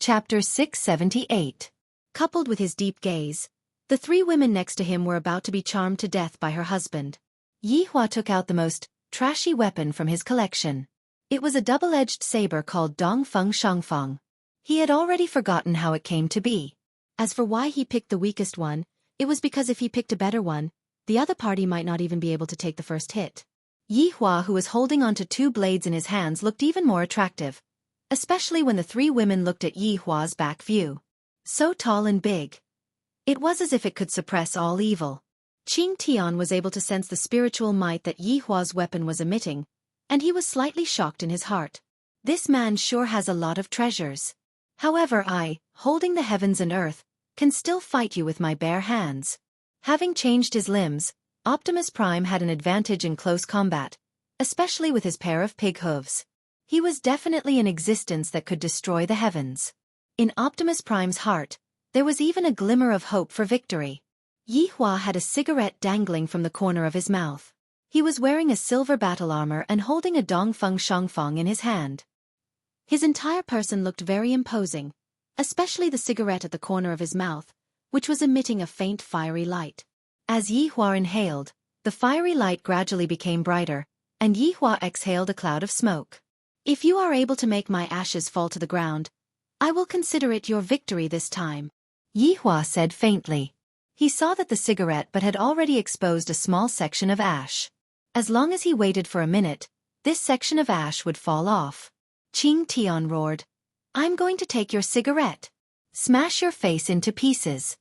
Chapter 678. Coupled with his deep gaze, the three women next to him were about to be charmed to death by her husband. Yi Hua took out the most trashy weapon from his collection. It was a double-edged saber called Dongfeng Xiaofan. He had already forgotten how it came to be. As for why he picked the weakest one, it was because if he picked a better one, the other party might not even be able to take the first hit. Yi Hua, who was holding onto two blades in his hands, looked even more attractive, especially when the three women looked at Yi Hua's back view. So tall and big. It was as if it could suppress all evil. Qing Tian was able to sense the spiritual might that Yi Hua's weapon was emitting, and he was slightly shocked in his heart. This man sure has a lot of treasures. However, I, holding the heavens and earth, can still fight you with my bare hands. Having changed his limbs, Optimus Prime had an advantage in close combat, especially with his pair of pig hooves. He was definitely an existence that could destroy the heavens. In Optimus Prime's heart, there was even a glimmer of hope for victory. Yi Hua had a cigarette dangling from the corner of his mouth. He was wearing a silver battle armor and holding a Dongfeng Xiaofan in his hand. His entire person looked very imposing, especially the cigarette at the corner of his mouth, which was emitting a faint fiery light. As Yi Hua inhaled, the fiery light gradually became brighter, and Yi Hua exhaled a cloud of smoke. If you are able to make my ashes fall to the ground, I will consider it your victory this time, Yi Hua said faintly. He saw that the cigarette but had already exposed a small section of ash. As long as he waited for a minute, this section of ash would fall off. Qing Tian roared, "I'm going to take your cigarette. Smash your face into pieces."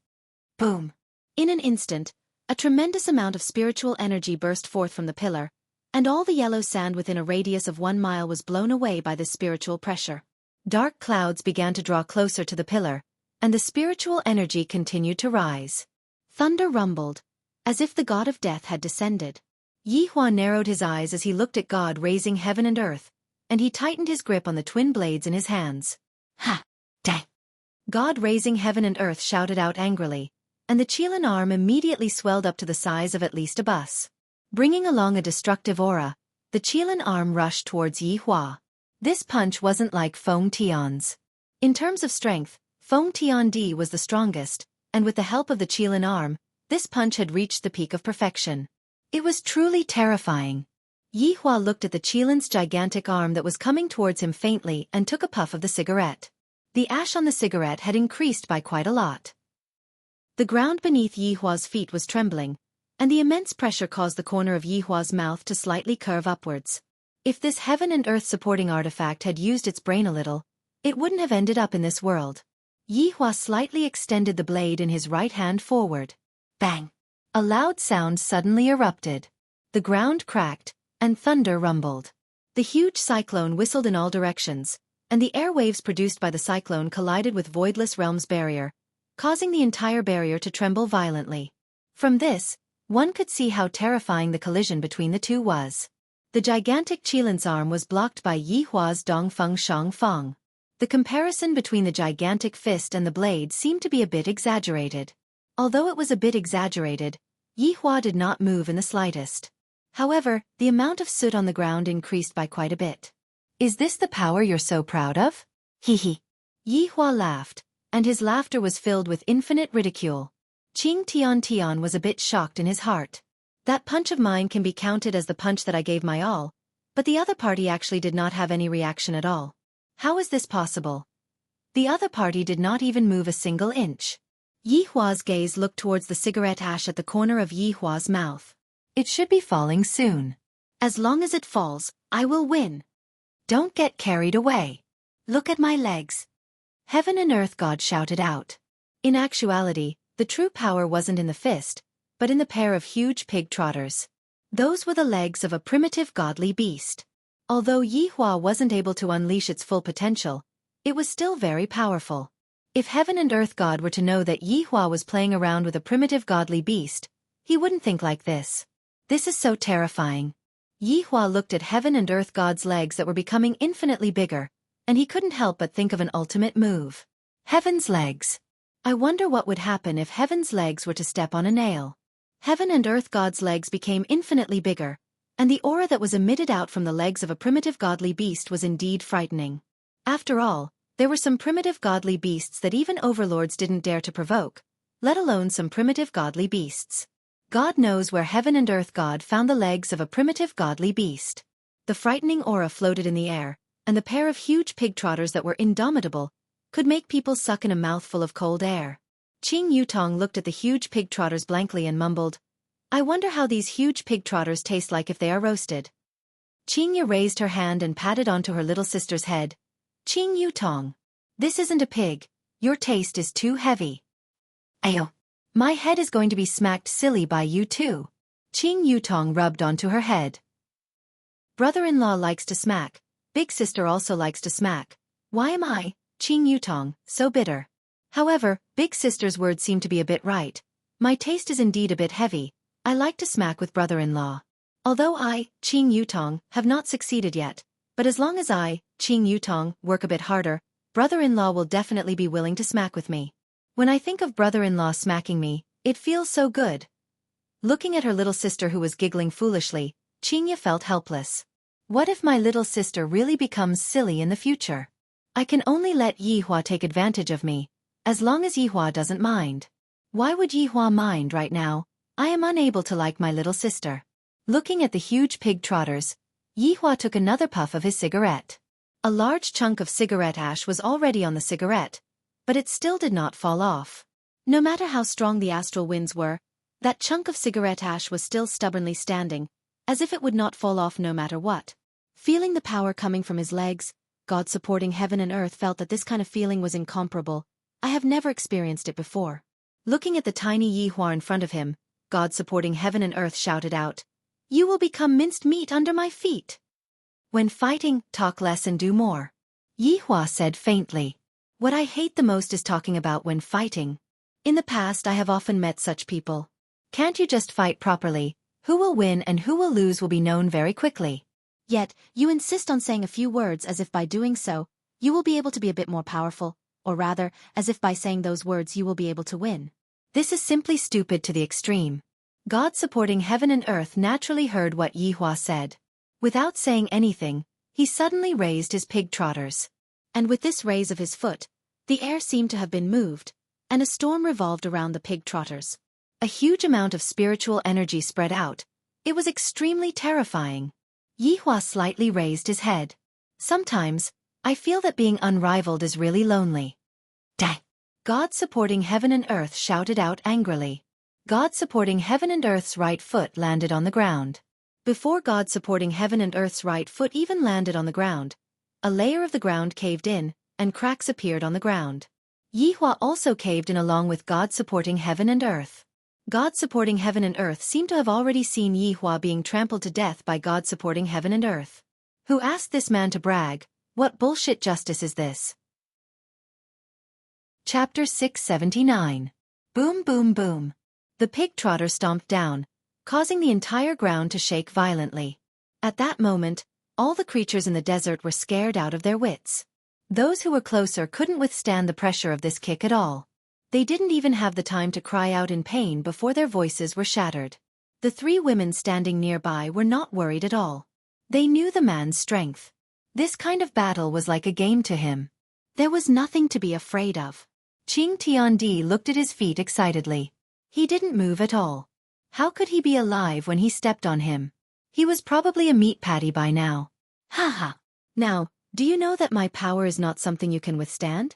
Boom. In an instant, a tremendous amount of spiritual energy burst forth from the pillar, and all the yellow sand within a radius of 1 mile was blown away by this spiritual pressure. Dark clouds began to draw closer to the pillar, and the spiritual energy continued to rise. Thunder rumbled, as if the god of death had descended. Yi Hua narrowed his eyes as he looked at God raising heaven and earth, and he tightened his grip on the twin blades in his hands. Ha! Dang! God raising heaven and earth shouted out angrily, and the Qilin arm immediately swelled up to the size of at least a bus. Bringing along a destructive aura, the Qilin arm rushed towards Yi Hua. This punch wasn't like Feng Tian's. In terms of strength, Feng Tian Di was the strongest, and with the help of the Qilin arm, this punch had reached the peak of perfection. It was truly terrifying. Yi Hua looked at the Qilin's gigantic arm that was coming towards him faintly and took a puff of the cigarette. The ash on the cigarette had increased by quite a lot. The ground beneath Yi Hua's feet was trembling, and the immense pressure caused the corner of Yi Hua's mouth to slightly curve upwards. If this heaven and earth supporting artifact had used its brain a little, it wouldn't have ended up in this world. Yi Hua slightly extended the blade in his right hand forward. Bang! A loud sound suddenly erupted. The ground cracked, and thunder rumbled. The huge cyclone whistled in all directions, and the airwaves produced by the cyclone collided with Voidless Realm's barrier, causing the entire barrier to tremble violently. From this, one could see how terrifying the collision between the two was. The gigantic Qilin's arm was blocked by Yi Hua's Dongfeng Xiaofan. The comparison between the gigantic fist and the blade seemed to be a bit exaggerated. Although it was a bit exaggerated, Yi Hua did not move in the slightest. However, the amount of soot on the ground increased by quite a bit. "Is this the power you're so proud of?" Hee hee. Yi Hua laughed, and his laughter was filled with infinite ridicule. Qing Tian was a bit shocked in his heart. That punch of mine can be counted as the punch that I gave my all, but the other party actually did not have any reaction at all. How is this possible? The other party did not even move a single inch. Yi Hua's gaze looked towards the cigarette ash at the corner of Yi Hua's mouth. It should be falling soon. As long as it falls, I will win. Don't get carried away. Look at my legs. Heaven and earth God shouted out. In actuality, the true power wasn't in the fist, but in the pair of huge pig trotters. Those were the legs of a primitive godly beast. Although Yi Hua wasn't able to unleash its full potential, it was still very powerful. If Heaven and Earth God were to know that Yi Hua was playing around with a primitive godly beast, he wouldn't think like this. This is so terrifying. Yi Hua looked at Heaven and Earth God's legs that were becoming infinitely bigger, and he couldn't help but think of an ultimate move. Heaven's legs. I wonder what would happen if Heaven's legs were to step on a nail. Heaven and Earth God's legs became infinitely bigger, and the aura that was emitted out from the legs of a primitive godly beast was indeed frightening. After all, There were some primitive godly beasts that even overlords didn't dare to provoke, let alone some primitive godly beasts. God knows where heaven and earth God found the legs of a primitive godly beast. The frightening aura floated in the air, and the pair of huge pig trotters that were indomitable could make people suck in a mouthful of cold air. Qing Yutong looked at the huge pig trotters blankly and mumbled, "I wonder how these huge pig trotters taste like if they are roasted." Qingya raised her hand and patted onto her little sister's head. "Qing Yutong, this isn't a pig, your taste is too heavy." "Ayo. My head is going to be smacked silly by you too." Qing Yutong rubbed onto her head. "Brother-in-law likes to smack, big sister also likes to smack. Why am I, Qing Yutong, so bitter?" However, big sister's words seemed to be a bit right. "My taste is indeed a bit heavy. I like to smack with brother-in-law. Although I, Qing Yutong, have not succeeded yet, but as long as I, Qing Yutong, work a bit harder, brother-in-law will definitely be willing to smack with me. When I think of brother-in-law smacking me, it feels so good." Looking at her little sister who was giggling foolishly, Qingya felt helpless. What if my little sister really becomes silly in the future? I can only let Yihua take advantage of me, as long as Yihua doesn't mind. Why would Yihua mind right now? I am unable to like my little sister. Looking at the huge pig trotters, Yihua took another puff of his cigarette. A large chunk of cigarette ash was already on the cigarette, but it still did not fall off. No matter how strong the astral winds were, that chunk of cigarette ash was still stubbornly standing, as if it would not fall off no matter what. Feeling the power coming from his legs, God supporting heaven and earth felt that this kind of feeling was incomparable. I have never experienced it before. Looking at the tiny Yihua in front of him, God supporting heaven and earth shouted out, "You will become minced meat under my feet." "When fighting, talk less and do more," Yihua said faintly. "What I hate the most is talking about when fighting. In the past I have often met such people. Can't you just fight properly? Who will win and who will lose will be known very quickly. Yet, you insist on saying a few words as if by doing so, you will be able to be a bit more powerful, or rather, as if by saying those words you will be able to win. This is simply stupid to the extreme." God supporting heaven and earth naturally heard what Yihua said. Without saying anything, he suddenly raised his pig trotters. And with this raise of his foot, the air seemed to have been moved, and a storm revolved around the pig trotters. A huge amount of spiritual energy spread out. It was extremely terrifying. Yihua slightly raised his head. "Sometimes, I feel that being unrivaled is really lonely." "Dang!" God supporting heaven and earth shouted out angrily. God supporting heaven and earth's right foot landed on the ground. Before God supporting heaven and earth's right foot even landed on the ground, a layer of the ground caved in, and cracks appeared on the ground. Yihua also caved in along with God supporting heaven and earth. God supporting heaven and earth seemed to have already seen Yihua being trampled to death by God supporting heaven and earth. Who asked this man to brag? What bullshit justice is this? Chapter 679. Boom boom boom. The pig trotter stomped down, causing the entire ground to shake violently. At that moment, all the creatures in the desert were scared out of their wits. Those who were closer couldn't withstand the pressure of this kick at all. They didn't even have the time to cry out in pain before their voices were shattered. The three women standing nearby were not worried at all. They knew the man's strength. This kind of battle was like a game to him. There was nothing to be afraid of. Qing Tiandi looked at his feet excitedly. He didn't move at all. How could he be alive when he stepped on him? He was probably a meat patty by now. "Ha. Now, do you know that my power is not something you can withstand?"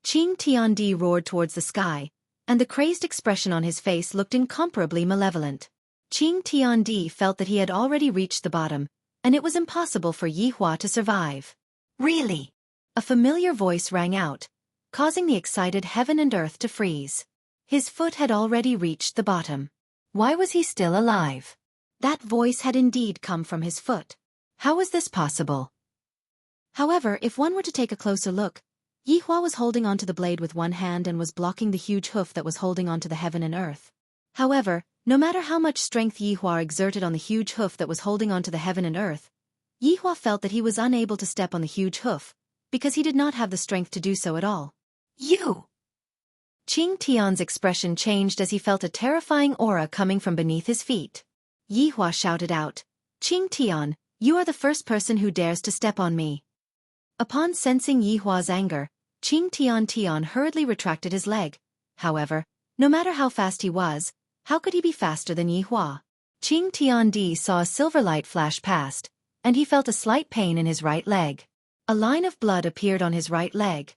Qing Tiandi roared towards the sky, and the crazed expression on his face looked incomparably malevolent. Qing Tiandi felt that he had already reached the bottom, and it was impossible for Yihua to survive. "Really?" A familiar voice rang out, causing the excited heaven and earth to freeze. His foot had already reached the bottom. Why was he still alive? That voice had indeed come from his foot. How was this possible? However, if one were to take a closer look, Yihua was holding onto the blade with one hand and was blocking the huge hoof that was holding onto the heaven and earth. However, no matter how much strength Yihua exerted on the huge hoof that was holding onto the heaven and earth, Yihua felt that he was unable to step on the huge hoof, because he did not have the strength to do so at all. "You!" Qing Tian's expression changed as he felt a terrifying aura coming from beneath his feet. Yihua shouted out, "Qing Tian, you are the first person who dares to step on me." Upon sensing Yihua's anger, Qing Tian hurriedly retracted his leg. However, no matter how fast he was, how could he be faster than Yihua? Qing Tian saw a silver light flash past, and he felt a slight pain in his right leg. A line of blood appeared on his right leg,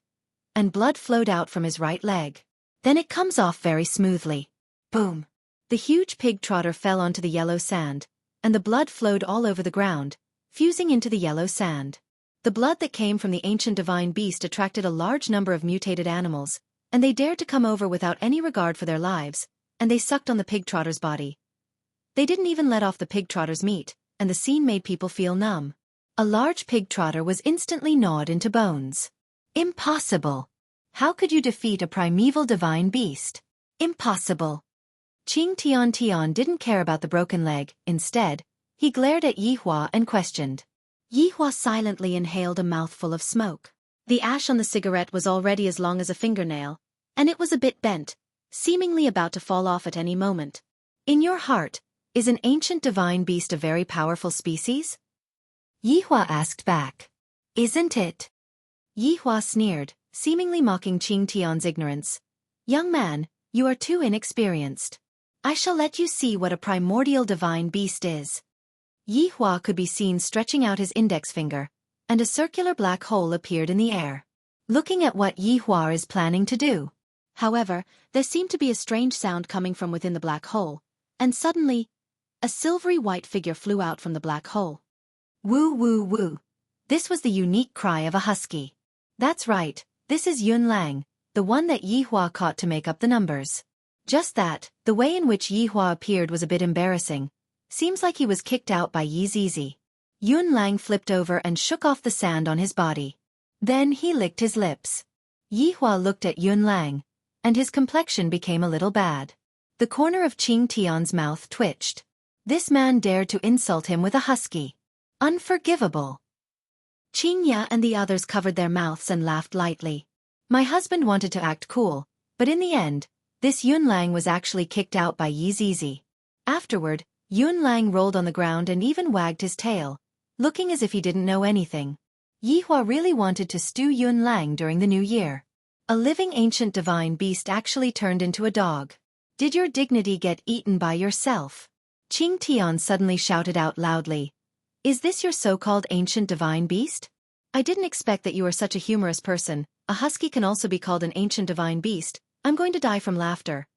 and blood flowed out from his right leg. Then it comes off very smoothly. Boom! The huge pig trotter fell onto the yellow sand, and the blood flowed all over the ground, fusing into the yellow sand. The blood that came from the ancient divine beast attracted a large number of mutated animals, and they dared to come over without any regard for their lives, and they sucked on the pig trotter's body. They didn't even let off the pig trotter's meat, and the scene made people feel numb. A large pig trotter was instantly gnawed into bones. Impossible! How could you defeat a primeval divine beast? Impossible! Qing Tian didn't care about the broken leg. Instead, he glared at Yihua and questioned. Yihua silently inhaled a mouthful of smoke. The ash on the cigarette was already as long as a fingernail, and it was a bit bent, seemingly about to fall off at any moment. In your heart, is an ancient divine beast a very powerful species? Yihua asked back. Isn't it? Yihua sneered, seemingly mocking Qing Tian's ignorance. Young man, you are too inexperienced. I shall let you see what a primordial divine beast is. Yihua could be seen stretching out his index finger, and a circular black hole appeared in the air. Looking at what Yihua is planning to do. However, there seemed to be a strange sound coming from within the black hole, and suddenly, a silvery white figure flew out from the black hole. Woo woo woo. This was the unique cry of a husky. That's right, this is Yun Lang, the one that Yihua caught to make up the numbers. Just that, the way in which Yihua appeared was a bit embarrassing. Seems like he was kicked out by Yi Zizi. Yun Lang flipped over and shook off the sand on his body. Then he licked his lips. Yihua looked at Yun Lang, and his complexion became a little bad. The corner of Qing Tian's mouth twitched. This man dared to insult him with a husky. Unforgivable. Qing Ya and the others covered their mouths and laughed lightly. My husband wanted to act cool, but in the end, this Yun Lang was actually kicked out by Yi Zizi. Afterward, Yun Lang rolled on the ground and even wagged his tail, looking as if he didn't know anything. Yihua really wanted to stew Yun Lang during the new year. A living ancient divine beast actually turned into a dog. Did your dignity get eaten by yourself? Qing Tian suddenly shouted out loudly. Is this your so-called ancient divine beast? I didn't expect that you were such a humorous person. A husky can also be called an ancient divine beast. I'm going to die from laughter.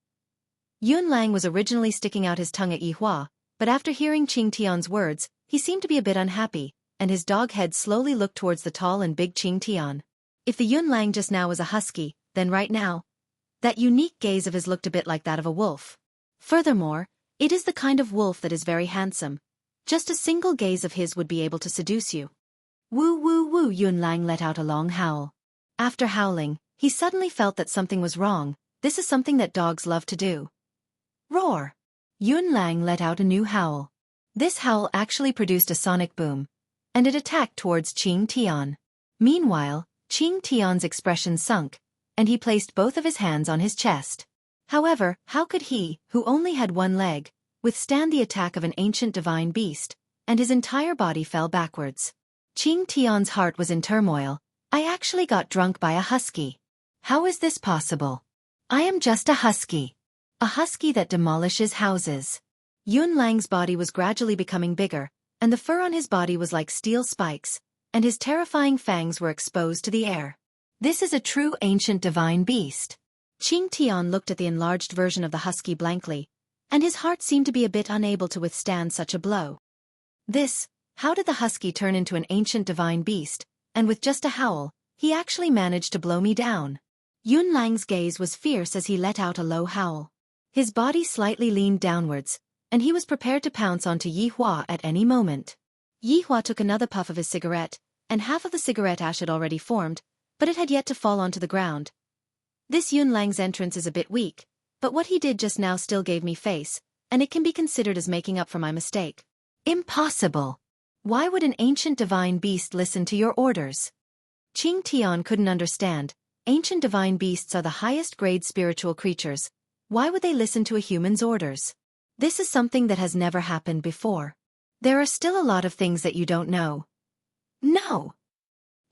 Yun Lang was originally sticking out his tongue at Yihua, but after hearing Qing Tian's words, he seemed to be a bit unhappy, and his dog head slowly looked towards the tall and big Qing Tian. If the Yun Lang just now was a husky, then right now, that unique gaze of his looked a bit like that of a wolf. Furthermore, it is the kind of wolf that is very handsome. Just a single gaze of his would be able to seduce you. Woo woo woo. Yun Lang let out a long howl. After howling, he suddenly felt that something was wrong. This is something that dogs love to do. Roar. Yun Lang let out a new howl. This howl actually produced a sonic boom, and it attacked towards Qing Tian. Meanwhile, Qing Tian's expression sunk, and he placed both of his hands on his chest. However, how could he, who only had one leg, withstand the attack of an ancient divine beast, and his entire body fell backwards? Qing Tian's heart was in turmoil. I actually got drunk by a husky. How is this possible? I am just a husky. A husky that demolishes houses. Yun Lang's body was gradually becoming bigger, and the fur on his body was like steel spikes, and his terrifying fangs were exposed to the air. This is a true ancient divine beast. Qing Tian looked at the enlarged version of the husky blankly, and his heart seemed to be a bit unable to withstand such a blow. How did the husky turn into an ancient divine beast, and with just a howl, he actually managed to blow me down? Yun Lang's gaze was fierce as he let out a low howl. His body slightly leaned downwards, and he was prepared to pounce onto Yihua at any moment. Yihua took another puff of his cigarette, and half of the cigarette ash had already formed, but it had yet to fall onto the ground. This Yun Lang's entrance is a bit weak, but what he did just now still gave me face, and it can be considered as making up for my mistake. Impossible! Why would an ancient divine beast listen to your orders? Qing Tian couldn't understand. Ancient divine beasts are the highest grade spiritual creatures. Why would they listen to a human's orders? This is something that has never happened before. There are still a lot of things that you don't know. No!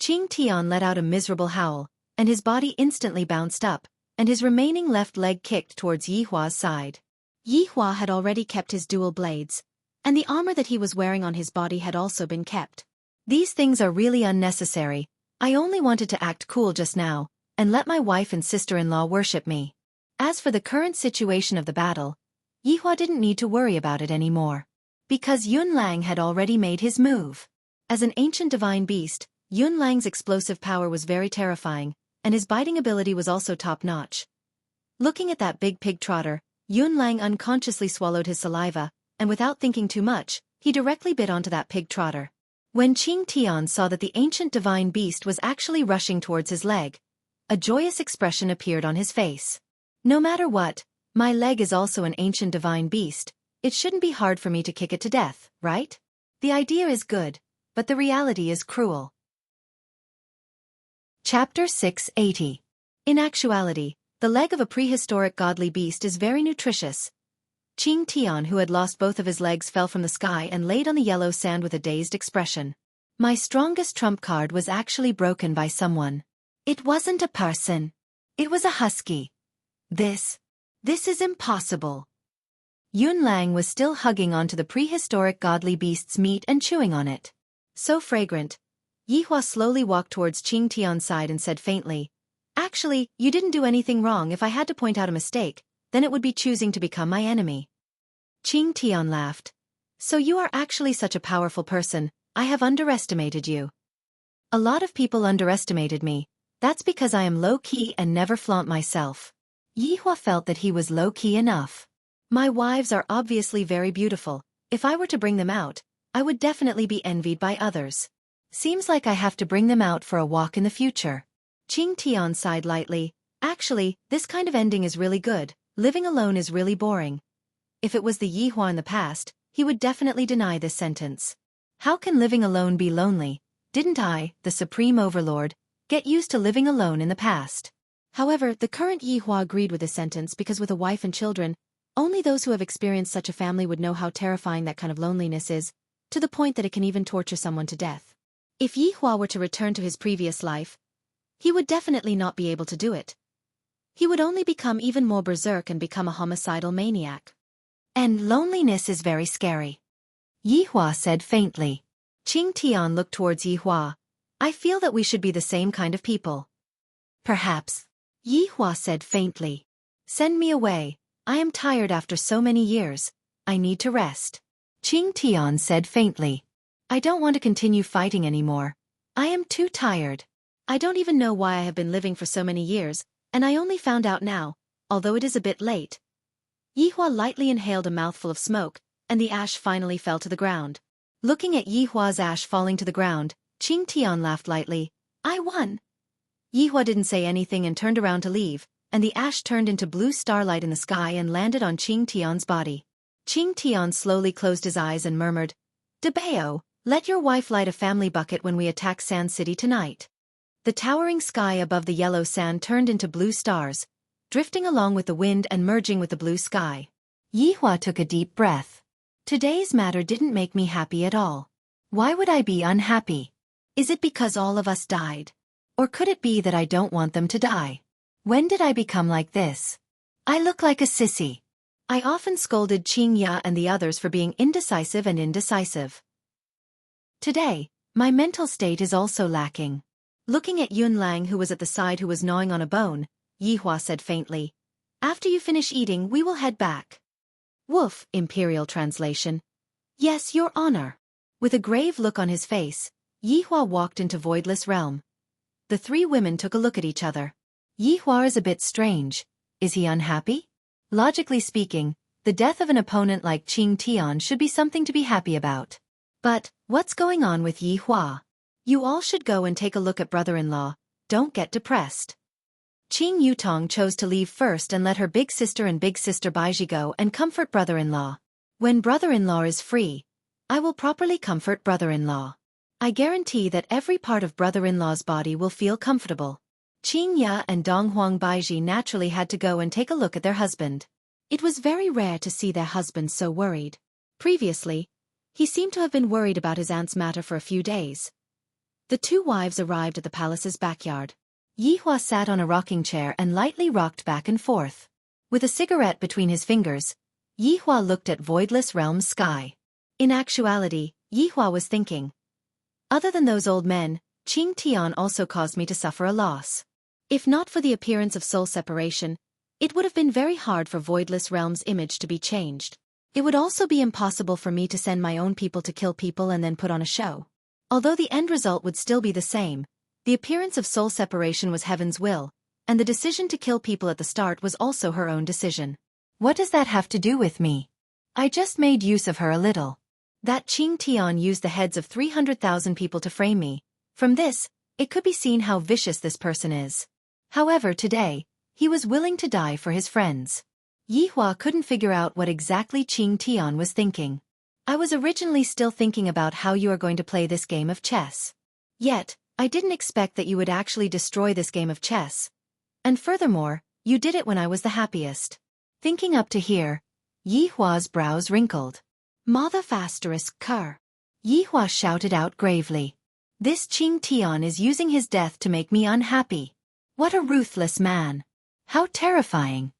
Qing Tian let out a miserable howl, and his body instantly bounced up, and his remaining left leg kicked towards Yi Hua's side. Yi Hua had already kept his dual blades, and the armor that he was wearing on his body had also been kept. These things are really unnecessary. I only wanted to act cool just now, and let my wife and sister-in-law worship me. As for the current situation of the battle, Yi Hua didn't need to worry about it anymore, because Yun Lang had already made his move. As an ancient divine beast, Yun Lang's explosive power was very terrifying, and his biting ability was also top-notch. Looking at that big pig trotter, Yun Lang unconsciously swallowed his saliva, and without thinking too much, he directly bit onto that pig trotter. When Qing Tian saw that the ancient divine beast was actually rushing towards his leg, a joyous expression appeared on his face. No matter what, my leg is also an ancient divine beast. It shouldn't be hard for me to kick it to death, right? The idea is good, but the reality is cruel. Chapter 680. In actuality, the leg of a prehistoric godly beast is very nutritious. Qing Tian, who had lost both of his legs, fell from the sky and laid on the yellow sand with a dazed expression. My strongest trump card was actually broken by someone. It wasn't a person. It was a husky. This is impossible. Yun Lang was still hugging onto the prehistoric godly beast's meat and chewing on it. So fragrant. Yi Hua slowly walked towards Qing Tian's side and said faintly, "Actually, you didn't do anything wrong. If I had to point out a mistake, then it would be choosing to become my enemy." Qing Tian laughed. "So you are actually such a powerful person. I have underestimated you." "A lot of people underestimated me. That's because I am low-key and never flaunt myself." Yi Hua felt that he was low-key enough. "My wives are obviously very beautiful. If I were to bring them out, I would definitely be envied by others. Seems like I have to bring them out for a walk in the future." Qing Tian sighed lightly. "Actually, this kind of ending is really good. Living alone is really boring." If it was the Yi Hua in the past, he would definitely deny this sentence. How can living alone be lonely? Didn't I, the Supreme Overlord, get used to living alone in the past? However, the current Yi Hua agreed with this sentence because with a wife and children, only those who have experienced such a family would know how terrifying that kind of loneliness is, to the point that it can even torture someone to death. If Yi Hua were to return to his previous life, he would definitely not be able to do it. He would only become even more berserk and become a homicidal maniac. "And loneliness is very scary," Yi Hua said faintly. Qing Tian looked towards Yi Hua. "I feel that we should be the same kind of people." "Perhaps," Yi Hua said faintly. "Send me away. I am tired after so many years. I need to rest." Qing Tian said faintly. "I don't want to continue fighting anymore. I am too tired. I don't even know why I have been living for so many years, and I only found out now, although it is a bit late." Yi Hua lightly inhaled a mouthful of smoke, and the ash finally fell to the ground. Looking at Yi Hua's ash falling to the ground, Qing Tian laughed lightly. "I won." Yi Hua didn't say anything and turned around to leave, and the ash turned into blue starlight in the sky and landed on Qing Tian's body. Qing Tian slowly closed his eyes and murmured, "Debao, let your wife light a family bucket when we attack Sand City tonight." The towering sky above the yellow sand turned into blue stars, drifting along with the wind and merging with the blue sky. Yi Hua took a deep breath. Today's matter didn't make me happy at all. Why would I be unhappy? Is it because all of us died? Or could it be that I don't want them to die? When did I become like this? I look like a sissy. I often scolded Qing Ya and the others for being indecisive and indecisive. Today, my mental state is also lacking. Looking at Yun Lang, who was at the side who was gnawing on a bone, Yi Hua said faintly, "After you finish eating, we will head back." Woof, Imperial Translation. "Yes, Your Honor." With a grave look on his face, Yi Hua walked into Voidless Realm. The three women took a look at each other. Yi Hua is a bit strange. Is he unhappy? Logically speaking, the death of an opponent like Qing Tian should be something to be happy about. But, what's going on with Yi Hua? You all should go and take a look at brother-in-law. Don't get depressed. Qing Yutong chose to leave first and let her big sister and big sister Baiji go and comfort brother-in-law. When brother-in-law is free, I will properly comfort brother-in-law. I guarantee that every part of brother-in-law's body will feel comfortable. Qing Ya and Donghuang Baiji naturally had to go and take a look at their husband. It was very rare to see their husband so worried. Previously, he seemed to have been worried about his aunt's matter for a few days. The two wives arrived at the palace's backyard. Yihua sat on a rocking chair and lightly rocked back and forth. With a cigarette between his fingers, Yihua looked at Voidless Realm's sky. In actuality, Yihua was thinking, other than those old men, Qing Tian also caused me to suffer a loss. If not for the appearance of soul separation, it would have been very hard for Voidless Realm's image to be changed. It would also be impossible for me to send my own people to kill people and then put on a show. Although the end result would still be the same, the appearance of soul separation was heaven's will, and the decision to kill people at the start was also her own decision. What does that have to do with me? I just made use of her a little. That Qing Tian used the heads of 300,000 people to frame me. From this, it could be seen how vicious this person is. However, today, he was willing to die for his friends. Yihua couldn't figure out what exactly Qing Tian was thinking. I was originally still thinking about how you are going to play this game of chess. Yet, I didn't expect that you would actually destroy this game of chess. And furthermore, you did it when I was the happiest. Thinking up to here, Yihua's brows wrinkled. Mother asterisk cur. Yihua shouted out gravely. This Qing Tian is using his death to make me unhappy. What a ruthless man. How terrifying.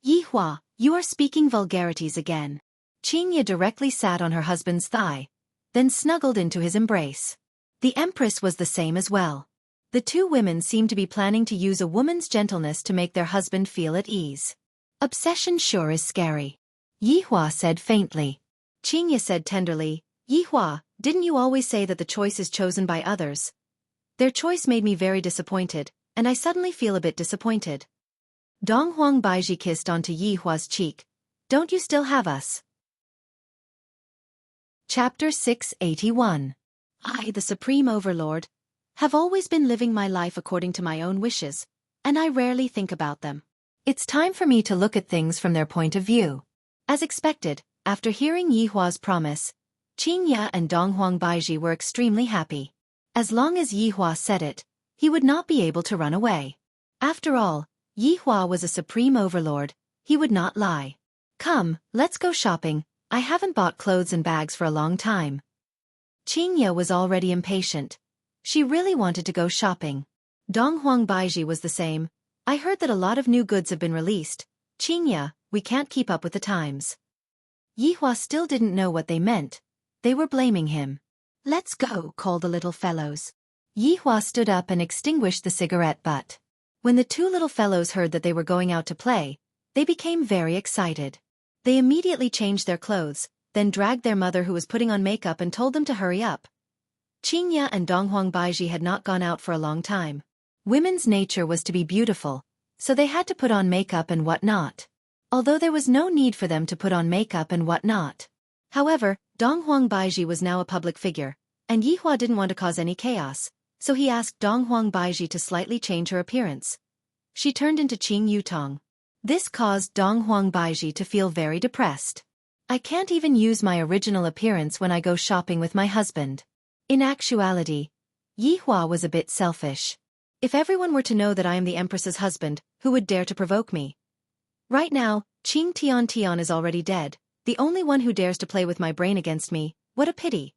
Yihua, you are speaking vulgarities again. Qingya directly sat on her husband's thigh, then snuggled into his embrace. The Empress was the same as well. The two women seemed to be planning to use a woman's gentleness to make their husband feel at ease. Obsession sure is scary. Yihua said faintly. Qingya said tenderly, Yihua, didn't you always say that the choice is chosen by others? Their choice made me very disappointed, and I suddenly feel a bit disappointed. Donghuang Baiji kissed onto Yihua's cheek. Don't you still have us? Chapter 681. I, the Supreme Overlord, have always been living my life according to my own wishes, and I rarely think about them. It's time for me to look at things from their point of view. As expected, after hearing Yihua's promise, Qingya and Donghuang Baiji were extremely happy. As long as Yihua said it, he would not be able to run away. After all, Yihua was a Supreme Overlord, he would not lie. Come, let's go shopping, I haven't bought clothes and bags for a long time. Qingya was already impatient. She really wanted to go shopping. Donghuang Baiji was the same. I heard that a lot of new goods have been released. Qingya, we can't keep up with the times. Yihua still didn't know what they meant. They were blaming him. Let's go, called the little fellows. Yihua stood up and extinguished the cigarette butt. When the two little fellows heard that they were going out to play, they became very excited. They immediately changed their clothes, then dragged their mother who was putting on makeup and told them to hurry up. Qingya and Donghuang Baiji had not gone out for a long time. Women's nature was to be beautiful, so they had to put on makeup and whatnot. Although there was no need for them to put on makeup and whatnot. However, Donghuang Baiji was now a public figure, and Yihua didn't want to cause any chaos, so he asked Donghuang Baiji to slightly change her appearance. She turned into Qing Yutong. This caused Donghuang Baiji to feel very depressed. I can't even use my original appearance when I go shopping with my husband. In actuality, Yihua was a bit selfish. If everyone were to know that I am the Empress's husband, who would dare to provoke me? Right now, Qing Tian is already dead, the only one who dares to play with my brain against me. What a pity.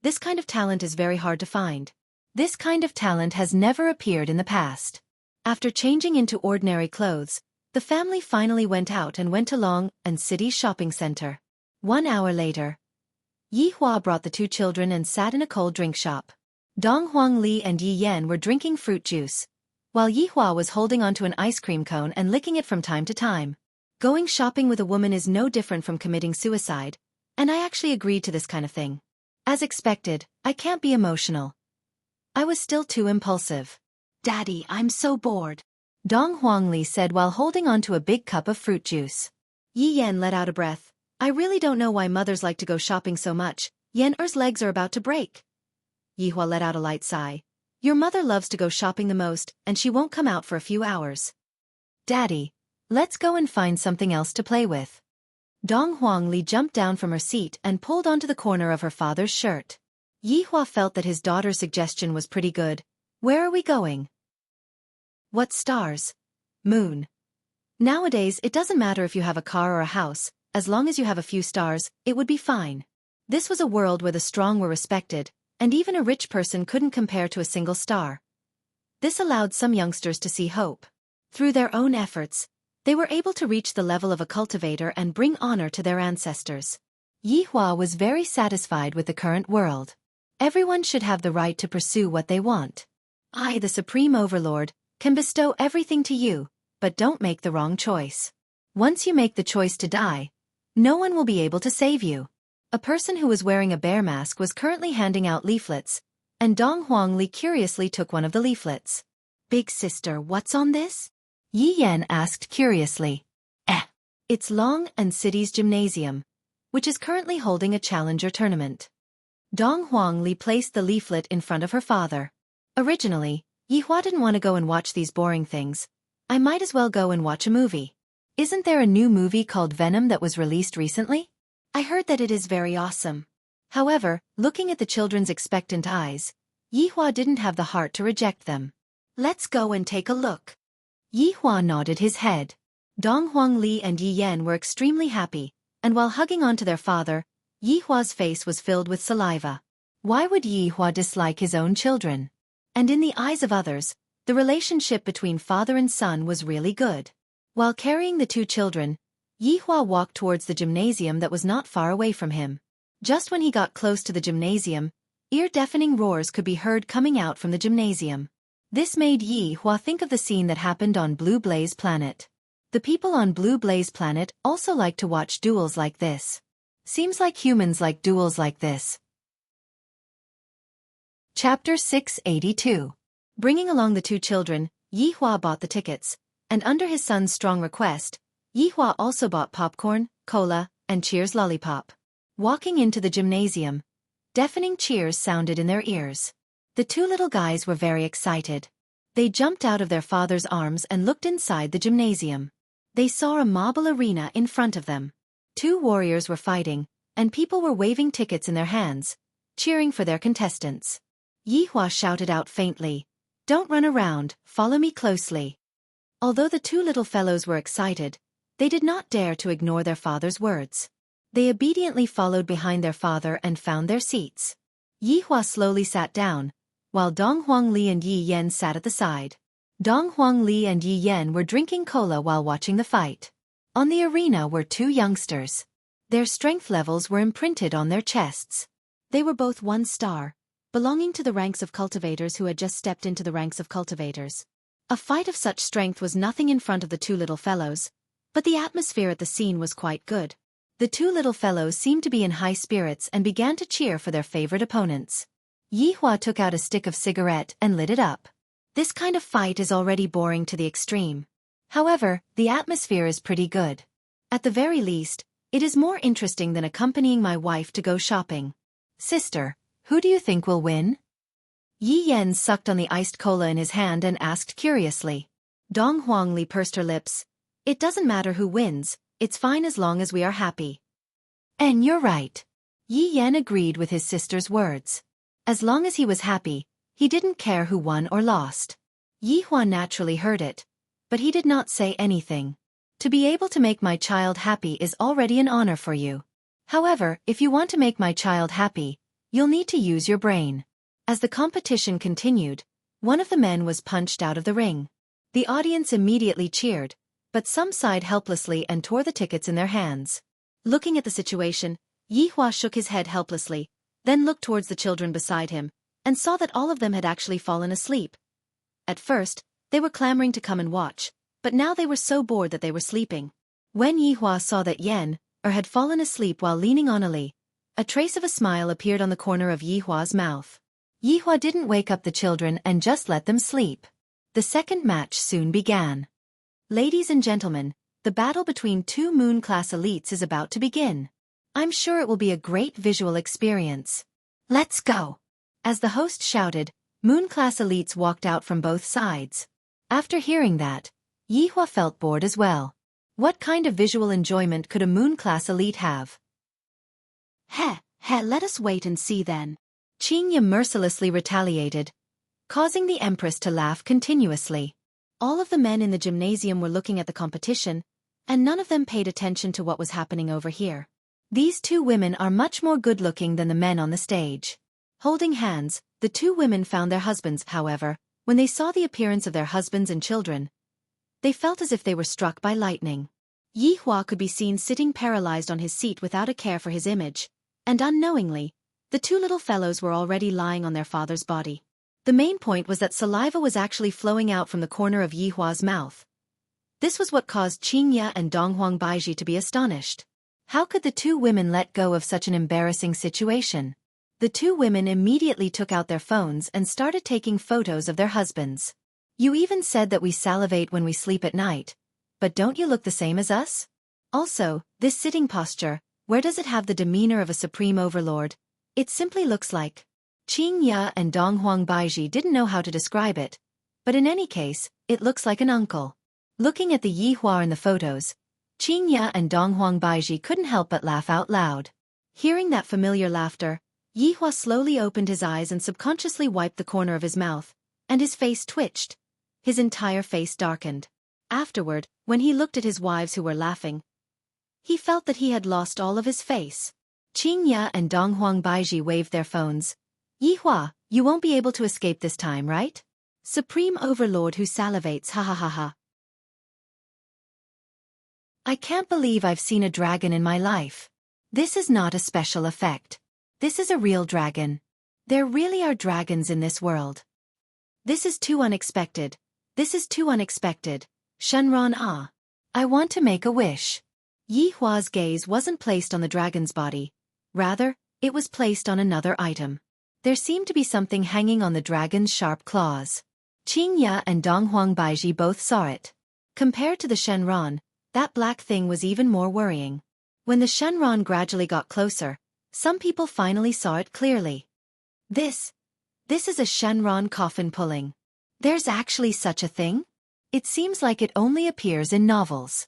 This kind of talent is very hard to find. This kind of talent has never appeared in the past. After changing into ordinary clothes, the family finally went out and went to Long and City shopping center. 1 hour later, Yihua brought the two children and sat in a cold drink shop. Donghuang Li and Yi Yan were drinking fruit juice, while Yihua was holding onto an ice cream cone and licking it from time to time. Going shopping with a woman is no different from committing suicide, and I actually agreed to this kind of thing. As expected, I can't be emotional. I was still too impulsive. Daddy, I'm so bored. Donghuang Li said while holding onto a big cup of fruit juice. Yi Yan let out a breath. I really don't know why mothers like to go shopping so much. Yan-er's legs are about to break. Yihua let out a light sigh. Your mother loves to go shopping the most, and she won't come out for a few hours. Daddy, let's go and find something else to play with. Donghuang Li jumped down from her seat and pulled onto the corner of her father's shirt. Yihua felt that his daughter's suggestion was pretty good. Where are we going? What stars? Moon. Nowadays it doesn't matter if you have a car or a house, as long as you have a few stars, it would be fine. This was a world where the strong were respected, and even a rich person couldn't compare to a single star. This allowed some youngsters to see hope. Through their own efforts, they were able to reach the level of a cultivator and bring honor to their ancestors. Yi Hua was very satisfied with the current world. Everyone should have the right to pursue what they want. I, the Supreme Overlord, can bestow everything to you, but don't make the wrong choice. Once you make the choice to die, no one will be able to save you. A person who was wearing a bear mask was currently handing out leaflets, and Dong Huangli curiously took one of the leaflets. Big sister, what's on this? Yi Yan asked curiously. It's Long and City's gymnasium, which is currently holding a challenger tournament. Dong Huangli placed the leaflet in front of her father. Originally, Yi Hua didn't want to go and watch these boring things. I might as well go and watch a movie. Isn't there a new movie called Venom that was released recently? I heard that it is very awesome. However, looking at the children's expectant eyes, Yi Hua didn't have the heart to reject them. Let's go and take a look. Yi Hua nodded his head. Dong Huangli and Yi Yan were extremely happy, and while hugging onto their father, Yi Hua's face was filled with saliva. Why would Yi Hua dislike his own children? And in the eyes of others, the relationship between father and son was really good. While carrying the two children, Yi Hua walked towards the gymnasium that was not far away from him. Just when he got close to the gymnasium, ear-deafening roars could be heard coming out from the gymnasium. This made Yi Hua think of the scene that happened on Blue Blaze Planet. The people on Blue Blaze Planet also like to watch duels like this. Seems like humans like duels like this. Chapter 682. Bringing along the two children, Yi Hua bought the tickets, and under his son's strong request, Yi Hua also bought popcorn, cola, and Cheers lollipop. Walking into the gymnasium, deafening cheers sounded in their ears. The two little guys were very excited. They jumped out of their father's arms and looked inside the gymnasium. They saw a marble arena in front of them. Two warriors were fighting, and people were waving tickets in their hands, cheering for their contestants. Yi Hua shouted out faintly, "Don't run around, follow me closely." Although the two little fellows were excited, they did not dare to ignore their father's words. They obediently followed behind their father and found their seats. Yi Hua slowly sat down, while Dong Huangli and Yi Yan sat at the side. Dong Huangli and Yi Yan were drinking cola while watching the fight. On the arena were two youngsters. Their strength levels were imprinted on their chests. They were both 1 star, belonging to the ranks of cultivators who had just stepped into the ranks of cultivators. A fight of such strength was nothing in front of the two little fellows, but the atmosphere at the scene was quite good. The two little fellows seemed to be in high spirits and began to cheer for their favorite opponents. Yi Hua took out a stick of cigarette and lit it up. This kind of fight is already boring to the extreme. However, the atmosphere is pretty good. At the very least, it is more interesting than accompanying my wife to go shopping. Sister, who do you think will win? Yi Yan sucked on the iced cola in his hand and asked curiously. Dong Huangli pursed her lips. It doesn't matter who wins, it's fine as long as we are happy. And you're right. Yi Yan agreed with his sister's words. As long as he was happy, he didn't care who won or lost. Yi Hua naturally heard it, but he did not say anything. To be able to make my child happy is already an honor for you. However, if you want to make my child happy, you'll need to use your brain. As the competition continued, one of the men was punched out of the ring. The audience immediately cheered, but some sighed helplessly and tore the tickets in their hands. Looking at the situation, Yi Hua shook his head helplessly, then looked towards the children beside him, and saw that all of them had actually fallen asleep. At first, they were clamoring to come and watch, but now they were so bored that they were sleeping. When Yi Hua saw that Yan had fallen asleep while leaning on Ali, a trace of a smile appeared on the corner of Yi Hua's mouth. Yi Hua didn't wake up the children and just let them sleep. The second match soon began. Ladies and gentlemen, the battle between two Moon-class elites is about to begin. I'm sure it will be a great visual experience. Let's go! As the host shouted, Moon-class elites walked out from both sides. After hearing that, Yi Hua felt bored as well. What kind of visual enjoyment could a Moon-class elite have? Let us wait and see then. Qingya mercilessly retaliated, causing the Empress to laugh continuously. All of the men in the gymnasium were looking at the competition, and none of them paid attention to what was happening over here. These two women are much more good-looking than the men on the stage. Holding hands, the two women found their husbands. However, when they saw the appearance of their husbands and children, they felt as if they were struck by lightning. Yi Hua could be seen sitting paralyzed on his seat without a care for his image, and unknowingly, the two little fellows were already lying on their father's body. The main point was that saliva was actually flowing out from the corner of Yi Hua's mouth. This was what caused Qingya and Donghuang Baiji to be astonished. How could the two women let go of such an embarrassing situation? The two women immediately took out their phones and started taking photos of their husbands. You even said that we salivate when we sleep at night, but don't you look the same as us? Also, this sitting posture, where does it have the demeanor of a supreme overlord? It simply looks like. Qingya and Donghuang Baiji didn't know how to describe it, but in any case, it looks like an uncle. Looking at the Yi Hua in the photos, Qingya and Donghuang Baiji couldn't help but laugh out loud. Hearing that familiar laughter, Yi Hua slowly opened his eyes and subconsciously wiped the corner of his mouth, and his face twitched. His entire face darkened. Afterward, when he looked at his wives who were laughing, he felt that he had lost all of his face. Qingya and Donghuang Baiji waved their phones. Yi Hua, you won't be able to escape this time, right? Supreme Overlord who salivates, ha ha ha ha. I can't believe I've seen a dragon in my life. This is not a special effect. This is a real dragon. There really are dragons in this world. This is too unexpected. This is too unexpected. Shenron ah. I want to make a wish. Yi Hua's gaze wasn't placed on the dragon's body. Rather, it was placed on another item. There seemed to be something hanging on the dragon's sharp claws. Qingya and Donghuang Baiji both saw it. Compared to the Shenron, that black thing was even more worrying. When the Shenron gradually got closer, some people finally saw it clearly. This is a Shenron coffin pulling. There's actually such a thing? It seems like it only appears in novels.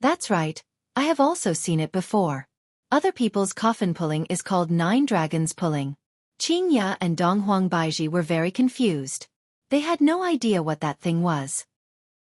That's right, I have also seen it before. Other people's coffin pulling is called Nine Dragons pulling. Qingya and Donghuang Baiji were very confused. They had no idea what that thing was.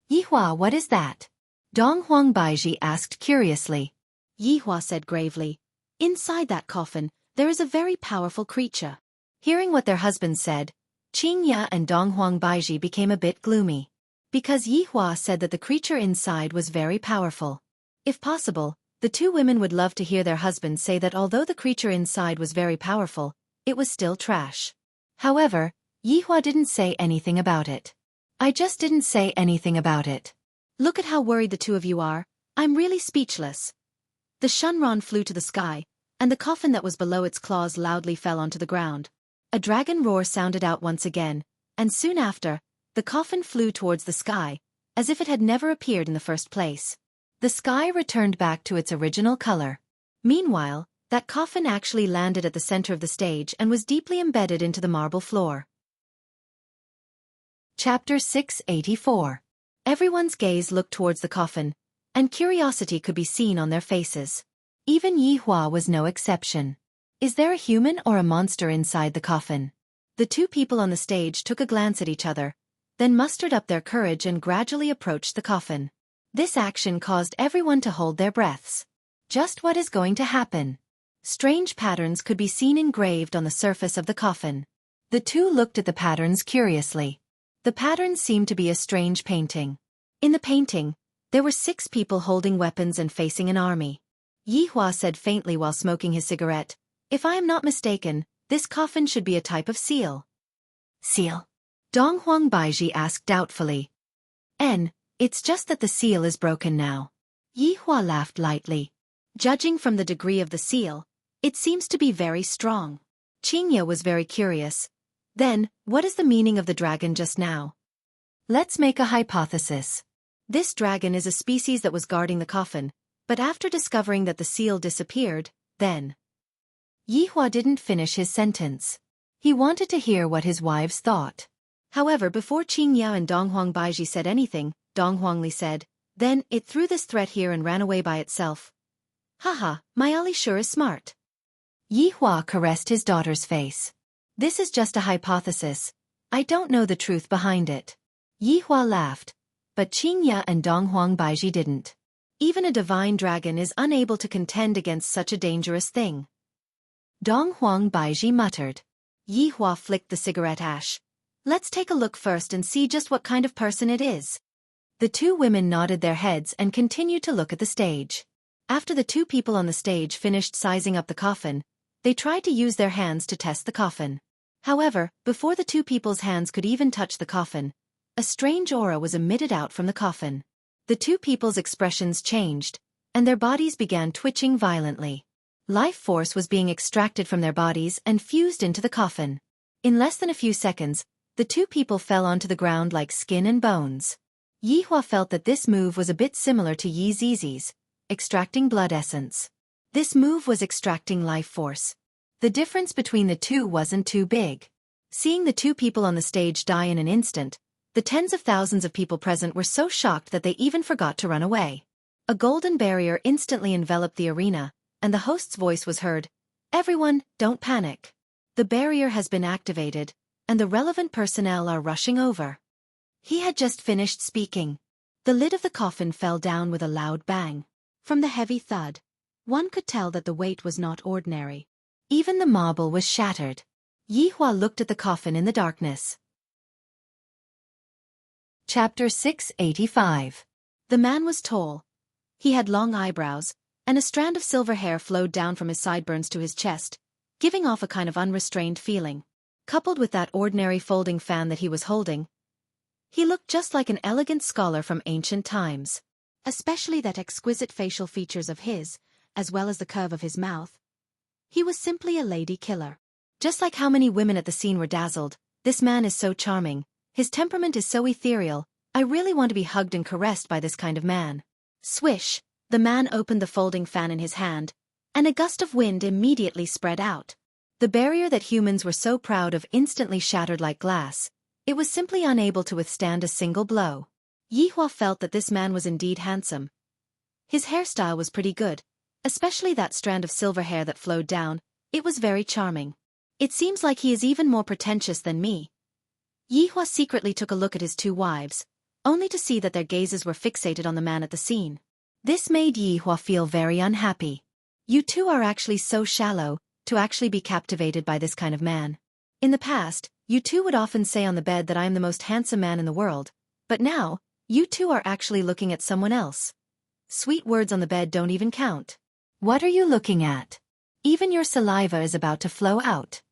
Yi Hua, what is that? Donghuang Baiji asked curiously. Yi Hua said gravely, inside that coffin, there is a very powerful creature. Hearing what their husbands said, Qingya and Donghuang Baiji became a bit gloomy. Because Yi Hua said that the creature inside was very powerful. If possible, the two women would love to hear their husbands say that although the creature inside was very powerful, it was still trash. However, Yi Hua didn't say anything about it. I just didn't say anything about it. Look at how worried the two of you are. I'm really speechless. The Shenron flew to the sky, and the coffin that was below its claws loudly fell onto the ground. A dragon roar sounded out once again, and soon after, the coffin flew towards the sky, as if it had never appeared in the first place. The sky returned back to its original color. Meanwhile, that coffin actually landed at the center of the stage and was deeply embedded into the marble floor. Chapter 684. Everyone's gaze looked towards the coffin, and curiosity could be seen on their faces. Even Yi Hua was no exception. Is there a human or a monster inside the coffin? The two people on the stage took a glance at each other, then mustered up their courage and gradually approached the coffin. This action caused everyone to hold their breaths. Just what is going to happen? Strange patterns could be seen engraved on the surface of the coffin. The two looked at the patterns curiously. The patterns seemed to be a strange painting. In the painting, there were 6 people holding weapons and facing an army. Yi Hua said faintly while smoking his cigarette, if I am not mistaken, this coffin should be a type of seal. Seal? Donghuang Baiji asked doubtfully. It's just that the seal is broken now. Yi Hua laughed lightly. Judging from the degree of the seal, it seems to be very strong. Qingya was very curious. Then, what is the meaning of the dragon just now? Let's make a hypothesis. This dragon is a species that was guarding the coffin, but after discovering that the seal disappeared, then. Yi Hua didn't finish his sentence. He wanted to hear what his wives thought. However, before Qingya and Donghuang Baiji said anything, Donghuang Li said, then it threw this threat here and ran away by itself. Haha, my Ali sure is smart. Yi Hua caressed his daughter's face. This is just a hypothesis. I don't know the truth behind it. Yi Hua laughed, but Qingya and Donghuang Baiji didn't. Even a divine dragon is unable to contend against such a dangerous thing. Donghuang Baiji muttered. Yi Hua flicked the cigarette ash. Let's take a look first and see just what kind of person it is. The two women nodded their heads and continued to look at the stage. After the two people on the stage finished sizing up the coffin, they tried to use their hands to test the coffin. However, before the two people's hands could even touch the coffin, a strange aura was emitted out from the coffin. The two people's expressions changed, and their bodies began twitching violently. Life force was being extracted from their bodies and fused into the coffin. In less than a few seconds, the two people fell onto the ground like skin and bones. Yi Hua felt that this move was a bit similar to Yi Zizi's, extracting blood essence. This move was extracting life force. The difference between the two wasn't too big. Seeing the two people on the stage die in an instant, the tens of thousands of people present were so shocked that they even forgot to run away. A golden barrier instantly enveloped the arena, and the host's voice was heard, "Everyone, don't panic. The barrier has been activated, and the relevant personnel are rushing over." He had just finished speaking. The lid of the coffin fell down with a loud bang. From the heavy thud, one could tell that the weight was not ordinary. Even the marble was shattered. Yi Hua looked at the coffin in the darkness. Chapter 685. The man was tall. He had long eyebrows, and a strand of silver hair flowed down from his sideburns to his chest, giving off a kind of unrestrained feeling. Coupled with that ordinary folding fan that he was holding, he looked just like an elegant scholar from ancient times. Especially that exquisite facial features of his, as well as the curve of his mouth. He was simply a lady killer. Just like how many women at the scene were dazzled, this man is so charming, his temperament is so ethereal, I really want to be hugged and caressed by this kind of man. Swish, the man opened the folding fan in his hand, and a gust of wind immediately spread out. The barrier that humans were so proud of instantly shattered like glass. It was simply unable to withstand a single blow. Yi Hua felt that this man was indeed handsome. His hairstyle was pretty good, especially that strand of silver hair that flowed down, it was very charming. It seems like he is even more pretentious than me. Yi Hua secretly took a look at his two wives, only to see that their gazes were fixated on the man at the scene. This made Yi Hua feel very unhappy. You two are actually so shallow, to actually be captivated by this kind of man. In the past, you two would often say on the bed that I am the most handsome man in the world, but now, you two are actually looking at someone else. Sweet words on the bed don't even count. What are you looking at? Even your saliva is about to flow out.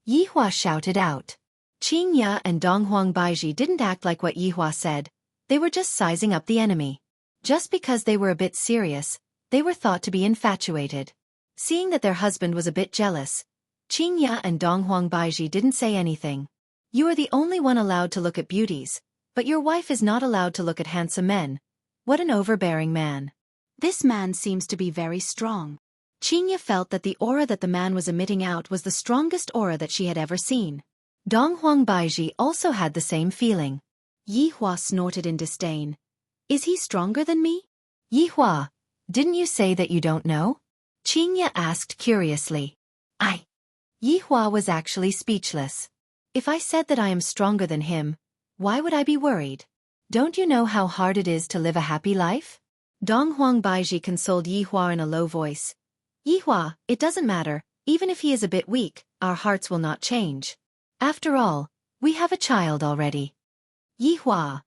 Yi Hua shouted out. Qing Ya and Donghuang Baiji didn't act like what Yi Hua said, they were just sizing up the enemy. Just because they were a bit serious, they were thought to be infatuated. Seeing that their husband was a bit jealous, Qing Ya and Donghuang Baiji didn't say anything. You are the only one allowed to look at beauties, but your wife is not allowed to look at handsome men. What an overbearing man. This man seems to be very strong. Qing Ya felt that the aura that the man was emitting out was the strongest aura that she had ever seen. Donghuang Baiji also had the same feeling. Yi Hua snorted in disdain. Is he stronger than me? Yi Hua, didn't you say that you don't know? Qing Ya asked curiously. Yi Hua was actually speechless. If I said that I am stronger than him, why would I be worried? Don't you know how hard it is to live a happy life? Donghuang Baiji consoled Yi Hua in a low voice. Yi Hua, it doesn't matter, even if he is a bit weak, our hearts will not change. After all, we have a child already. Yi Hua,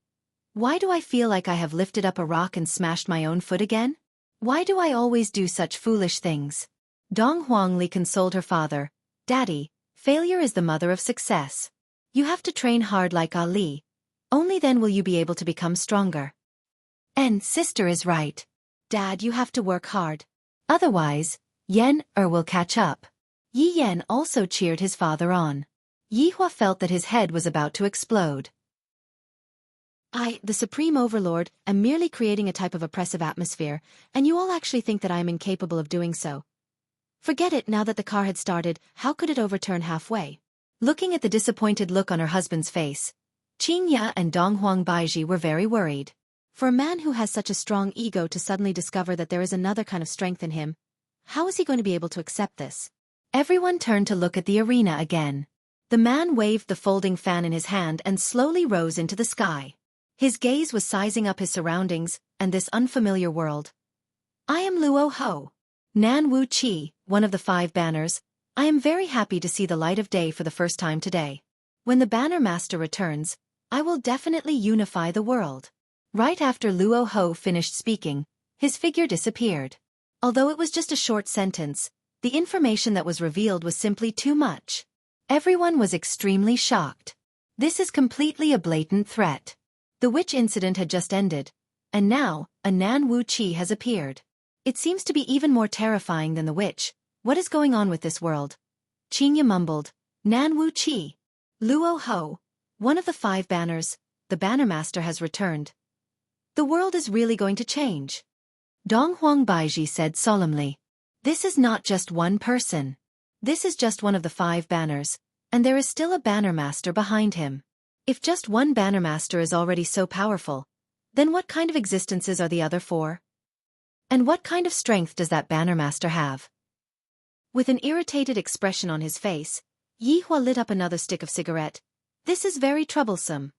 why do I feel like I have lifted up a rock and smashed my own foot again? Why do I always do such foolish things? Donghuang Li consoled her father. Daddy, failure is the mother of success. You have to train hard like Ali. Only then will you be able to become stronger. And sister is right. Dad, you have to work hard. Otherwise, Yen will catch up. Yi Yen also cheered his father on. Yi Hua felt that his head was about to explode. I, the Supreme Overlord, am merely creating a type of oppressive atmosphere, and you all actually think that I am incapable of doing so. Forget it. Now that the car had started, how could it overturn halfway? Looking at the disappointed look on her husband's face, Qing Ya and Donghuang Baiji were very worried. For a man who has such a strong ego to suddenly discover that there is another kind of strength in him, how is he going to be able to accept this? Everyone turned to look at the arena again. The man waved the folding fan in his hand and slowly rose into the sky. His gaze was sizing up his surroundings and this unfamiliar world. I am Luo Ho. Nan Wu Chi, one of the 5 banners, I am very happy to see the light of day for the first time today. When the Banner Master returns, I will definitely unify the world. Right after Luo Ho finished speaking, his figure disappeared. Although it was just a short sentence, the information that was revealed was simply too much. Everyone was extremely shocked. This is completely a blatant threat. The witch incident had just ended, and now, a Nan Wu Qi has appeared. It seems to be even more terrifying than the witch. What is going on with this world? Qingya mumbled, Nan Wu Qi. Luo Ho, one of the 5 banners, the Banner Master has returned. The world is really going to change. Dong Huang Baiji said solemnly. This is not just one person. This is just one of the 5 banners, and there is still a Banner Master behind him. If just one Banner Master is already so powerful, then what kind of existences are the other 4? And what kind of strength does that Banner Master have? With an irritated expression on his face, Yihua lit up another stick of cigarette. This is very troublesome.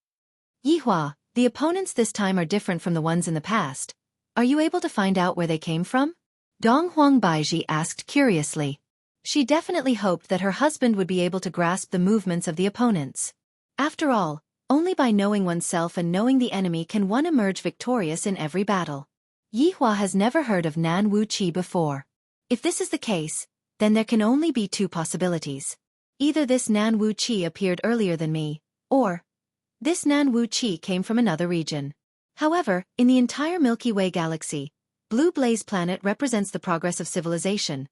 Yihua, the opponents this time are different from the ones in the past. Are you able to find out where they came from? Dong Huang Baiji asked curiously. She definitely hoped that her husband would be able to grasp the movements of the opponents. After all, only by knowing oneself and knowing the enemy can one emerge victorious in every battle. Yihua has never heard of Nan Wu Qi before. If this is the case, then there can only be 2 possibilities. Either this Nan Wu Qi appeared earlier than me, or this Nan Wu Qi came from another region. However, in the entire Milky Way galaxy, Blue Blaze planet represents the progress of civilization,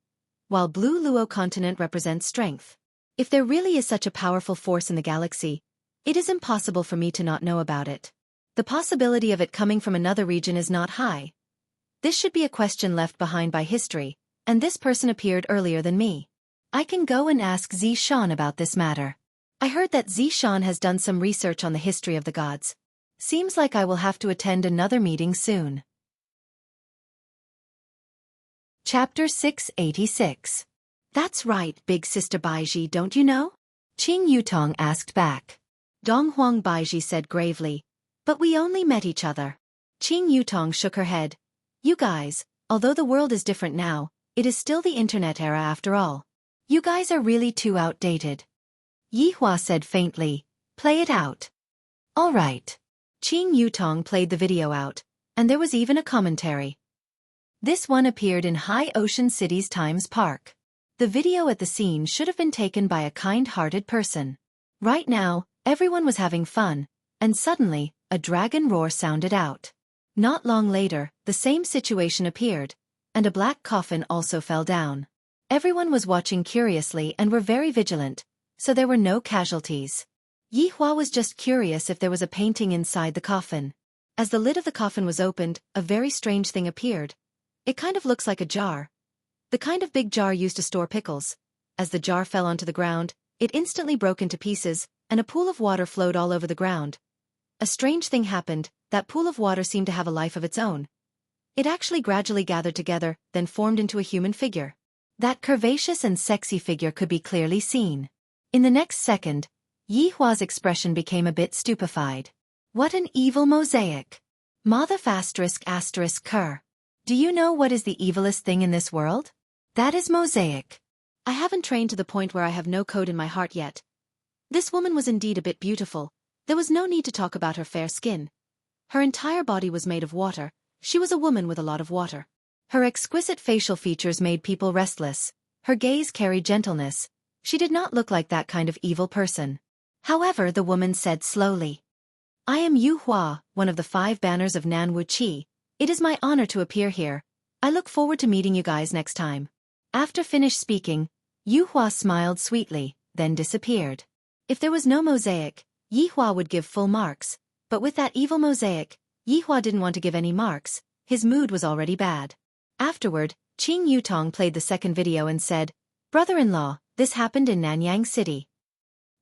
while Blue Luo continent represents strength. If there really is such a powerful force in the galaxy, it is impossible for me to not know about it. The possibility of it coming from another region is not high. This should be a question left behind by history, and this person appeared earlier than me. I can go and ask Zishan about this matter. I heard that Zishan has done some research on the history of the gods. Seems like I will have to attend another meeting soon. Chapter 686. That's right, big sister Baiji, don't you know? Qing Yutong asked back. Dong Huang Baiji said gravely, but we only met each other. Qing Yutong shook her head. You guys, although the world is different now, it is still the internet era after all. You guys are really too outdated. Yihua said faintly, play it out. All right. Qing Yutong played the video out, and there was even a commentary. This one appeared in High Ocean City's Times Park. The video at the scene should have been taken by a kind-hearted person. Right now, everyone was having fun, and suddenly, a dragon roar sounded out. Not long later, the same situation appeared, and a black coffin also fell down. Everyone was watching curiously and were very vigilant, so there were no casualties. Yihua was just curious if there was a painting inside the coffin. As the lid of the coffin was opened, a very strange thing appeared. It kind of looks like a jar. The kind of big jar used to store pickles. As the jar fell onto the ground, it instantly broke into pieces, and a pool of water flowed all over the ground. A strange thing happened, that pool of water seemed to have a life of its own. It actually gradually gathered together, then formed into a human figure. That curvaceous and sexy figure could be clearly seen. In the next second, Yihua's expression became a bit stupefied. What an evil mosaic! Mathaf *******. Do you know what is the evilest thing in this world? That is mosaic. I haven't trained to the point where I have no code in my heart yet. This woman was indeed a bit beautiful. There was no need to talk about her fair skin. Her entire body was made of water. She was a woman with a lot of water. Her exquisite facial features made people restless. Her gaze carried gentleness. She did not look like that kind of evil person. However, the woman said slowly, I am Yu Hua, one of the 5 banners of Nan Wu Qi. It is my honor to appear here. I look forward to meeting you guys next time. After finished speaking, Yu Hua smiled sweetly, then disappeared. If there was no mosaic, Yi Hua would give full marks, but with that evil mosaic, Yi Hua didn't want to give any marks. His mood was already bad. Afterward, Qing Yutong played the second video and said, Brother-in-law, this happened in Nanyang City.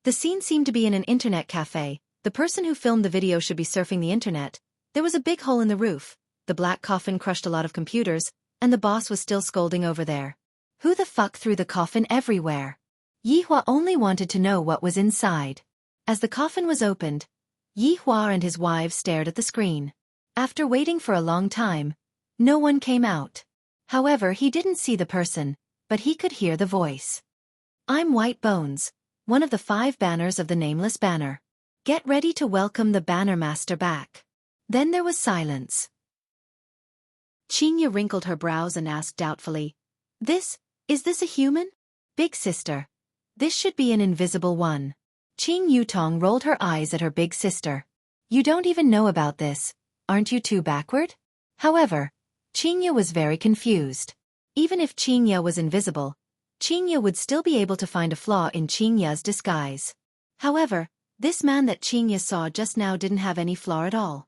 The scene seemed to be in an internet cafe. The person who filmed the video should be surfing the internet. There was a big hole in the roof. The black coffin crushed a lot of computers, and the boss was still scolding over there. Who the fuck threw the coffin everywhere? Yi Hua only wanted to know what was inside. As the coffin was opened, Yi Hua and his wives stared at the screen. After waiting for a long time, no one came out. However, he didn't see the person, but he could hear the voice. I'm White Bones, one of the 5 banners of the Nameless Banner. Get ready to welcome the Banner Master back. Then there was silence. Qingya wrinkled her brows and asked doubtfully, Is this a human? Big sister. This should be an invisible one. Qing Yutong rolled her eyes at her big sister. You don't even know about this, aren't you too backward? However, Qingya was very confused. Even if Qingya was invisible, Qingya would still be able to find a flaw in Qingya's disguise. However, this man that Qingya saw just now didn't have any flaw at all.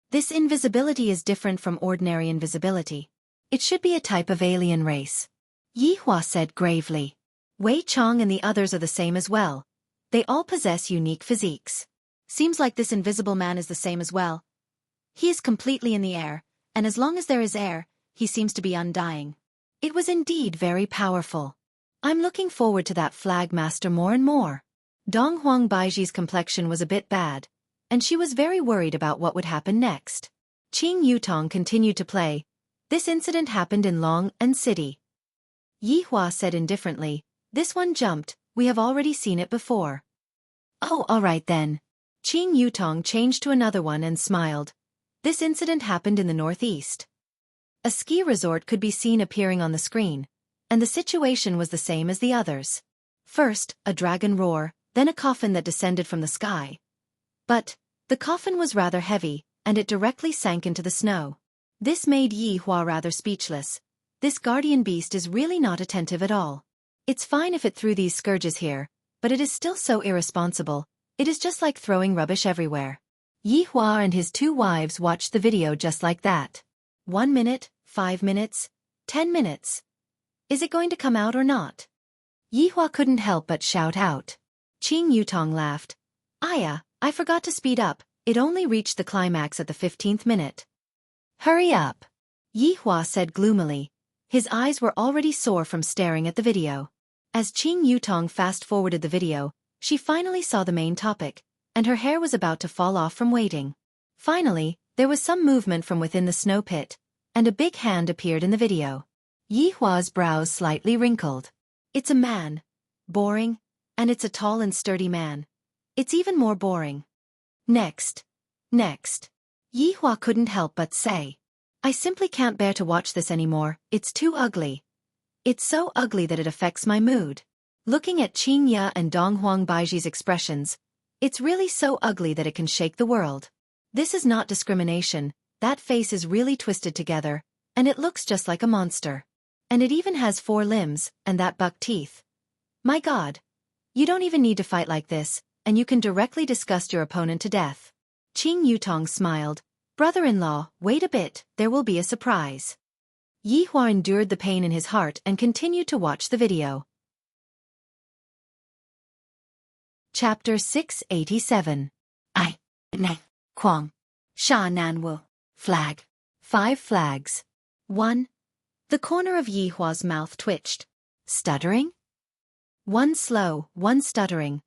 This invisibility is different from ordinary invisibility. It should be a type of alien race. Yihua said gravely. Wei Chong and the others are the same as well. They all possess unique physiques. Seems like this invisible man is the same as well. He is completely in the air, and as long as there is air, he seems to be undying. It was indeed very powerful. I'm looking forward to that flag master more and more. Dong Huang Baiji's complexion was a bit bad, and she was very worried about what would happen next. Qing Yutong continued to play. This incident happened in Long An City. Yihua said indifferently, This one jumped, we have already seen it before. Oh, alright then. Qing Yutong changed to another one and smiled. This incident happened in the northeast. A ski resort could be seen appearing on the screen, and the situation was the same as the others. First, a dragon roar, then a coffin that descended from the sky. But the coffin was rather heavy, and it directly sank into the snow. This made Yi Hua rather speechless. This guardian beast is really not attentive at all. It's fine if it threw these scourges here, but it is still so irresponsible. It is just like throwing rubbish everywhere. Yi Hua and his 2 wives watched the video just like that. 1 minute, 5 minutes, 10 minutes. Is it going to come out or not? Yi Hua couldn't help but shout out. Qing Yutong laughed. Aya, I forgot to speed up, it only reached the climax at the 15th minute. Hurry up. Yi Hua said gloomily. His eyes were already sore from staring at the video. As Qing Yutong fast-forwarded the video, she finally saw the main topic, and her hair was about to fall off from waiting. Finally, there was some movement from within the snow pit, and a big hand appeared in the video. Yi Hua's brows slightly wrinkled. It's a man. Boring. And it's a tall and sturdy man. It's even more boring. Next. Yi Hua couldn't help but say. I simply can't bear to watch this anymore, it's too ugly. It's so ugly that it affects my mood. Looking at Qing Ya and Dong Huang Baiji's expressions, it's really so ugly that it can shake the world. This is not discrimination, that face is really twisted together, and it looks just like a monster. And it even has 4 limbs, and that buck teeth. My God. You don't even need to fight like this, and you can directly disgust your opponent to death. Qing Yutong smiled. Brother-in-law, wait a bit, there will be a surprise. Yi Hua endured the pain in his heart and continued to watch the video. Chapter 687. I, Nai, Quang, Sha Nan Wu, Flag. 5 flags. 1. The corner of Yi Hua's mouth twitched. Stuttering? 1 slow, 1 stuttering.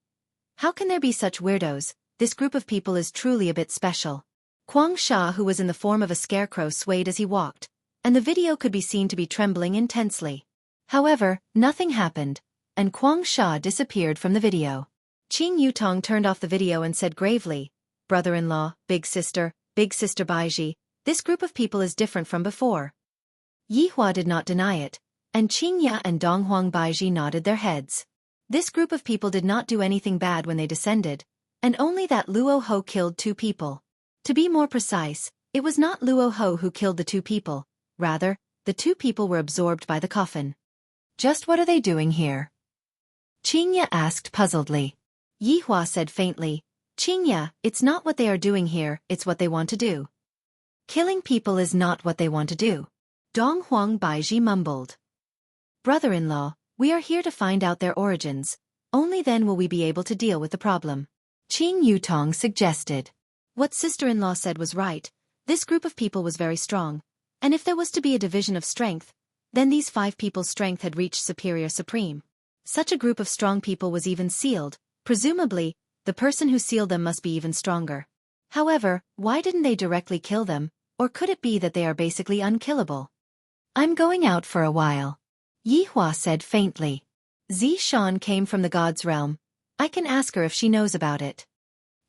How can there be such weirdos? This group of people is truly a bit special. Quang Sha, who was in the form of a scarecrow, swayed as he walked, and the video could be seen to be trembling intensely. However, nothing happened, and Quang Sha disappeared from the video. Qing Yutong turned off the video and said gravely, Brother-in-law, big sister Baiji, this group of people is different from before. Yi Hua did not deny it, and Qing Ya and Dong Huang Baiji nodded their heads. This group of people did not do anything bad when they descended, and only that Luo Ho killed 2 people. To be more precise, it was not Luo Ho who killed the 2 people, rather, the 2 people were absorbed by the coffin. Just what are they doing here? Qing Ya asked puzzledly. Yi Hua said faintly, Qing Ya, it's not what they are doing here, it's what they want to do. Killing people is not what they want to do. Dong Huang Baiji mumbled. Brother-in-law, we are here to find out their origins, only then will we be able to deal with the problem. Qing Yutong suggested. What sister-in-law said was right, this group of people was very strong, and if there was to be a division of strength, then these 5 people's strength had reached superior supreme. Such a group of strong people was even sealed, presumably, the person who sealed them must be even stronger. However, why didn't they directly kill them, or could it be that they are basically unkillable? I'm going out for a while. Yi Hua said faintly. Xiaofan came from the god's realm. I can ask her if she knows about it.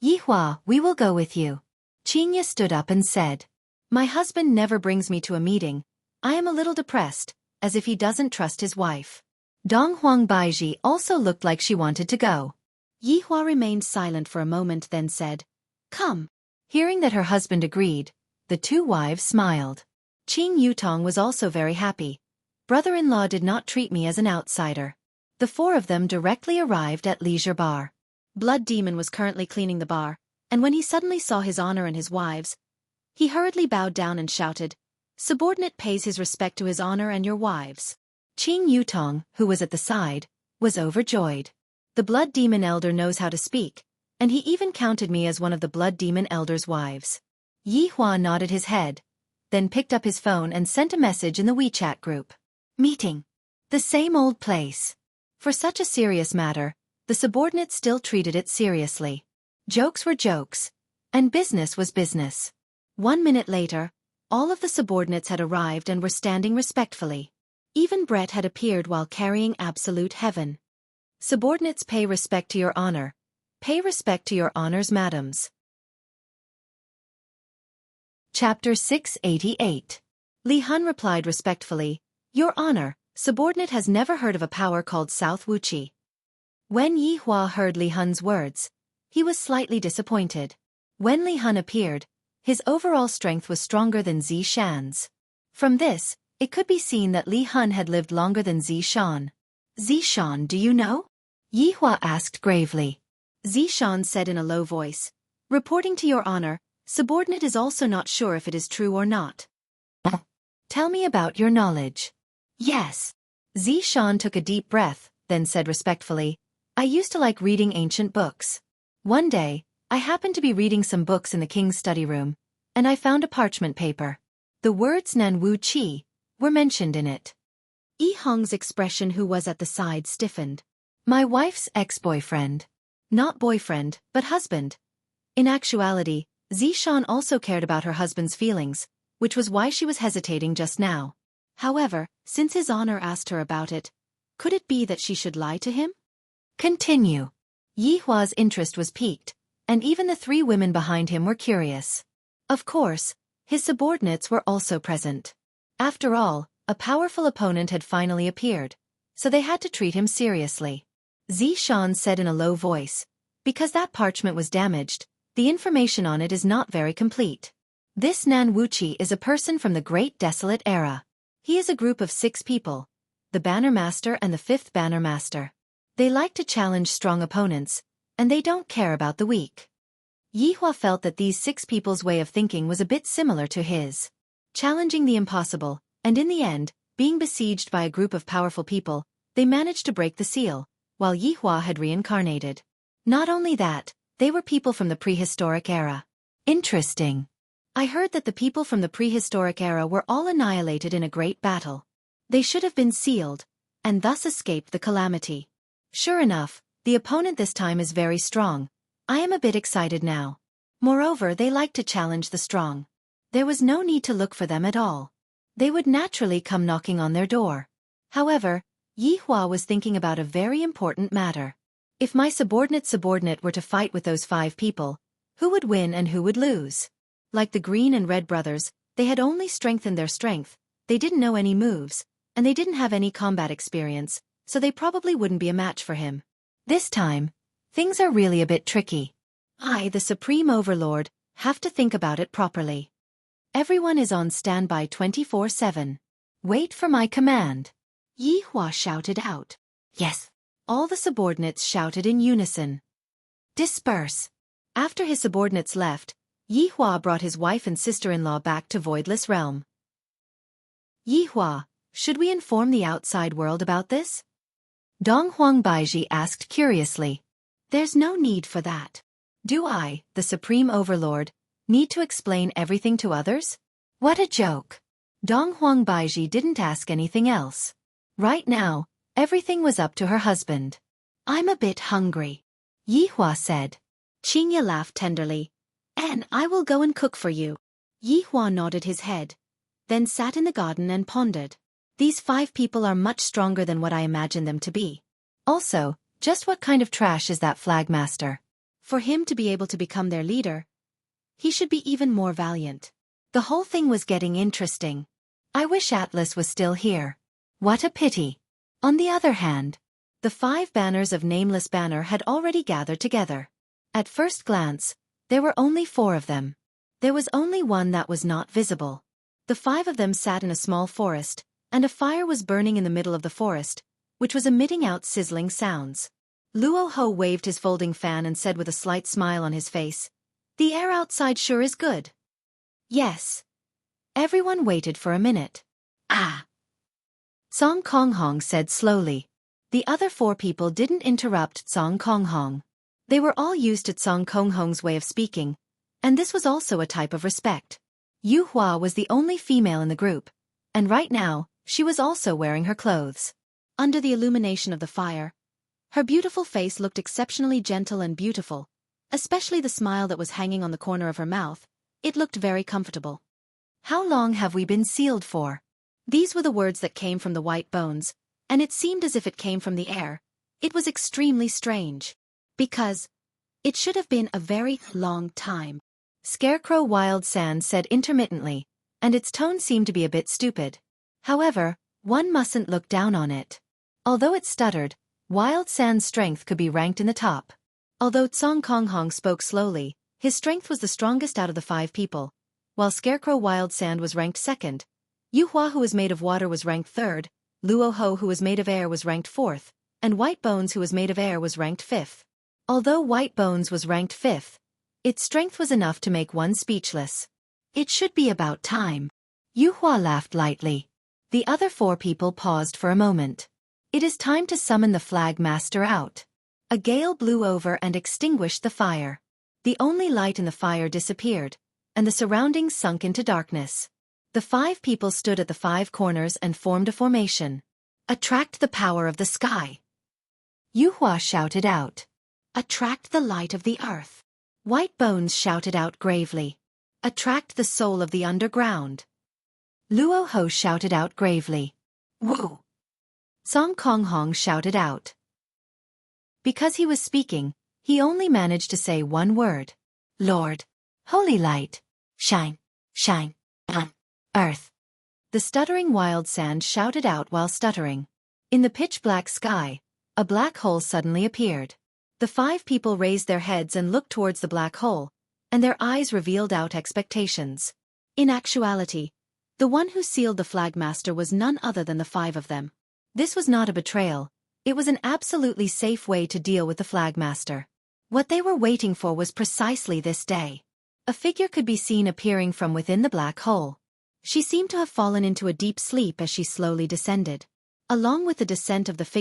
Yihua, we will go with you. Qingya stood up and said. My husband never brings me to a meeting. I am a little depressed, as if he doesn't trust his wife. Donghuang Baiji also looked like she wanted to go. Yihua remained silent for a moment then said, Come. Hearing that her husband agreed, the two wives smiled. Qing Yutong was also very happy. Brother-in-law did not treat me as an outsider. The four of them directly arrived at Leisure Bar. Blood Demon was currently cleaning the bar, and when he suddenly saw His Honor and his wives, he hurriedly bowed down and shouted, Subordinate pays his respect to His Honor and your wives. Qing Yutong, who was at the side, was overjoyed. The Blood Demon Elder knows how to speak, and he even counted me as one of the Blood Demon Elder's wives. Yihua nodded his head, then picked up his phone and sent a message in the WeChat group. Meeting. The same old place. For such a serious matter, the subordinates still treated it seriously. Jokes were jokes, and business was business. 1 minute later, all of the subordinates had arrived and were standing respectfully. Even Brett had appeared while carrying absolute heaven. Subordinates pay respect to your honor. Pay respect to your honors, madams. Chapter 688. Li Hun replied respectfully, Your Honor, subordinate has never heard of a power called South Wuxia. When Yihua heard Li Hun's words, he was slightly disappointed. When Li Hun appeared, his overall strength was stronger than Zishan's. From this, it could be seen that Li Hun had lived longer than Zishan. Zishan, do you know? Yihua asked gravely. Zishan said in a low voice, Reporting to your honor, subordinate is also not sure if it is true or not. Tell me about your knowledge. Yes. Zishan took a deep breath, then said respectfully, I used to like reading ancient books. One day, I happened to be reading some books in the king's study room, and I found a parchment paper. The words Nan Wu Qi were mentioned in it. Yi Hong's expression, who was at the side, stiffened. My wife's ex-boyfriend. Not boyfriend, but husband. In actuality, Zishan also cared about her husband's feelings, which was why she was hesitating just now. However, since His Honor asked her about it, could it be that she should lie to him? Continue. Yihua's interest was piqued, and even the three women behind him were curious. Of course, his subordinates were also present. After all, a powerful opponent had finally appeared, so they had to treat him seriously. Zishan said in a low voice, Because that parchment was damaged, the information on it is not very complete. This Nan Wuqi is a person from the Great Desolate Era. He is a group of 6 people, the Banner Master and the 5th Banner Master. They like to challenge strong opponents, and they don't care about the weak. Yihua felt that these 6 people's way of thinking was a bit similar to his. Challenging the impossible, and in the end, being besieged by a group of powerful people, they managed to break the seal, while Yihua had reincarnated. Not only that, they were people from the prehistoric era. Interesting. I heard that the people from the prehistoric era were all annihilated in a great battle. They should have been sealed, and thus escaped the calamity. Sure enough, the opponent this time is very strong. I am a bit excited now. Moreover, they like to challenge the strong. There was no need to look for them at all. They would naturally come knocking on their door. However, Yihua was thinking about a very important matter. If my subordinate were to fight with those 5 people, who would win and who would lose? Like the Green and Red brothers, they had only strengthened their strength, they didn't know any moves, and they didn't have any combat experience, so they probably wouldn't be a match for him. This time, things are really a bit tricky. I, the Supreme Overlord, have to think about it properly. Everyone is on standby 24/7. Wait for my command. Yihua shouted out. Yes. All the subordinates shouted in unison. Disperse. After his subordinates left, Yihua brought his wife and sister-in-law back to Voidless Realm. Yihua, should we inform the outside world about this? Donghuang Baiji asked curiously. There's no need for that. Do I, the Supreme Overlord, need to explain everything to others? What a joke. Donghuang Baiji didn't ask anything else. Right now, everything was up to her husband. I'm a bit hungry, Yihua said. Qingya laughed tenderly. And I will go and cook for you. Yihua nodded his head, then sat in the garden and pondered. These 5 people are much stronger than what I imagined them to be. Also, just what kind of trash is that flagmaster? For him to be able to become their leader, he should be even more valiant. The whole thing was getting interesting. I wish Atlas was still here. What a pity. On the other hand, the 5 banners of Nameless Banner had already gathered together. At first glance, there were only 4 of them. There was only one that was not visible. The 5 of them sat in a small forest, and a fire was burning in the middle of the forest, which was emitting out sizzling sounds. Luo Ho waved his folding fan and said with a slight smile on his face, "The air outside sure is good." Yes. Everyone waited for a minute. Ah. Song Kong Hong said slowly. The other 4 people didn't interrupt Song Kong Hong. They were all used to Song Kong Hong's way of speaking, and this was also a type of respect. Yu Hua was the only female in the group, and right now, she was also wearing her clothes. Under the illumination of the fire, her beautiful face looked exceptionally gentle and beautiful, especially the smile that was hanging on the corner of her mouth. It looked very comfortable. "How long have we been sealed for?" These were the words that came from the white bones, and it seemed as if it came from the air. It was extremely strange. Because it should have been a very long time. Scarecrow Wild Sand said intermittently, and its tone seemed to be a bit stupid. However, one mustn't look down on it. Although it stuttered, Wild Sand's strength could be ranked in the top. Although Song Kong Hong spoke slowly, his strength was the strongest out of the 5 people, while Scarecrow Wild Sand was ranked 2nd. Yu Hua, who was made of water, was ranked 3rd, Luo Ho, who was made of air, was ranked 4th, and White Bones, who was made of air, was ranked 5th. Although White Bones was ranked 5th, its strength was enough to make one speechless. It should be about time. Yu Hua laughed lightly. The other 4 people paused for a moment. It is time to summon the Flag Master out. A gale blew over and extinguished the fire. The only light in the fire disappeared, and the surroundings sunk into darkness. The 5 people stood at the 5 corners and formed a formation. "Attract the power of the sky," Yu Hua shouted out. "Attract the light of the earth," White Bones shouted out gravely. "Attract the soul of the underground," Luo Ho shouted out gravely. "Woo!" Song Kong Hong shouted out. Because he was speaking, he only managed to say one word. "Lord, holy light, shine, shine, on earth." The stuttering Wild Sand shouted out while stuttering. In the pitch-black sky, a black hole suddenly appeared. The 5 people raised their heads and looked towards the black hole, and their eyes revealed out expectations. In actuality, the one who sealed the Flagmaster was none other than the 5 of them. This was not a betrayal. It was an absolutely safe way to deal with the Flagmaster. What they were waiting for was precisely this day. A figure could be seen appearing from within the black hole. She seemed to have fallen into a deep sleep as she slowly descended. Along with the descent of the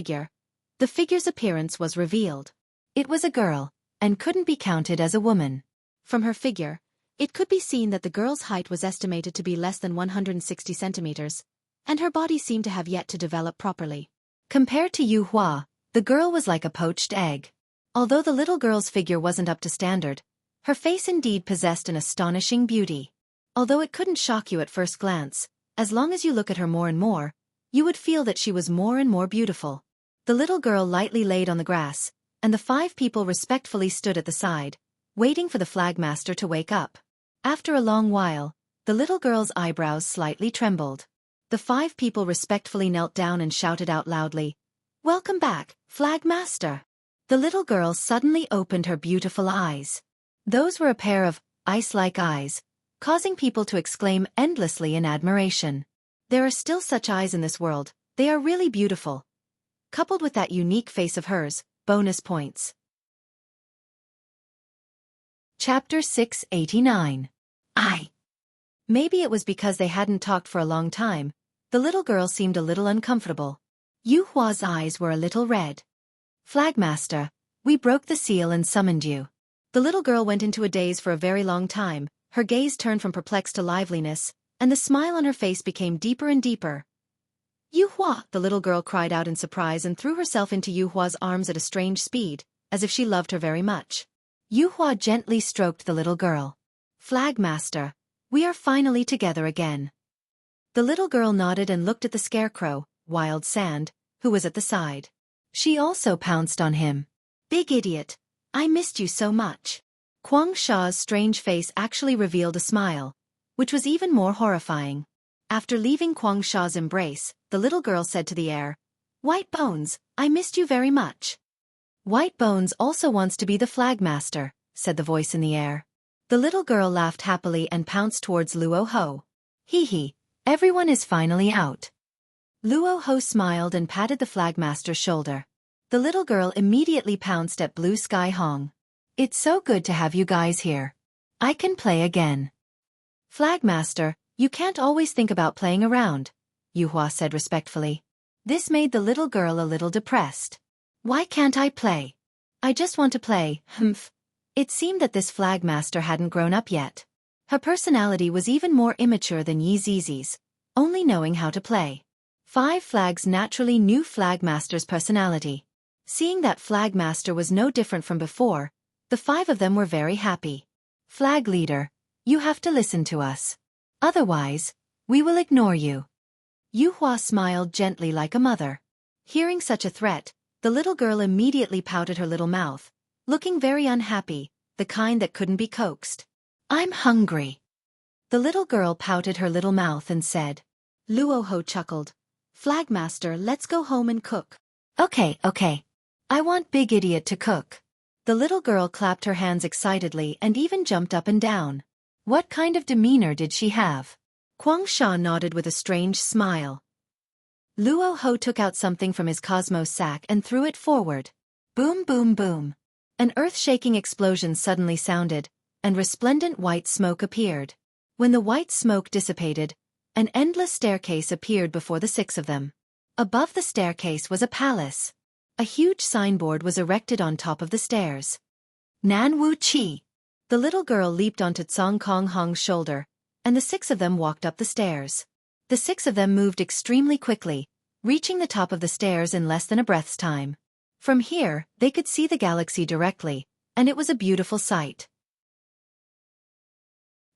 figure's appearance was revealed. It was a girl, and couldn't be counted as a woman. From her figure, it could be seen that the girl's height was estimated to be less than 160 centimeters, and her body seemed to have yet to develop properly. Compared to Yu Hua, the girl was like a poached egg. Although the little girl's figure wasn't up to standard, her face indeed possessed an astonishing beauty. Although it couldn't shock you at first glance, as long as you look at her more and more, you would feel that she was more and more beautiful. The little girl lightly laid on the grass, and the 5 people respectfully stood at the side, waiting for the Flagmaster to wake up. After a long while, the little girl's eyebrows slightly trembled. The 5 people respectfully knelt down and shouted out loudly, "Welcome back, Flagmaster." The little girl suddenly opened her beautiful eyes. Those were a pair of ice-like eyes, causing people to exclaim endlessly in admiration. There are still such eyes in this world, they are really beautiful. Coupled with that unique face of hers, bonus points. Chapter 689. Maybe it was because they hadn't talked for a long time. The little girl seemed a little uncomfortable. Yu Hua's eyes were a little red. "Flagmaster, we broke the seal and summoned you." The little girl went into a daze for a very long time, her gaze turned from perplexed to liveliness, and the smile on her face became deeper and deeper. "Yu Hua!" The little girl cried out in surprise and threw herself into Yu Hua's arms at a strange speed, as if she loved her very much. Yu Hua gently stroked the little girl. "Flagmaster, we are finally together again." The little girl nodded and looked at the Scarecrow, Wild Sand, who was at the side. She also pounced on him. Big idiot. I missed you so much. Guang Sha's strange face actually revealed a smile, which was even more horrifying. After leaving Guang Sha's embrace, the little girl said to the air, White Bones, I missed you very much. White Bones also wants to be the flagmaster, said the voice in the air. The little girl laughed happily and pounced towards Luo Ho. Hee hee, everyone is finally out. Luo Ho smiled and patted the flagmaster's shoulder. The little girl immediately pounced at Blue Sky Hong. It's so good to have you guys here. I can play again. Flagmaster, you can't always think about playing around, Yuhua said respectfully. This made the little girl a little depressed. Why can't I play? I just want to play, humph. It seemed that this flagmaster hadn't grown up yet. Her personality was even more immature than Yi Zizi's, only knowing how to play. 5 flags naturally knew flagmaster's personality. Seeing that flagmaster was no different from before, the 5 of them were very happy. Flag leader, you have to listen to us. Otherwise, we will ignore you. Yuhua smiled gently like a mother. Hearing such a threat, the little girl immediately pouted her little mouth, looking very unhappy, the kind that couldn't be coaxed. I'm hungry. The little girl pouted her little mouth and said. Luo Ho chuckled. Flagmaster, let's go home and cook. Okay. I want Big Idiot to cook. The little girl clapped her hands excitedly and even jumped up and down. What kind of demeanor did she have? Guang Sha nodded with a strange smile. Luo Ho took out something from his Cosmos sack and threw it forward. Boom, boom, boom. An earth-shaking explosion suddenly sounded, and resplendent white smoke appeared. When the white smoke dissipated, an endless staircase appeared before the 6 of them. Above the staircase was a palace. A huge signboard was erected on top of the stairs. Nan Wu Qi. The little girl leaped onto Tsong Kong Hong's shoulder, and the 6 of them walked up the stairs. The 6 of them moved extremely quickly, reaching the top of the stairs in less than a breath's time. From here, they could see the galaxy directly, and it was a beautiful sight.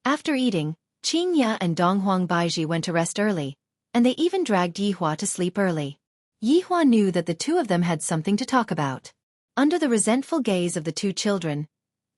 After eating, Qing Ya and Donghuang Baiji went to rest early, and they even dragged Yihua to sleep early. Yihua knew that the 2 of them had something to talk about. Under the resentful gaze of the 2 children,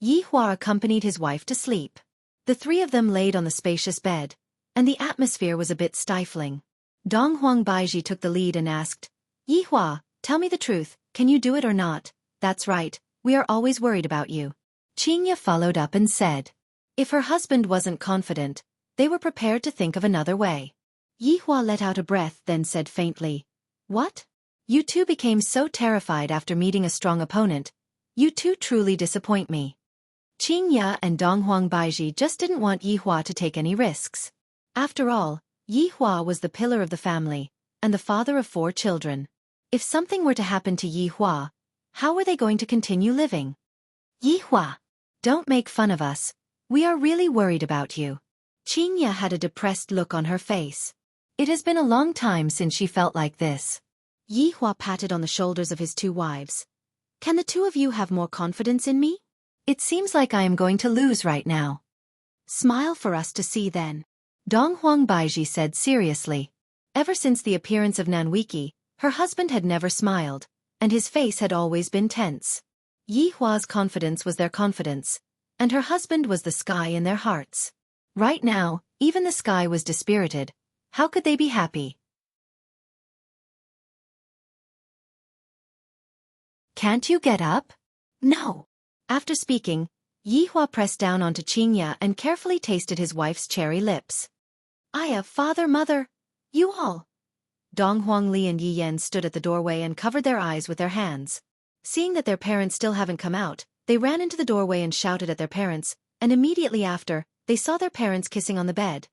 Yihua accompanied his wife to sleep. The 3 of them laid on the spacious bed, and the atmosphere was a bit stifling. Donghuang Baiji took the lead and asked, Yihua, tell me the truth, can you do it or not? That's right, we are always worried about you. Qing Ya followed up and said. If her husband wasn't confident, they were prepared to think of another way. Yihua let out a breath then said faintly, What? You 2 became so terrified after meeting a strong opponent. You 2 truly disappoint me. Qing Ya and Donghuang Baiji just didn't want Yihua to take any risks. After all, Yihua was the pillar of the family, and the father of 4 children. If something were to happen to Yihua, how were they going to continue living? Yihua, don't make fun of us. We are really worried about you. Qing Ya had a depressed look on her face. It has been a long time since she felt like this. Yihua patted on the shoulders of his 2 wives. Can the 2 of you have more confidence in me? It seems like I am going to lose right now. Smile for us to see then. Donghuang Baiji said seriously. Ever since the appearance of Nanwiki, her husband had never smiled, and his face had always been tense. Yihua's confidence was their confidence, and her husband was the sky in their hearts. Right now, even the sky was dispirited. How could they be happy? Can't you get up? No. After speaking, Yihua pressed down onto Qing Ya and carefully tasted his wife's cherry lips. Aya, father, mother, you all. Donghuang Li and Yi Yan stood at the doorway and covered their eyes with their hands. Seeing that their parents still haven't come out, they ran into the doorway and shouted at their parents, and immediately after, they saw their parents kissing on the bed.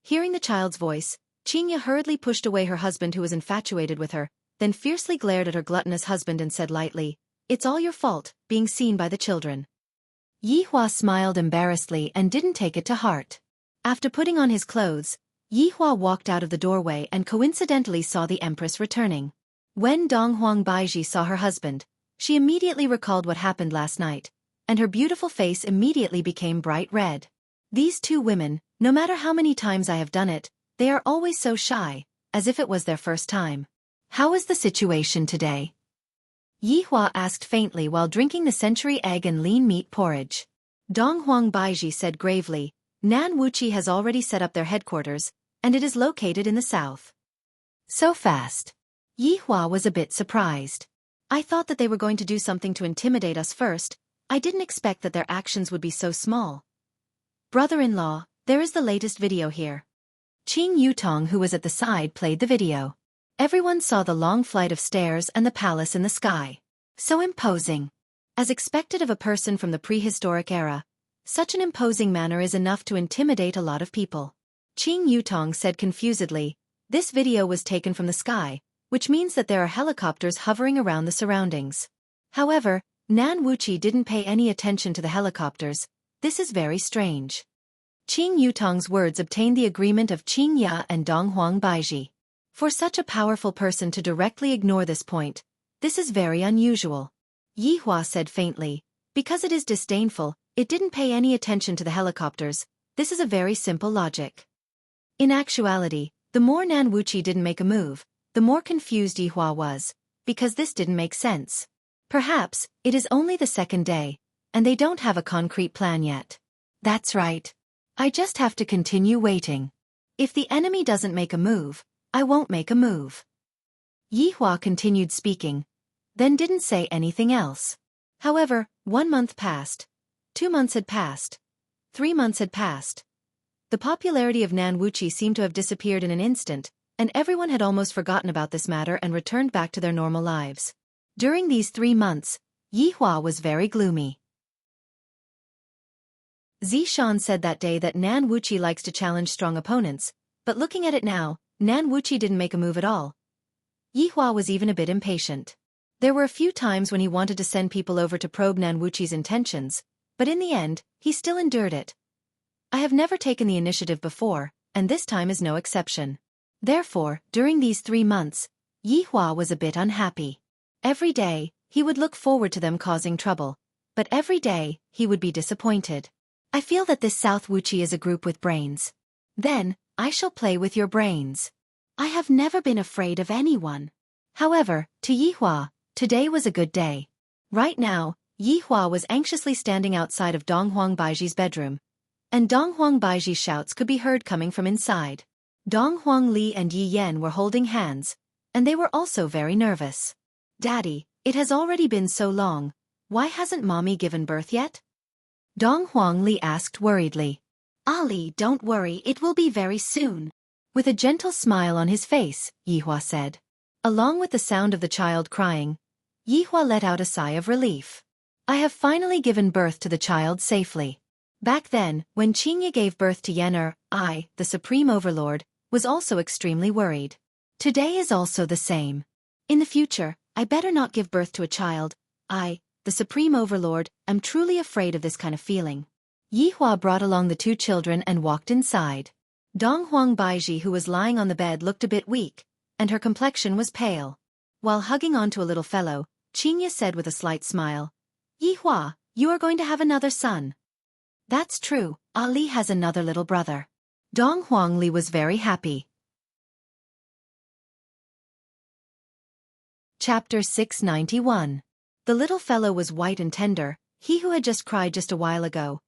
Hearing the child's voice, Qing Ya hurriedly pushed away her husband who was infatuated with her, then fiercely glared at her gluttonous husband and said lightly, It's all your fault, being seen by the children. Yihua smiled embarrassedly and didn't take it to heart. After putting on his clothes, Yihua walked out of the doorway and coincidentally saw the Empress returning. When Donghuang Baiji saw her husband, she immediately recalled what happened last night, and her beautiful face immediately became bright red. These 2 women, no matter how many times I have done it, they are always so shy, as if it was their first time. How is the situation today? Yi Hua asked faintly while drinking the century egg and lean meat porridge. Dong Huang Baiji said gravely, Nan Wuqi has already set up their headquarters, and it is located in the south. So fast. Yi Hua was a bit surprised. I thought that they were going to do something to intimidate us first. I didn't expect that their actions would be so small. Brother-in-law, there is the latest video here. Qing Yutong, who was at the side, played the video. Everyone saw the long flight of stairs and the palace in the sky. So imposing. As expected of a person from the prehistoric era, such an imposing manner is enough to intimidate a lot of people. Qing Yutong said confusedly, this video was taken from the sky, which means that there are helicopters hovering around the surroundings. However, Nan Wuqi didn't pay any attention to the helicopters. This is very strange. Qing Yutong's words obtained the agreement of Qing Ya and Dong Huang Baiji. For such a powerful person to directly ignore this point, this is very unusual. Yi Hua said faintly, because it is disdainful, it didn't pay any attention to the helicopters. This is a very simple logic. In actuality, the more Nan Wuqi didn't make a move, the more confused Yi Hua was, because this didn't make sense. Perhaps, it is only the second day, and they don't have a concrete plan yet. That's right. I just have to continue waiting. If the enemy doesn't make a move, I won't make a move. Yi Hua continued speaking, then didn't say anything else. However, 1 month passed. 2 months had passed. 3 months had passed. The popularity of Nan Wuqi seemed to have disappeared in an instant, and everyone had almost forgotten about this matter and returned back to their normal lives. During these 3 months, Yi Hua was very gloomy. Zishan said that day that Nan Wuqi likes to challenge strong opponents, but looking at it now, Nan Wuqi didn't make a move at all. Yi Hua was even a bit impatient. There were a few times when he wanted to send people over to probe Nan Wuqi's intentions, but in the end, he still endured it. I have never taken the initiative before, and this time is no exception. Therefore, during these 3 months, Yi Hua was a bit unhappy. Every day, he would look forward to them causing trouble, but every day, he would be disappointed. I feel that this South Wuqi is a group with brains. Then, I shall play with your brains. I have never been afraid of anyone. However, to Yi Hua, today was a good day. Right now, Yi Hua was anxiously standing outside of Dong Huang Baiji's bedroom, and Dong Huang Baiji's shouts could be heard coming from inside. Dong Huang Li and Yi Yan were holding hands, and they were also very nervous. Daddy, it has already been so long, why hasn't Mommy given birth yet? Dong Huang Li asked worriedly. Ali, don't worry, it will be very soon. With a gentle smile on his face, Yi Hua said. Along with the sound of the child crying, Yi Hua let out a sigh of relief. I have finally given birth to the child safely. Back then, when Qingye gave birth to Yener, I, the Supreme Overlord, was also extremely worried. Today is also the same. In the future, I better not give birth to a child. I, the Supreme Overlord, am truly afraid of this kind of feeling. Yi Hua brought along the 2 children and walked inside. Dong Huang Baiji, who was lying on the bed, looked a bit weak, and her complexion was pale. While hugging onto a little fellow, Qingye said with a slight smile, Yi Hua, you are going to have another son. That's true, Ali has another little brother. Dong Huang Li was very happy. Chapter 691. The little fellow was white and tender, he who had just cried just a while ago.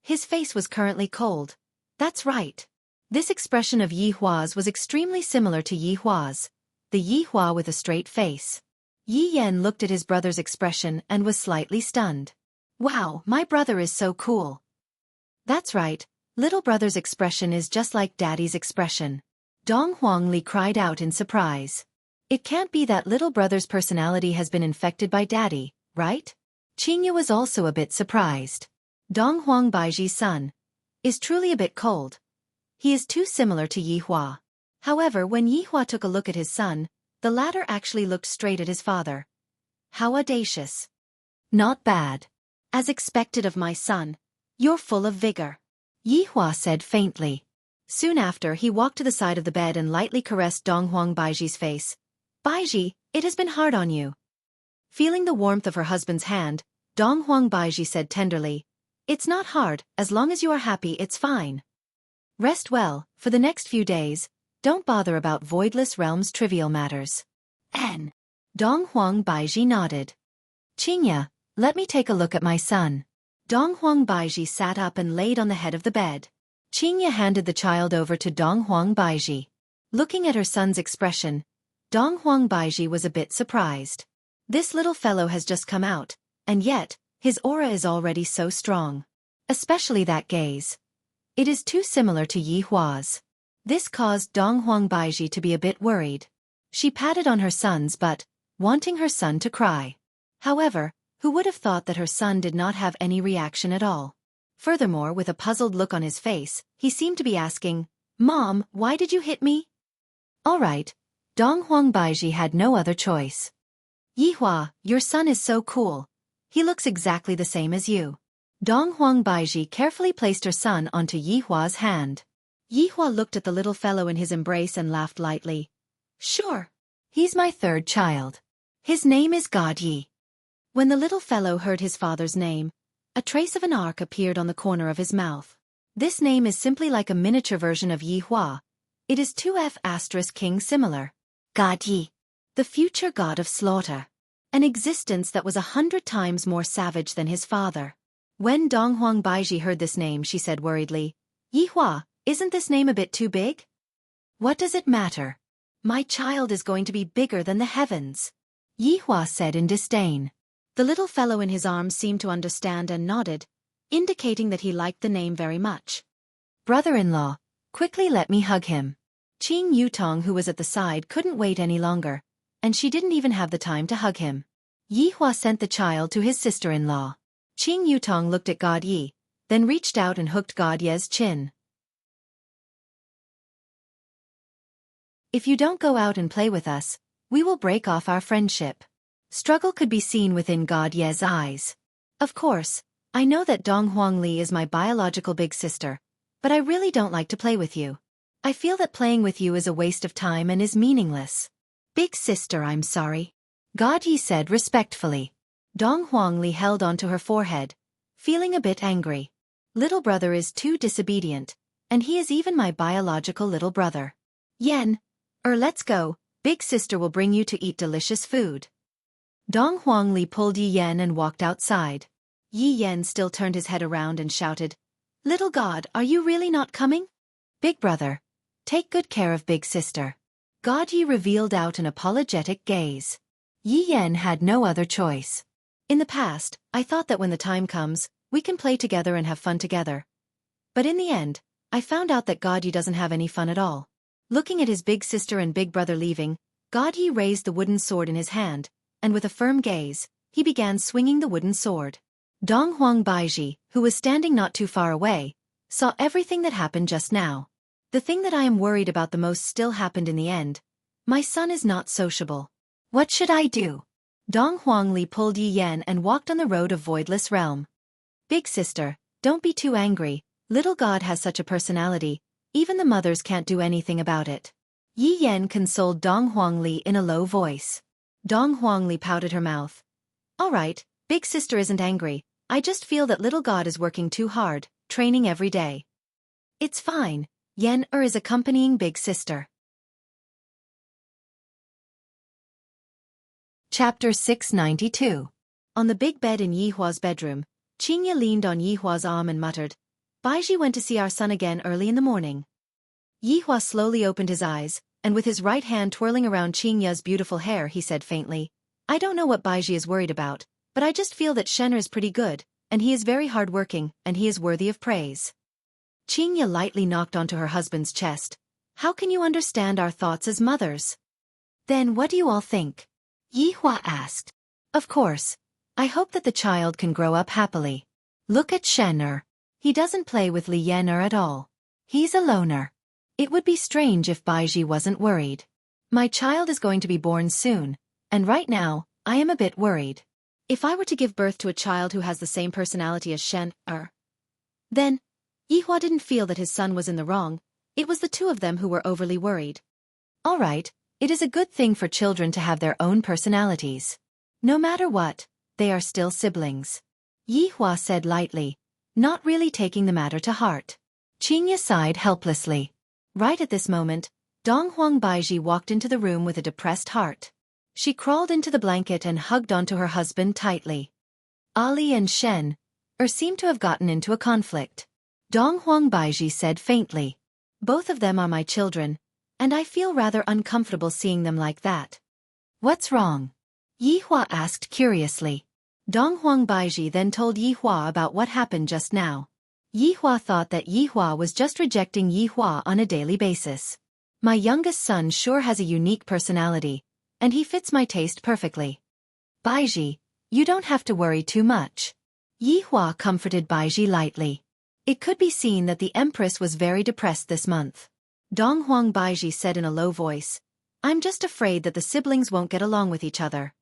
His face was currently cold. That's right. This expression of Yi Hua's was extremely similar to Yi Hua's, the Yi Hua with a straight face. Yi Yan looked at his brother's expression and was slightly stunned. Wow, my brother is so cool. That's right, little brother's expression is just like daddy's expression. Dong Huang Li cried out in surprise. It can't be that little brother's personality has been infected by daddy, right? Qingye was also a bit surprised. Dong Huang Baiji's son is truly a bit cold. He is too similar to Yi Hua. However, when Yi Hua took a look at his son, the latter actually looked straight at his father. How audacious. Not bad. As expected of my son. You're full of vigor. Yi Hua said faintly. Soon after, he walked to the side of the bed and lightly caressed Dong Huang Baiji's face. Baiji, it has been hard on you. Feeling the warmth of her husband's hand, Dong Huang Baiji said tenderly, It's not hard, as long as you are happy it's fine. Rest well, for the next few days, don't bother about Voidless Realm's trivial matters. N. Dong Huang Baiji nodded. Qingya, let me take a look at my son. Dong Huang Baiji sat up and laid on the head of the bed. Qingya handed the child over to Dong Huang Baiji. Looking at her son's expression, Dong Huang Baiji was a bit surprised. This little fellow has just come out, and yet, his aura is already so strong. Especially that gaze. It is too similar to Yi Hua's. This caused Dong Huang Baiji to be a bit worried. She patted on her son's butt, wanting her son to cry. However, who would have thought that her son did not have any reaction at all? Furthermore, with a puzzled look on his face, he seemed to be asking, "Mom, why did you hit me?" All right. Dong Huang Baiji had no other choice. "Yi Hua, your son is so cool. He looks exactly the same as you." Dong Huang Baiji carefully placed her son onto Yi Hua's hand. Yi Hua looked at the little fellow in his embrace and laughed lightly. "Sure. He's my third child. His name is God Yi." When the little fellow heard his father's name, a trace of an arc appeared on the corner of his mouth. This name is simply like a miniature version of Yi Hua. It is 2F** king similar. God Yi, the future god of slaughter. An existence that was 100 times more savage than his father. When Dong Huang Baiji heard this name, she said worriedly, "Yi Hua, isn't this name a bit too big?" "What does it matter? My child is going to be bigger than the heavens," Yi Hua said in disdain. The little fellow in his arms seemed to understand and nodded, indicating that he liked the name very much. "Brother-in-law, quickly let me hug him." Qing Yutong, who was at the side, couldn't wait any longer, and she didn't even have the time to hug him. Yi Hua sent the child to his sister-in-law. Qing Yutong looked at God Yi, then reached out and hooked God Ye's chin. "If you don't go out and play with us, we will break off our friendship." Struggle could be seen within God Ye's eyes. "Of course, I know that Dong Huang Li is my biological big sister, but I really don't like to play with you. I feel that playing with you is a waste of time and is meaningless." "Big sister, I'm sorry," God Yi said respectfully. Dong Huang Li held onto her forehead, feeling a bit angry. "Little brother is too disobedient, and he is even my biological little brother. Yen, let's go, big sister will bring you to eat delicious food." Dong Huang Li pulled Yi Yen and walked outside. Yi Yen still turned his head around and shouted, "Little God, are you really not coming?" "Big brother, take good care of big sister." God Yi revealed out an apologetic gaze. Yi Yen had no other choice. "In the past, I thought that when the time comes, we can play together and have fun together. But in the end, I found out that God Yi doesn't have any fun at all." Looking at his big sister and big brother leaving, God Yi raised the wooden sword in his hand, and with a firm gaze, he began swinging the wooden sword. Dong Huang Baiji, who was standing not too far away, saw everything that happened just now. "The thing that I am worried about the most still happened in the end. My son is not sociable. What should I do?" Dong Huang Li pulled Yi Yen and walked on the road of Voidless Realm. "Big sister, don't be too angry, little God has such a personality, even the mothers can't do anything about it." Yi Yen consoled Dong Huang Li in a low voice. Dong Huang Li pouted her mouth. "All right, big sister isn't angry, I just feel that little God is working too hard, training every day." "It's fine, Yen is accompanying big sister." Chapter 692. On the big bed in Yi Hua's bedroom, Qingya leaned on Yi Hua's arm and muttered, "Baiji went to see our son again early in the morning." Yi Hua slowly opened his eyes, and with his right hand twirling around Qingya's beautiful hair, he said faintly, "I don't know what Baiji is worried about, but I just feel that Shen'er is pretty good, and he is very hard-working, and he is worthy of praise." Qingya lightly knocked onto her husband's chest. "How can you understand our thoughts as mothers?" "Then what do you all think?" Yi Hua asked. "Of course. I hope that the child can grow up happily. Look at Shen'er. He doesn't play with Li Yen'er at all. He's a loner. It would be strange if Baiji wasn't worried. My child is going to be born soon, and right now, I am a bit worried. If I were to give birth to a child who has the same personality as Shen'er, then..." Yi Hua didn't feel that his son was in the wrong, it was the two of them who were overly worried. "All right, it is a good thing for children to have their own personalities. No matter what, they are still siblings," Yi Hua said lightly, not really taking the matter to heart. Qingya sighed helplessly. Right at this moment, Dong Huang Baiji walked into the room with a depressed heart. She crawled into the blanket and hugged onto her husband tightly. Ali and Shen seemed to have gotten into a conflict. Dong Huang Baiji said faintly. Both of them are my children, and I feel rather uncomfortable seeing them like that. What's wrong? Yihua asked curiously. Dong Huang Baiji then told Yihua about what happened just now. Yihua thought that Yihua was just rejecting Yihua on a daily basis. My youngest son sure has a unique personality, and he fits my taste perfectly. Baiji, you don't have to worry too much. Yihua comforted Baiji lightly. It could be seen that the Empress was very depressed this month. Dong Huang Baiji said in a low voice, I'm just afraid that the siblings won't get along with each other.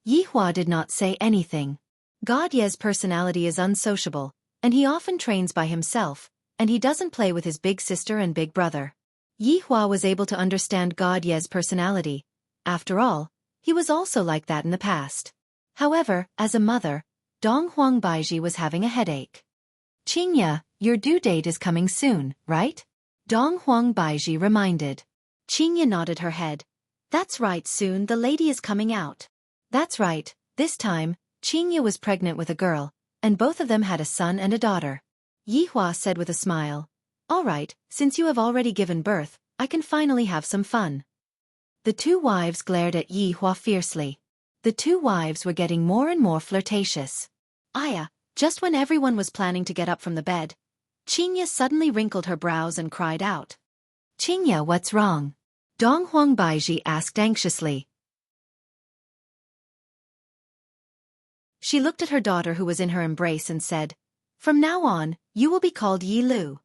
Yihua did not say anything. God Ye's personality is unsociable, and he often trains by himself, and he doesn't play with his big sister and big brother. Yihua was able to understand God Ye's personality. After all, he was also like that in the past. However, as a mother, Dong Huang Baiji was having a headache. Qingya, your due date is coming soon, right? Dong Huang Baiji reminded. Qingya nodded her head. That's right, soon the lady is coming out. That's right, this time, Qingya was pregnant with a girl, and both of them had a son and a daughter. Yihua said with a smile. All right, since you have already given birth, I can finally have some fun. The two wives glared at Yihua fiercely. The two wives were getting more and more flirtatious. Aya, just when everyone was planning to get up from the bed, Qingya suddenly wrinkled her brows and cried out. Qingya, what's wrong? Dong Huang Baiji asked anxiously. She looked at her daughter who was in her embrace and said, From now on, you will be called Yi Lu.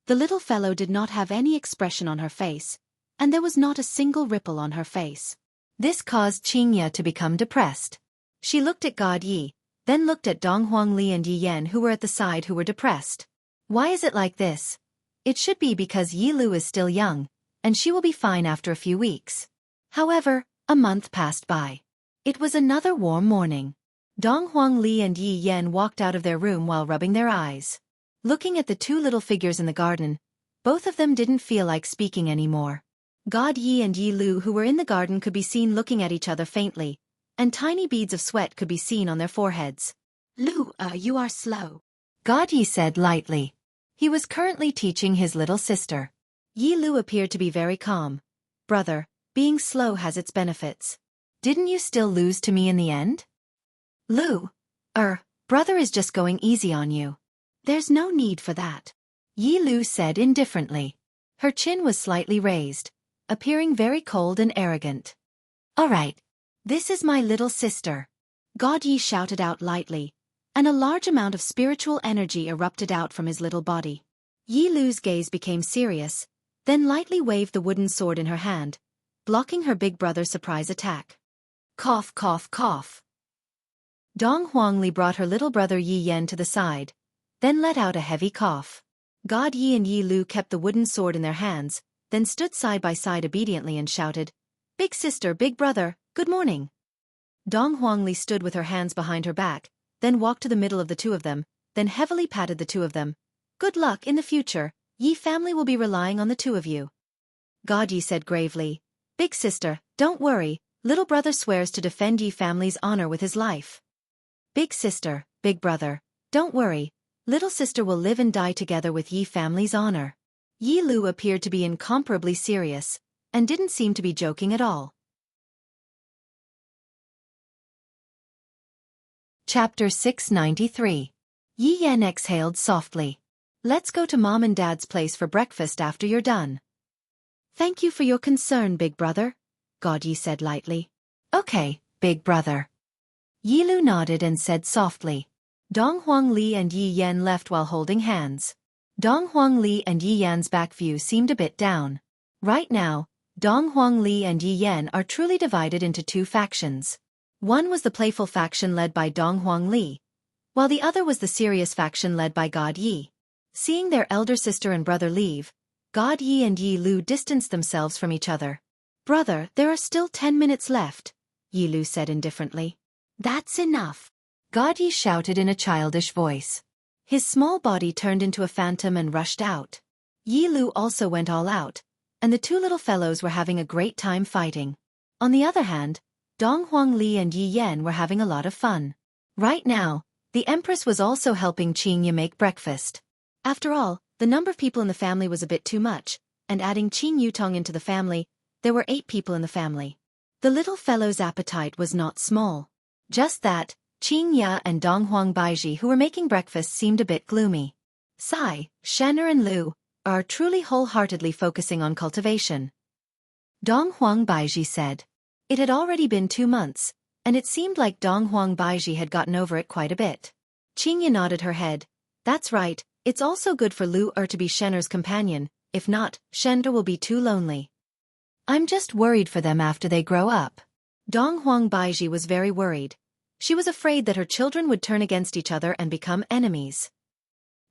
The little fellow did not have any expression on her face, and there was not a single ripple on her face. This caused Qingya to become depressed. She looked at God Yi, then looked at Dong Huang Li and Yi Yan who were at the side who were depressed. Why is it like this? It should be because Yi Lu is still young, and she will be fine after a few weeks. However, a month passed by. It was another warm morning. Dong Huang Li and Yi Yan walked out of their room while rubbing their eyes. Looking at the two little figures in the garden, both of them didn't feel like speaking anymore. God Yi and Yi Lu who were in the garden could be seen looking at each other faintly, and tiny beads of sweat could be seen on their foreheads. Lu, you are slow. God Yi said lightly. He was currently teaching his little sister. Yi Lu appeared to be very calm. Brother, being slow has its benefits. Didn't you still lose to me in the end? Lu, brother is just going easy on you. There's no need for that. Yi Lu said indifferently. Her chin was slightly raised, appearing very cold and arrogant. All right. This is my little sister. God Yi shouted out lightly, and a large amount of spiritual energy erupted out from his little body. Yi Lu's gaze became serious, then lightly waved the wooden sword in her hand, blocking her big brother's surprise attack. Cough, cough, cough. Dong Huang Li brought her little brother Yi Yan to the side, then let out a heavy cough. God Yi and Yi Lu kept the wooden sword in their hands, then stood side by side obediently and shouted, Big sister, big brother, good morning. Dong Huang Li stood with her hands behind her back, then walked to the middle of the two of them, then heavily patted the two of them. Good luck in the future, Yi family will be relying on the two of you. God Yi said gravely, Big sister, don't worry, little brother swears to defend Yi family's honor with his life. Big sister, big brother, don't worry, little sister will live and die together with Yi family's honor. Yi Lu appeared to be incomparably serious, and didn't seem to be joking at all. Chapter 693. Yi Yan exhaled softly. Let's go to Mom and Dad's place for breakfast after you're done. Thank you for your concern, big brother, God Yi said lightly. Okay, big brother. Yi Lu nodded and said softly. Dong Huang Li and Yi Yan left while holding hands. Dong Huang Li and Yi Yan's back view seemed a bit down. Right now, Dong Huang Li and Yi Yan are truly divided into two factions. One was the playful faction led by Dong Huang Li, while the other was the serious faction led by God Yi. Seeing their elder sister and brother leave, God Yi and Yi Lu distanced themselves from each other. Brother, there are still 10 minutes left, Yi Lu said indifferently. That's enough, God Yi shouted in a childish voice. His small body turned into a phantom and rushed out. Yi Lu also went all out, and the two little fellows were having a great time fighting. On the other hand, Dong Huangli and Yi Yan were having a lot of fun. Right now, the Empress was also helping Qingya make breakfast. After all, the number of people in the family was a bit too much, and adding Qing Yutong into the family, there were 8 people in the family. The little fellow's appetite was not small. Just that, Qingya and Dong Huang Baiji who were making breakfast seemed a bit gloomy. Sai, Shen'er and Lu are truly wholeheartedly focusing on cultivation. Dong Huang Baiji said. It had already been 2 months, and it seemed like Dong Huang Baiji had gotten over it quite a bit. Qingya nodded her head. That's right, it's also good for Lu to be Shen'er's companion, if not, Shen'er will be too lonely. I'm just worried for them after they grow up. Dong Huang Baiji was very worried. She was afraid that her children would turn against each other and become enemies.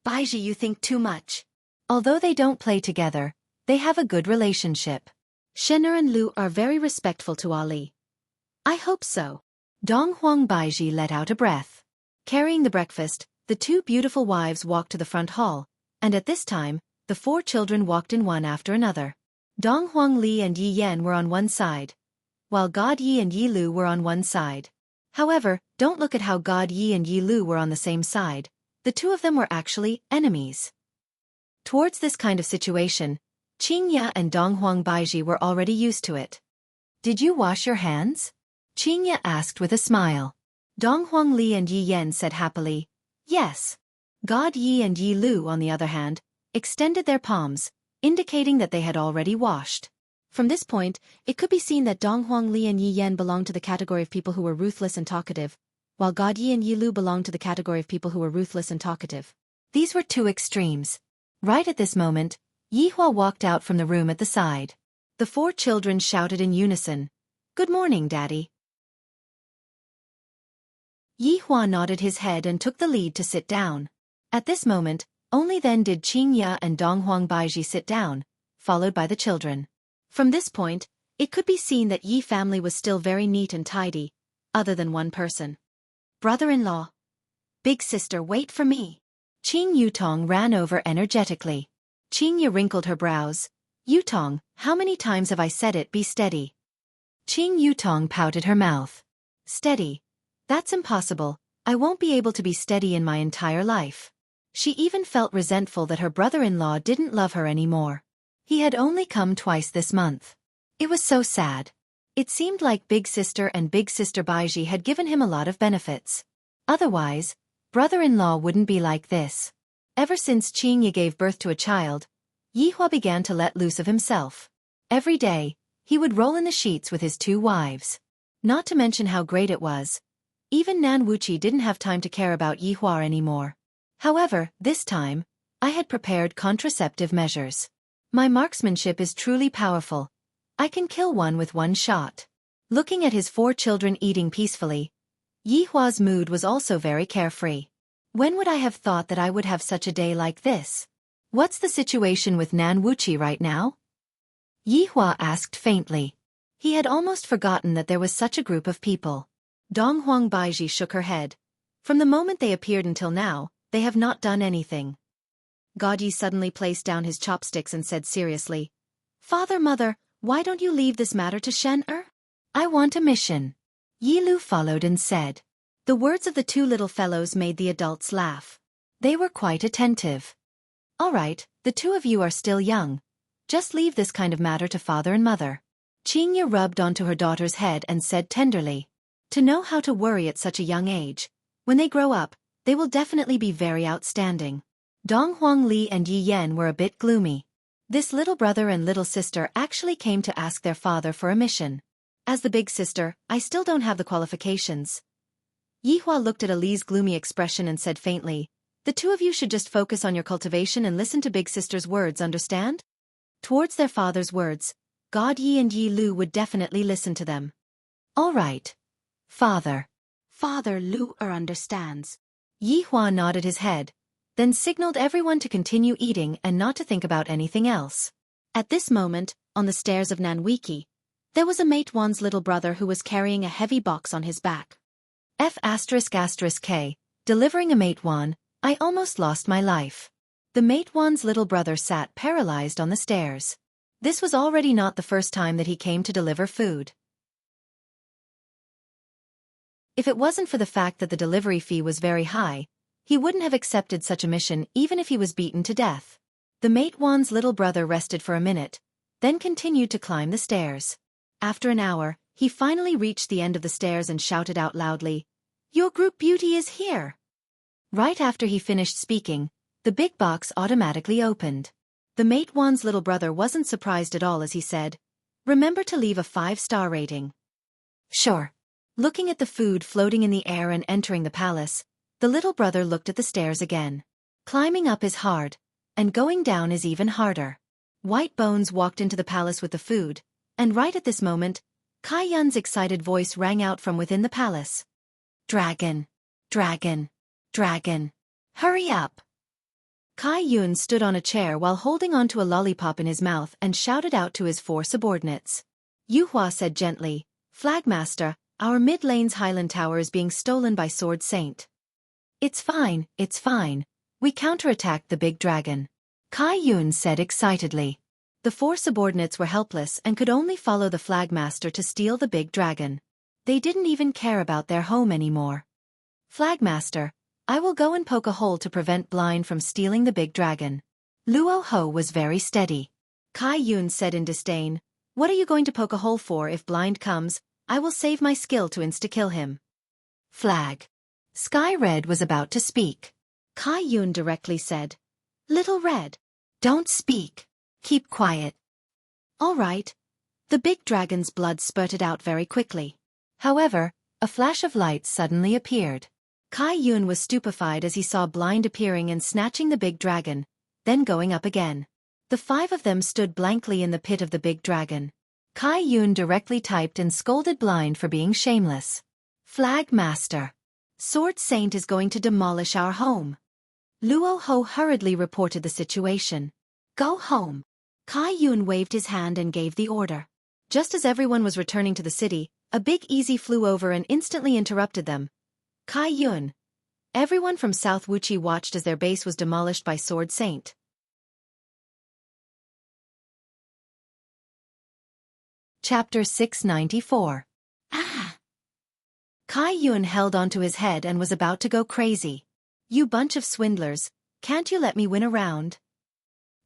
Baiji, you think too much. Although they don't play together, they have a good relationship. Shen'er and Lu are very respectful to Ali. I hope so. Dong Huang Baiji let out a breath. Carrying the breakfast, the 2 beautiful wives walked to the front hall, and at this time, the 4 children walked in one after another. Dong Huangli and Yi Yan were on one side, while God Yi and Yi Lu were on one side. However, don't look at how God Yi and Yi Lu were on the same side. The 2 of them were actually enemies. Towards this kind of situation, Qingya and Dong Huang Baiji were already used to it. Did you wash your hands? Qingya asked with a smile. Dong Huangli and Yi Yan said happily, yes. God Yi and Yi Lu, on the other hand, extended their palms, indicating that they had already washed. From this point, it could be seen that Dong Huangli and Yi Yan belonged to the category of people who were ruthless and talkative, while God Yi and Yi Lu belonged to the category of people who were ruthless and talkative. These were 2 extremes. Right at this moment, Yi Hua walked out from the room at the side. The 4 children shouted in unison, "Good morning, Daddy." Yi Hua nodded his head and took the lead to sit down. At this moment, only then did Qingya and Dong Huang Baiji sit down, followed by the children. From this point, it could be seen that Yi family was still very neat and tidy, other than one person. Brother-in-law. Big sister, wait for me. Qing Yutong ran over energetically. Qingya wrinkled her brows. Yutong, how many times have I said it, be steady? Qing Yutong pouted her mouth. Steady? That's impossible. I won't be able to be steady in my entire life. She even felt resentful that her brother-in-law didn't love her anymore. He had only come twice this month. It was so sad. It seemed like Big Sister and Big Sister Baiji had given him a lot of benefits. Otherwise, brother-in-law wouldn't be like this. Ever since Qingya gave birth to a child, Yi Hua began to let loose of himself. Every day, he would roll in the sheets with his 2 wives. Not to mention how great it was. Even Nan Wuxia didn't have time to care about Yi Hua anymore. However, this time, I had prepared contraceptive measures. My marksmanship is truly powerful. I can kill one with one shot. Looking at his 4 children eating peacefully, Yi Hua's mood was also very carefree. When would I have thought that I would have such a day like this? What's the situation with Nan Wuxia right now? Yi Hua asked faintly. He had almost forgotten that there was such a group of people. Dong Huang Baiji shook her head. From the moment they appeared until now, they have not done anything. God Yi suddenly placed down his chopsticks and said seriously, Father, Mother, why don't you leave this matter to Shen'er? I want a mission. Yi Lu followed and said. The words of the 2 little fellows made the adults laugh. They were quite attentive. All right, the 2 of you are still young. Just leave this kind of matter to Father and Mother. Qingya rubbed onto her daughter's head and said tenderly. To know how to worry at such a young age. When they grow up, they will definitely be very outstanding. Dong Huangli and Yi Yan were a bit gloomy. This little brother and little sister actually came to ask their father for a mission. As the big sister, I still don't have the qualifications. Yi Hua looked at Ali's gloomy expression and said faintly, The 2 of you should just focus on your cultivation and listen to big sister's words, understand? Towards their father's words, God Yi and Yi Lu would definitely listen to them. All right. Father. Father Lu understands. Yi Hua nodded his head, then signaled everyone to continue eating and not to think about anything else. At this moment, on the stairs of Nanwiki, there was a mate Wan's little brother who was carrying a heavy box on his back. F***K, delivering a mate Wan, I almost lost my life. The mate Wan's little brother sat paralyzed on the stairs. This was already not the first time that he came to deliver food. If it wasn't for the fact that the delivery fee was very high, he wouldn't have accepted such a mission even if he was beaten to death. The mate Wan's little brother rested for a minute, then continued to climb the stairs. After an hour, he finally reached the end of the stairs and shouted out loudly, "Your group beauty is here!" Right after he finished speaking, the big box automatically opened. The mate Wan's little brother wasn't surprised at all as he said, "Remember to leave a 5-star rating." Sure. Looking at the food floating in the air and entering the palace, the little brother looked at the stairs again. Climbing up is hard, and going down is even harder. White Bones walked into the palace with the food, and right at this moment, Kai Yun's excited voice rang out from within the palace. "Dragon! Dragon! Dragon! Hurry up!" Kai Yun stood on a chair while holding onto a lollipop in his mouth and shouted out to his 4 subordinates. Yuhua said gently, "Flagmaster, our mid-lane's Highland Tower is being stolen by Sword Saint." It's fine, we counterattacked the big dragon," Kai Yun said excitedly. The 4 subordinates were helpless and could only follow the Flagmaster to steal the big dragon. They didn't even care about their home anymore. "Flagmaster, I will go and poke a hole to prevent Blind from stealing the big dragon." Luo Ho was very steady. Kai Yun said in disdain, "What are you going to poke a hole for? If Blind comes, I will save my skill to insta-kill him." Flag. Sky Red was about to speak. Kai Yun directly said, "Little Red, don't speak. Keep quiet." All right. The big dragon's blood spurted out very quickly. However, a flash of light suddenly appeared. Kai Yun was stupefied as he saw Blind appearing and snatching the big dragon, then going up again. The 5 of them stood blankly in the pit of the big dragon. Kai Yun directly typed and scolded Blind for being shameless. "Flag Master, Sword Saint is going to demolish our home." Luo Ho hurriedly reported the situation. "Go home." Kai Yun waved his hand and gave the order. Just as everyone was returning to the city, a big easy flew over and instantly interrupted them. "Kai Yun." Everyone from South Wuxia watched as their base was demolished by Sword Saint. Chapter 694. Ah! Kai Yun held onto his head and was about to go crazy. "You bunch of swindlers, can't you let me win a round?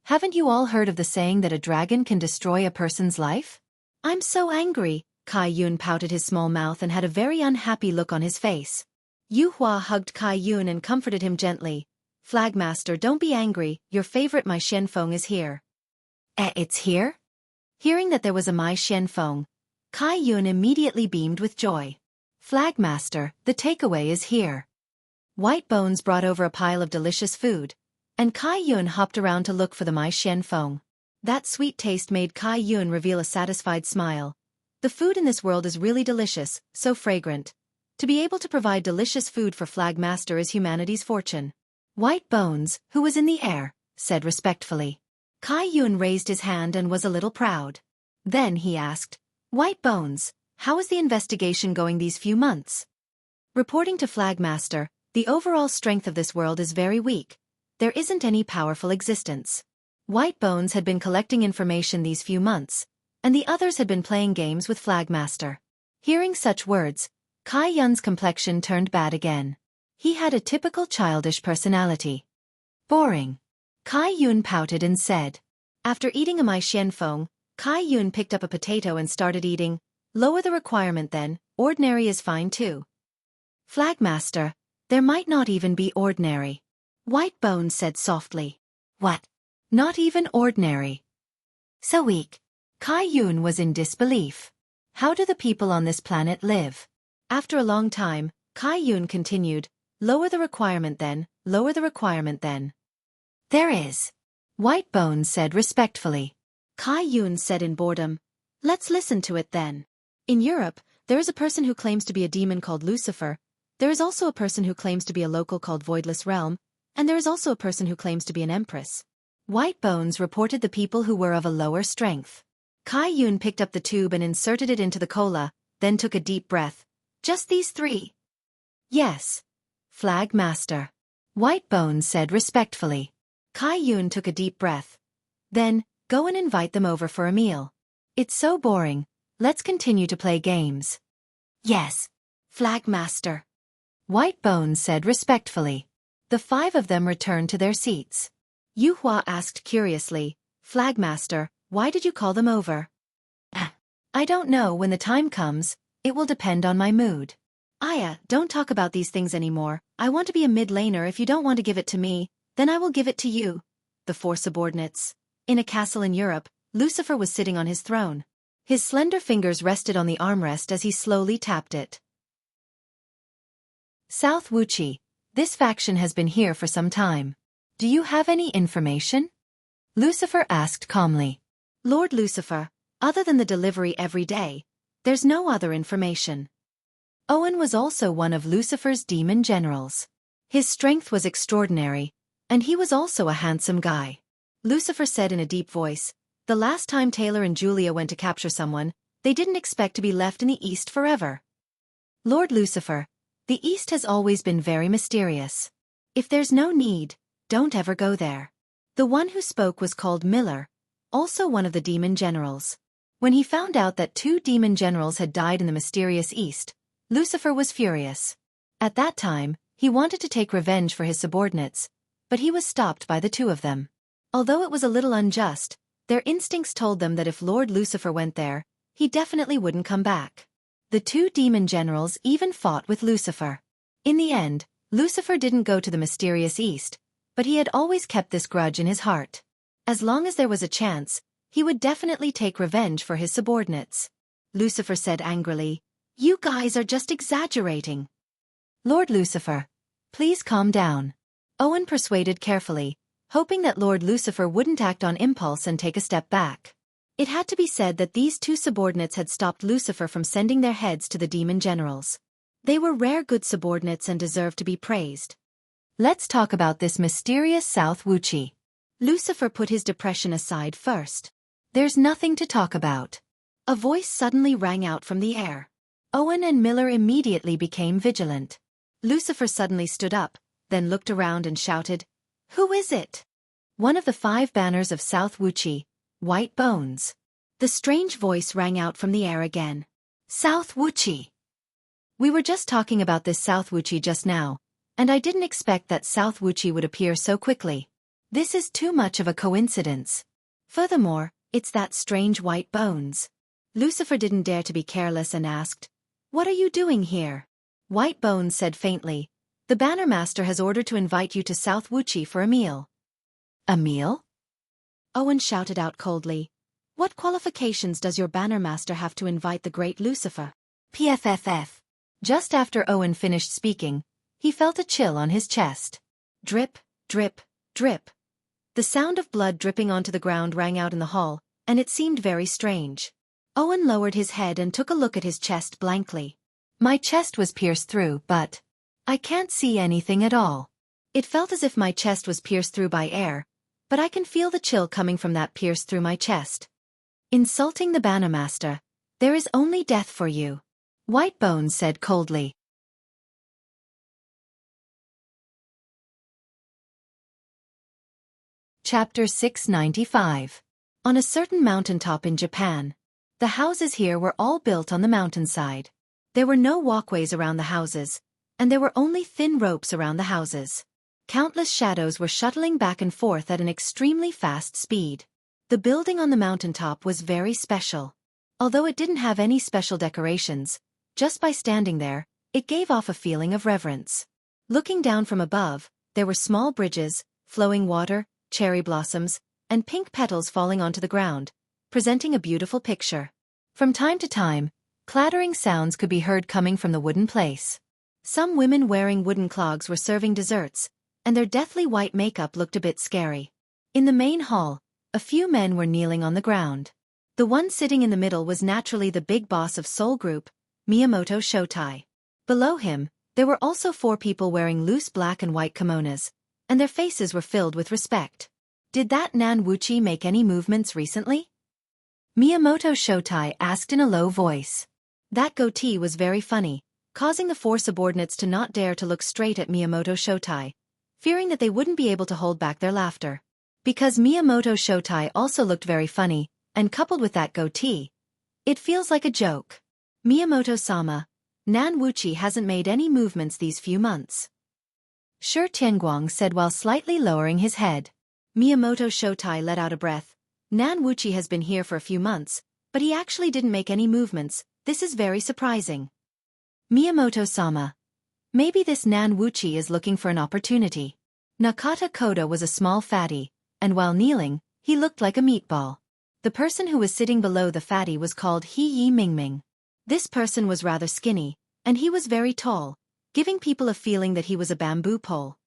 Haven't you all heard of the saying that a dragon can destroy a person's life?" "I'm so angry." Kai Yun pouted his small mouth and had a very unhappy look on his face. Yuhua hugged Kai Yun and comforted him gently. "Flagmaster, don't be angry, your favorite Mai Xianfeng is here." It's here?" Hearing that there was a Mai Xianfeng, Kai Yun immediately beamed with joy. "Flagmaster, the takeaway is here." White Bones brought over a pile of delicious food, and Kai Yun hopped around to look for the Mai Xianfeng. That sweet taste made Kai Yun reveal a satisfied smile. The food in this world is really delicious, so fragrant. To be able to provide delicious food for Flagmaster is humanity's fortune. White Bones, who was in the air, said respectfully. Kai Yun raised his hand and was a little proud. Then he asked, "White Bones, how is the investigation going these few months?" Reporting to Flagmaster, "The overall strength of this world is very weak. There isn't any powerful existence." White Bones had been collecting information these few months, and the others had been playing games with Flagmaster. Hearing such words, Kai Yun's complexion turned bad again. He had a typical childish personality. "Boring." Kai Yun pouted and said. After eating a Mai Xianfeng, Kai Yun picked up a potato and started eating. "Lower the requirement then, ordinary is fine too." "Flagmaster, there might not even be ordinary." White Bones said softly. "What? Not even ordinary? So weak." Kai Yun was in disbelief. How do the people on this planet live? After a long time, Kai Yun continued, "Lower the requirement then, lower the requirement then." "There is." White Bones said respectfully. Kai Yun said in boredom, "Let's listen to it then." In Europe, there is a person who claims to be a demon called Lucifer, there is also a person who claims to be a local called Voidless Realm, and there is also a person who claims to be an empress. White Bones reported the people who were of a lower strength. Kai Yun picked up the tube and inserted it into the cola, then took a deep breath. "Just these 3? "Yes. Flagmaster." White Bones said respectfully. Kai Yun took a deep breath. "Then, go and invite them over for a meal. It's so boring, let's continue to play games." "Yes." Flagmaster, White Bones said respectfully. The 5 of them returned to their seats. Yuhua asked curiously, Flagmaster, why did you call them over? I don't know. When the time comes, it will depend on my mood. Aya, don't talk about these things anymore. I want to be a mid-laner. If you don't want to give it to me, then I will give it to you. The 4 subordinates. In a castle in Europe, Lucifer was sitting on his throne. His slender fingers rested on the armrest as he slowly tapped it. South Wuxia. This faction has been here for some time. Do you have any information? Lucifer asked calmly. Lord Lucifer, other than the delivery every day, there's no other information. Owen was also one of Lucifer's demon generals. His strength was extraordinary, and he was also a handsome guy. Lucifer said in a deep voice, the last time Taylor and Julia went to capture someone, they didn't expect to be left in the East forever. Lord Lucifer, the East has always been very mysterious. If there's no need, don't ever go there. The one who spoke was called Miller, also one of the demon generals. When he found out that 2 demon generals had died in the mysterious East, Lucifer was furious. At that time, he wanted to take revenge for his subordinates, but he was stopped by the 2 of them. Although it was a little unjust, their instincts told them that if Lord Lucifer went there, he definitely wouldn't come back. The 2 demon generals even fought with Lucifer. In the end, Lucifer didn't go to the mysterious East, but he had always kept this grudge in his heart. As long as there was a chance, he would definitely take revenge for his subordinates. Lucifer said angrily, you guys are just exaggerating. Lord Lucifer, please calm down. Owen persuaded carefully, hoping that Lord Lucifer wouldn't act on impulse and take a step back. It had to be said that these 2 subordinates had stopped Lucifer from sending their heads to the demon generals. They were rare good subordinates and deserved to be praised. Let's talk about this mysterious South Wuxia. Lucifer put his depression aside first. There's nothing to talk about. A voice suddenly rang out from the air. Owen and Miller immediately became vigilant. Lucifer suddenly stood up, then looked around and shouted, who is it? One of the 5 banners of South Wuxia, White Bones. The strange voice rang out from the air again. South Wuxia. We were just talking about this South Wuxia just now, and I didn't expect that South Wuxia would appear so quickly. This is too much of a coincidence. Furthermore, it's that strange White Bones. Lucifer didn't dare to be careless and asked, what are you doing here? White Bones said faintly, the Banner Master has ordered to invite you to South Wuxia for a meal. A meal? Owen shouted out coldly, what qualifications does your Banner Master have to invite the great Lucifer? PFFF. Just after Owen finished speaking, he felt a chill on his chest. Drip, drip, drip. The sound of blood dripping onto the ground rang out in the hall, and it seemed very strange. Owen lowered his head and took a look at his chest blankly. My chest was pierced through, but I can't see anything at all. It felt as if my chest was pierced through by air, but I can feel the chill coming from that pierce through my chest. Insulting the Banner Master, there is only death for you. White Bones said coldly. Chapter 695. On a certain mountaintop in Japan. The houses here were all built on the mountainside. There were no walkways around the houses, and there were only thin ropes around the houses. Countless shadows were shuttling back and forth at an extremely fast speed. The building on the mountaintop was very special. Although it didn't have any special decorations, just by standing there, it gave off a feeling of reverence. Looking down from above, there were small bridges, flowing water, cherry blossoms, and pink petals falling onto the ground, presenting a beautiful picture. From time to time, clattering sounds could be heard coming from the wooden place. Some women wearing wooden clogs were serving desserts, and their deathly white makeup looked a bit scary. In the main hall, a few men were kneeling on the ground. The one sitting in the middle was naturally the big boss of Seoul Group, Miyamoto Shotai. Below him, there were also 4 people wearing loose black and white kimonos, and their faces were filled with respect. Did that Nan Wuxia make any movements recently? Miyamoto Shotai asked in a low voice. That goatee was very funny, causing the 4 subordinates to not dare to look straight at Miyamoto Shotai, fearing that they wouldn't be able to hold back their laughter. Because Miyamoto Shotai also looked very funny, and coupled with that goatee, it feels like a joke. Miyamoto-sama, Nan Wuqi hasn't made any movements these few months. Shi Tianguang said while slightly lowering his head. Miyamoto Shotai let out a breath. Nan Wuqi has been here for a few months, but he actually didn't make any movements. This is very surprising. Miyamoto-sama. Maybe this Nan Wuqi is looking for an opportunity. Nakata Koda was a small fatty, and while kneeling, he looked like a meatball. The person who was sitting below the fatty was called He Yi Mingming. This person was rather skinny, and he was very tall, giving people a feeling that he was a bamboo pole.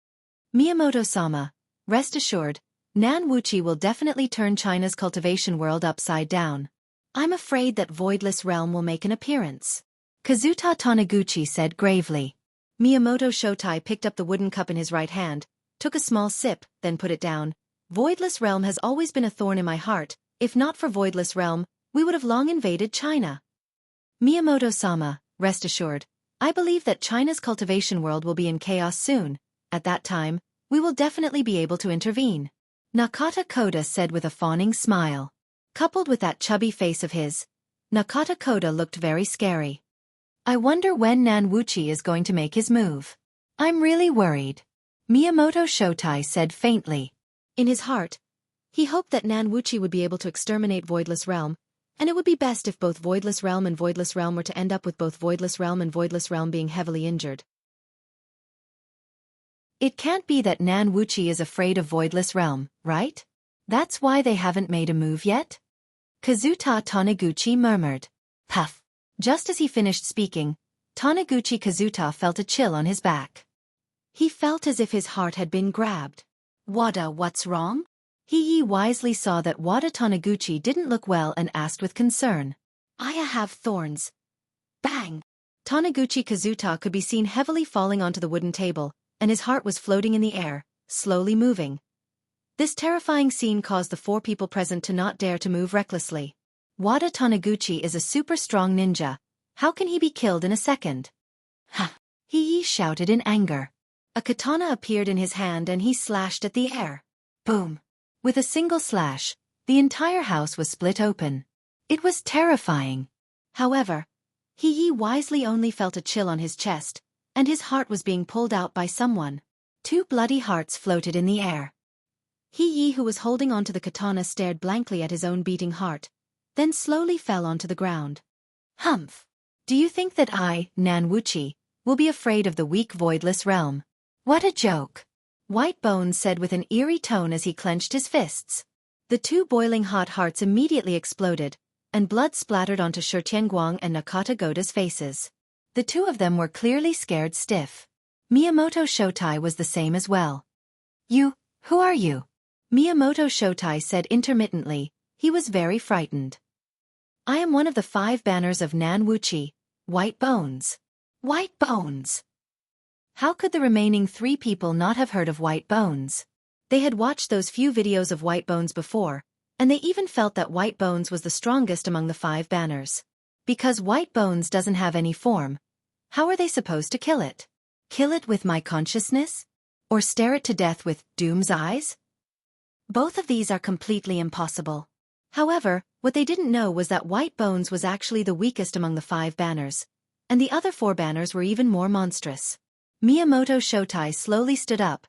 Miyamoto-sama, rest assured, Nan Wuqi will definitely turn China's cultivation world upside down. I'm afraid that Voidless Realm will make an appearance. Kazuta Taniguchi said gravely. Miyamoto Shotai picked up the wooden cup in his right hand, took a small sip, then put it down. Voidless Realm has always been a thorn in my heart. If not for Voidless Realm, we would have long invaded China. Miyamoto-sama, rest assured, I believe that China's cultivation world will be in chaos soon. At that time, we will definitely be able to intervene. Nakata Koda said with a fawning smile. Coupled with that chubby face of his, Nakata Koda looked very scary. I wonder when Nan Wuqi is going to make his move. I'm really worried. Miyamoto Shotai said faintly. In his heart, he hoped that Nan Wuqi would be able to exterminate Voidless Realm, and it would be best if both Voidless Realm and Voidless Realm were to end up with both Voidless Realm and Voidless Realm being heavily injured. It can't be that Nan Wuqi is afraid of Voidless Realm, right? That's why they haven't made a move yet? Kazuta Taniguchi murmured. Puff. Just as he finished speaking, Taniguchi Kazuta felt a chill on his back. He felt as if his heart had been grabbed. Wada, what's wrong? He wisely saw that Wada Taniguchi didn't look well and asked with concern. I have thorns. Bang! Taniguchi Kazuta could be seen heavily falling onto the wooden table, and his heart was floating in the air, slowly moving. This terrifying scene caused the 4 people present to not dare to move recklessly. Wada Taniguchi is a super strong ninja. How can he be killed in a second? Ha! He shouted in anger. A katana appeared in his hand and he slashed at the air. Boom! With a single slash, the entire house was split open. It was terrifying. However, he wisely only felt a chill on his chest, and his heart was being pulled out by someone. 2 bloody hearts floated in the air. He who was holding onto the katana stared blankly at his own beating heart, then slowly fell onto the ground. Humph! Do you think that I, Nan Wuqi, will be afraid of the weak Voidless Realm? What a joke! White Bones said with an eerie tone as he clenched his fists. The 2 boiling hot hearts immediately exploded, and blood splattered onto Shi Tianguang and Nakata Koda's faces. The 2 of them were clearly scared stiff. Miyamoto Shotai was the same as well. Who are you? Miyamoto Shotai said intermittently. He was very frightened. I am one of the 5 banners of Nan Wuqi, White Bones. White Bones! How could the remaining 3 people not have heard of White Bones? They had watched those few videos of White Bones before, and they even felt that White Bones was the strongest among the 5 banners. Because White Bones doesn't have any form, how are they supposed to kill it? Kill it with my consciousness? Or stare it to death with Doom's eyes? Both of these are completely impossible. However, what they didn't know was that White Bones was actually the weakest among the 5 banners, and the other 4 banners were even more monstrous. Miyamoto Shotai slowly stood up,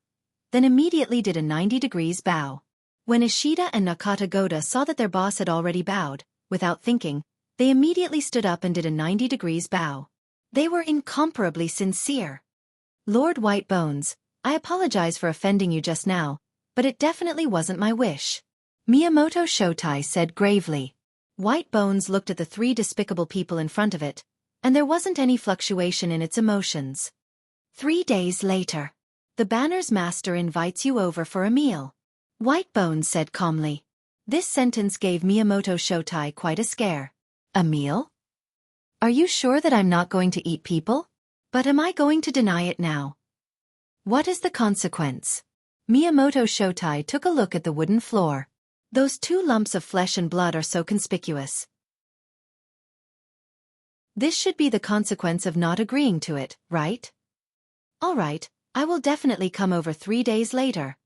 then immediately did a 90 degrees bow. When Ishida and Nakata Koda saw that their boss had already bowed, without thinking, they immediately stood up and did a 90 degrees bow. They were incomparably sincere. Lord White Bones, I apologize for offending you just now, but it definitely wasn't my wish. Miyamoto Shotai said gravely. White Bones looked at the 3 despicable people in front of it, and there wasn't any fluctuation in its emotions. 3 days later. The banner's master invites you over for a meal. White Bones said calmly. This sentence gave Miyamoto Shotai quite a scare. A meal? Are you sure that I'm not going to eat people? But am I going to deny it now? What is the consequence? Miyamoto Shotai took a look at the wooden floor. Those 2 lumps of flesh and blood are so conspicuous. This should be the consequence of not agreeing to it, right? All right, I will definitely come over 3 days later.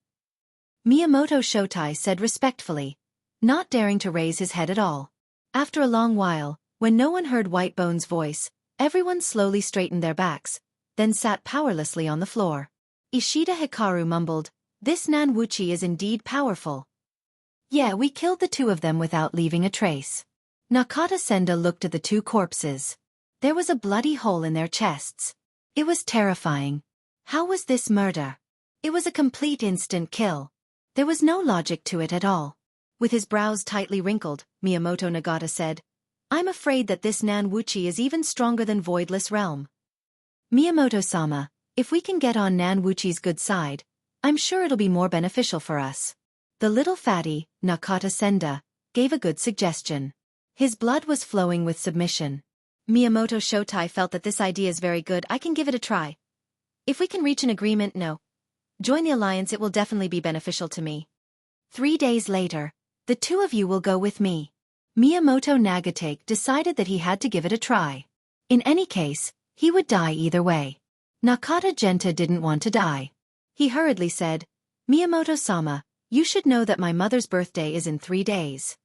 Miyamoto Shotai said respectfully, not daring to raise his head at all. After a long while, when no one heard White Bones' voice, Everyone slowly straightened their backs, then sat powerlessly on the floor. Ishida Hikaru mumbled, "This Nan Wuxia is indeed powerful. Yeah, we killed the two of them without leaving a trace." Nakata Senda looked at the two corpses. There was a bloody hole in their chests. It was terrifying. How was this murder? It was a complete instant kill. There was no logic to it at all. With his brows tightly wrinkled, Miyamoto Nagata said, "I'm afraid that this Nan Wuxia is even stronger than Voidless Realm. Miyamoto-sama, if we can get on Nan Wuchi's good side, I'm sure it'll be more beneficial for us." The little fatty, Nakata Senda, gave a good suggestion. His blood was flowing with submission. Miyamoto Shotai felt that this idea is very good. "I can give it a try. If we can reach an agreement, no. Join the alliance, it will definitely be beneficial to me. 3 days later, the two of you will go with me." Miyamoto Nagata decided that he had to give it a try. In any case, he would die either way. Nakata Genta didn't want to die. He hurriedly said, "Miyamoto-sama, you should know that my mother's birthday is in 3 days.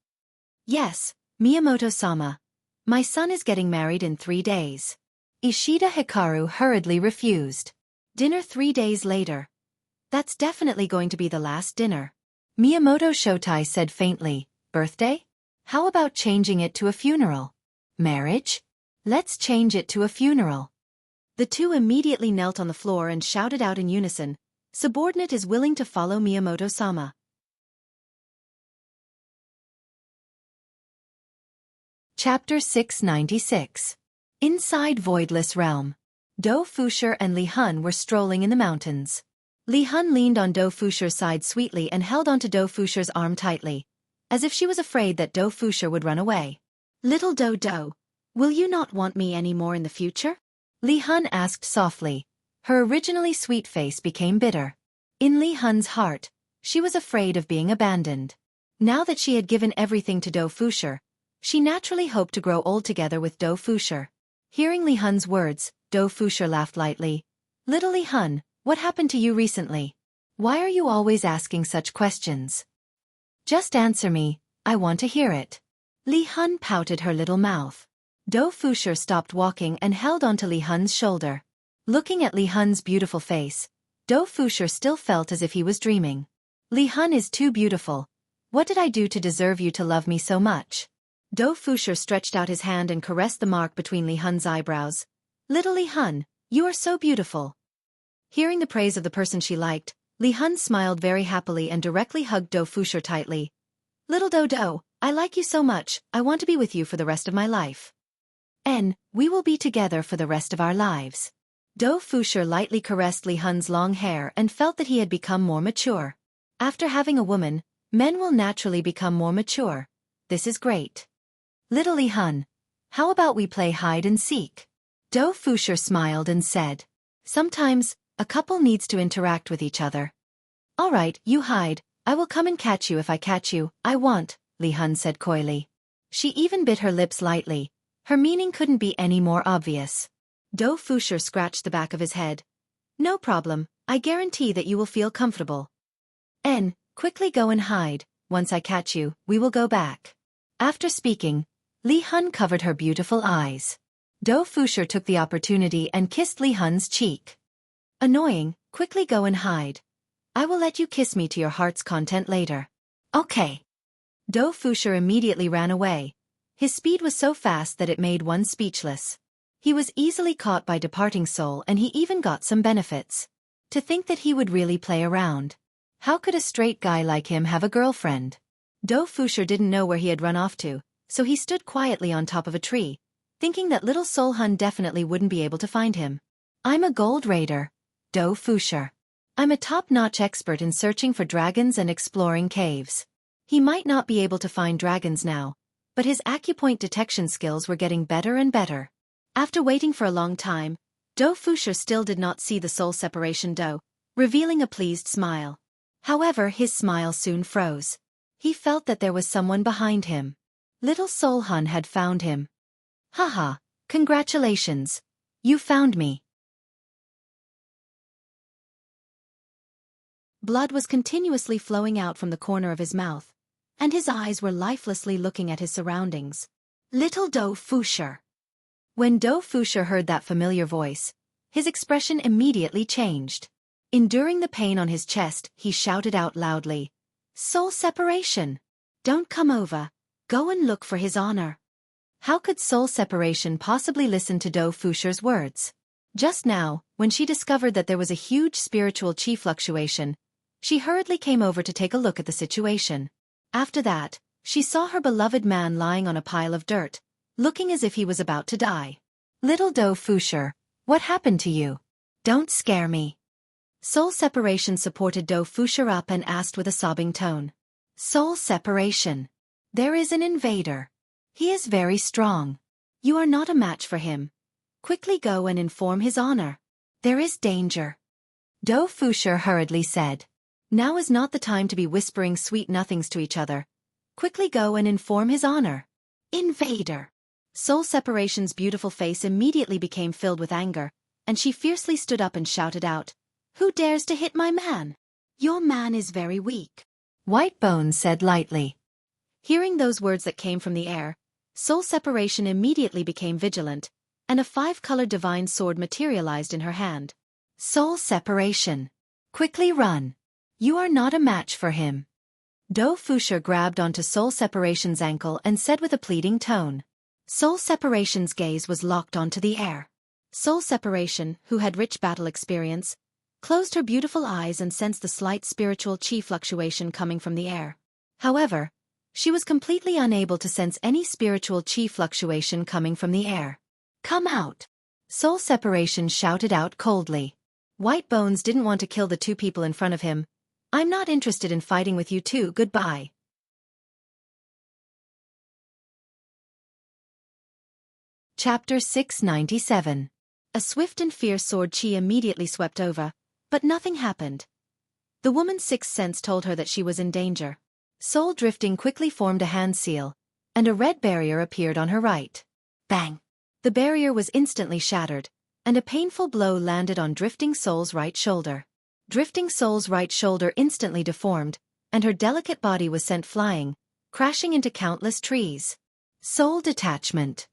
Yes, Miyamoto-sama. My son is getting married in 3 days. Ishida Hikaru hurriedly refused. Dinner 3 days later. That's definitely going to be the last dinner. Miyamoto Shotai said faintly, "Birthday? How about changing it to a funeral? Marriage? Let's change it to a funeral." The two immediately knelt on the floor and shouted out in unison, "Subordinate is willing to follow Miyamoto-sama." Chapter 696. Inside Voidless Realm. Do Fushir and Li Hun were strolling in the mountains. Li Hun leaned on Do Fushir's side sweetly and held onto Do Fushir's arm tightly, as if she was afraid that Do Fushir would run away. "Little Do, will you not want me any more in the future?" Li Hun asked softly. Her originally sweet face became bitter. In Li Hun's heart, she was afraid of being abandoned. Now that she had given everything to Do Fushir, she naturally hoped to grow old together with Do Fushir. Hearing Li Hun's words, Do Fushir laughed lightly. "Little Li Hun, what happened to you recently? Why are you always asking such questions? Just answer me, I want to hear it." Li Hun pouted her little mouth. Do Fushir stopped walking and held onto Li Hun's shoulder. Looking at Li Hun's beautiful face, Do Fushir still felt as if he was dreaming. "Li Hun is too beautiful. What did I do to deserve you to love me so much?" Do Fushir stretched out his hand and caressed the mark between Li Hun's eyebrows. "Little Li Hun, you are so beautiful." Hearing the praise of the person she liked, Li Hun smiled very happily and directly hugged Do Fushir tightly. "Little Do, I like you so much, I want to be with you for the rest of my life. And we will be together for the rest of our lives." Do Fushir lightly caressed Li Hun's long hair and felt that he had become more mature. After having a woman, men will naturally become more mature. This is great. "Little Li Hun, how about we play hide and seek?" Do Fushir smiled and said. "Sometimes, a couple needs to interact with each other." "All right, you hide, I will come and catch you if I catch you, I want," Li Hun said coyly. She even bit her lips lightly. Her meaning couldn't be any more obvious. Do Fushir scratched the back of his head. "No problem, I guarantee that you will feel comfortable. And, quickly go and hide, once I catch you, we will go back." After speaking, Li Hun covered her beautiful eyes. Do Fushir took the opportunity and kissed Li Hun's cheek. "Annoying, quickly go and hide. I will let you kiss me to your heart's content later." "Okay." Do Fushir immediately ran away. His speed was so fast that it made one speechless. He was easily caught by departing soul and he even got some benefits. To think that he would really play around. How could a straight guy like him have a girlfriend? Do Fushir didn't know where he had run off to, so he stood quietly on top of a tree, thinking that little Soul Hun definitely wouldn't be able to find him. "I'm a gold raider, Do Fushir. I'm a top-notch expert in searching for dragons and exploring caves." He might not be able to find dragons now, but his acupoint detection skills were getting better and better. After waiting for a long time, Do Fushir still did not see the soul separation Do, revealing a pleased smile. However, his smile soon froze. He felt that there was someone behind him. Little Soul Hun had found him. "Haha, congratulations. You found me." Blood was continuously flowing out from the corner of his mouth, and his eyes were lifelessly looking at his surroundings. "Little Do Fushir. When Do Fusher heard that familiar voice, his expression immediately changed. Enduring the pain on his chest, he shouted out loudly, "Soul separation! Don't come over. Go and look for his honor." How could soul separation possibly listen to Do Fusher's words? Just now, when she discovered that there was a huge spiritual chi fluctuation, she hurriedly came over to take a look at the situation. After that, she saw her beloved man lying on a pile of dirt, looking as if he was about to die. "Little Do Fusher, what happened to you? Don't scare me." Soul separation supported Do Fusher up and asked with a sobbing tone. "Soul separation. There is an invader. He is very strong. You are not a match for him. Quickly go and inform his honor. There is danger." Do Fusher hurriedly said. "Now is not the time to be whispering sweet nothings to each other. Quickly go and inform his honor." "Invader!" Soul separation's beautiful face immediately became filled with anger, and she fiercely stood up and shouted out, "Who dares to hit my man? Your man is very weak." White Bones said lightly. Hearing those words that came from the air, soul separation immediately became vigilant, and a 5-colored divine sword materialized in her hand. "Soul separation. Quickly run. You are not a match for him." Do Fusher grabbed onto soul separation's ankle and said with a pleading tone. Soul separation's gaze was locked onto the air. Soul separation, who had rich battle experience, closed her beautiful eyes and sensed the slight spiritual chi fluctuation coming from the air. However, she was completely unable to sense any spiritual chi fluctuation coming from the air. "Come out!" Soul separation shouted out coldly. White Bones didn't want to kill the 2 people in front of him. "I'm not interested in fighting with you two, goodbye." Chapter 697. A swift and fierce sword chi immediately swept over, but nothing happened. The woman's sixth sense told her that she was in danger. Soul drifting quickly formed a hand seal, and a red barrier appeared on her right. Bang! The barrier was instantly shattered, and a painful blow landed on Drifting Soul's right shoulder. Drifting Soul's right shoulder instantly deformed, and her delicate body was sent flying, crashing into countless trees. Soul detachment.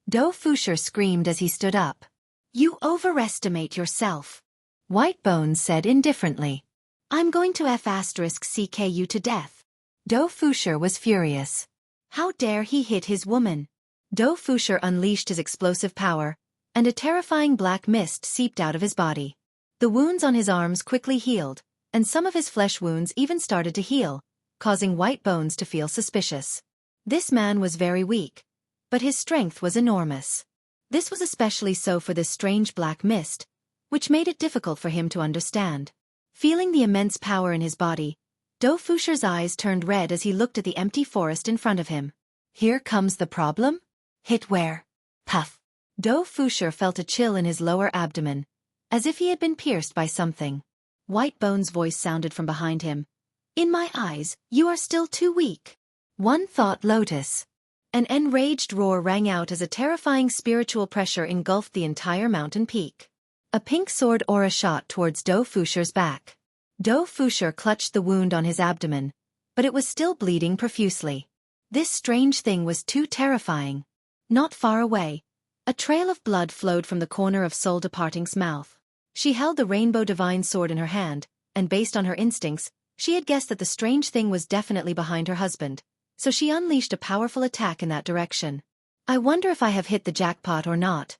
Do Fusher screamed as he stood up. "You overestimate yourself," White Bones said indifferently. "I'm going to F***CK you to death." Do Fusher was furious. How dare he hit his woman? Do Fusher unleashed his explosive power, and a terrifying black mist seeped out of his body. The wounds on his arms quickly healed, and some of his flesh wounds even started to heal, causing White Bones to feel suspicious. This man was very weak, but his strength was enormous. This was especially so for this strange black mist, which made it difficult for him to understand. Feeling the immense power in his body, Do Fusher's eyes turned red as he looked at the empty forest in front of him. Here comes the problem? Hit where? Puff. Do Fusher felt a chill in his lower abdomen, as if he had been pierced by something. White Bones' voice sounded from behind him. "In my eyes, you are still too weak." One thought Lotus. An enraged roar rang out as a terrifying spiritual pressure engulfed the entire mountain peak. A pink sword aura shot towards Do Fusher's back. Do Fusher clutched the wound on his abdomen, but it was still bleeding profusely. This strange thing was too terrifying. Not far away, a trail of blood flowed from the corner of Soul Departing's mouth. She held the rainbow divine sword in her hand, and based on her instincts, she had guessed that the strange thing was definitely behind her husband, so she unleashed a powerful attack in that direction. "I wonder if I have hit the jackpot or not."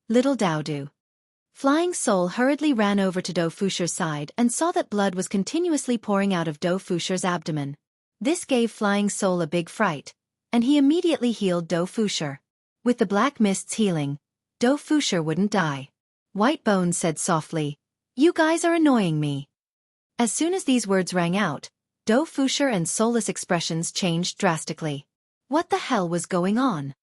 Little Dowdo. Flying Soul hurriedly ran over to Do Fusher's side and saw that blood was continuously pouring out of Do Fusher's abdomen. This gave Flying Soul a big fright, and he immediately healed Do Fusher. With the black mists healing, Do Fusher wouldn't die. White Bones said softly, "You guys are annoying me." As soon as these words rang out, Do Fusher and Soulless expressions changed drastically. What the hell was going on?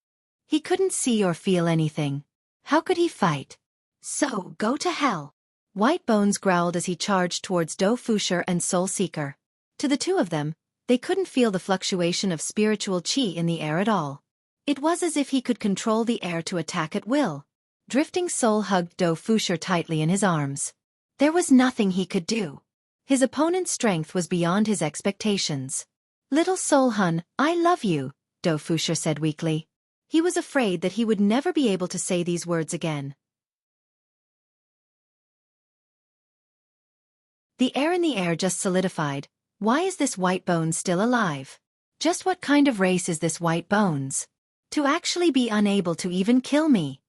He couldn't see or feel anything. How could he fight? "So, go to hell." White Bones growled as he charged towards Do Fusher and Soul Seeker. To the two of them, they couldn't feel the fluctuation of spiritual chi in the air at all. It was as if he could control the air to attack at will. Drifting Soul hugged Do Fusher tightly in his arms. There was nothing he could do. His opponent's strength was beyond his expectations. "Little Soul Hun, I love you," Do Fusher said weakly. He was afraid that he would never be able to say these words again. The air in the air just solidified. Why is this White Bones still alive? Just what kind of race is this White Bones? To actually be unable to even kill me.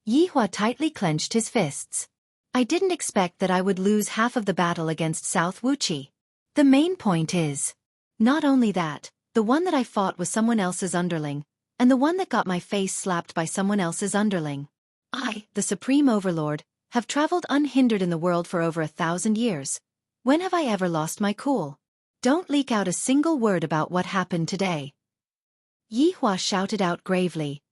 Yihua tightly clenched his fists. I didn't expect that I would lose half of the battle against South Wuxia. The main point is, not only that, the one that I fought was someone else's underling, and the one that got my face slapped by someone else's underling. I, the Supreme Overlord, have traveled unhindered in the world for over 1,000 years. When have I ever lost my cool? Don't leak out a single word about what happened today. Yihua shouted out gravely,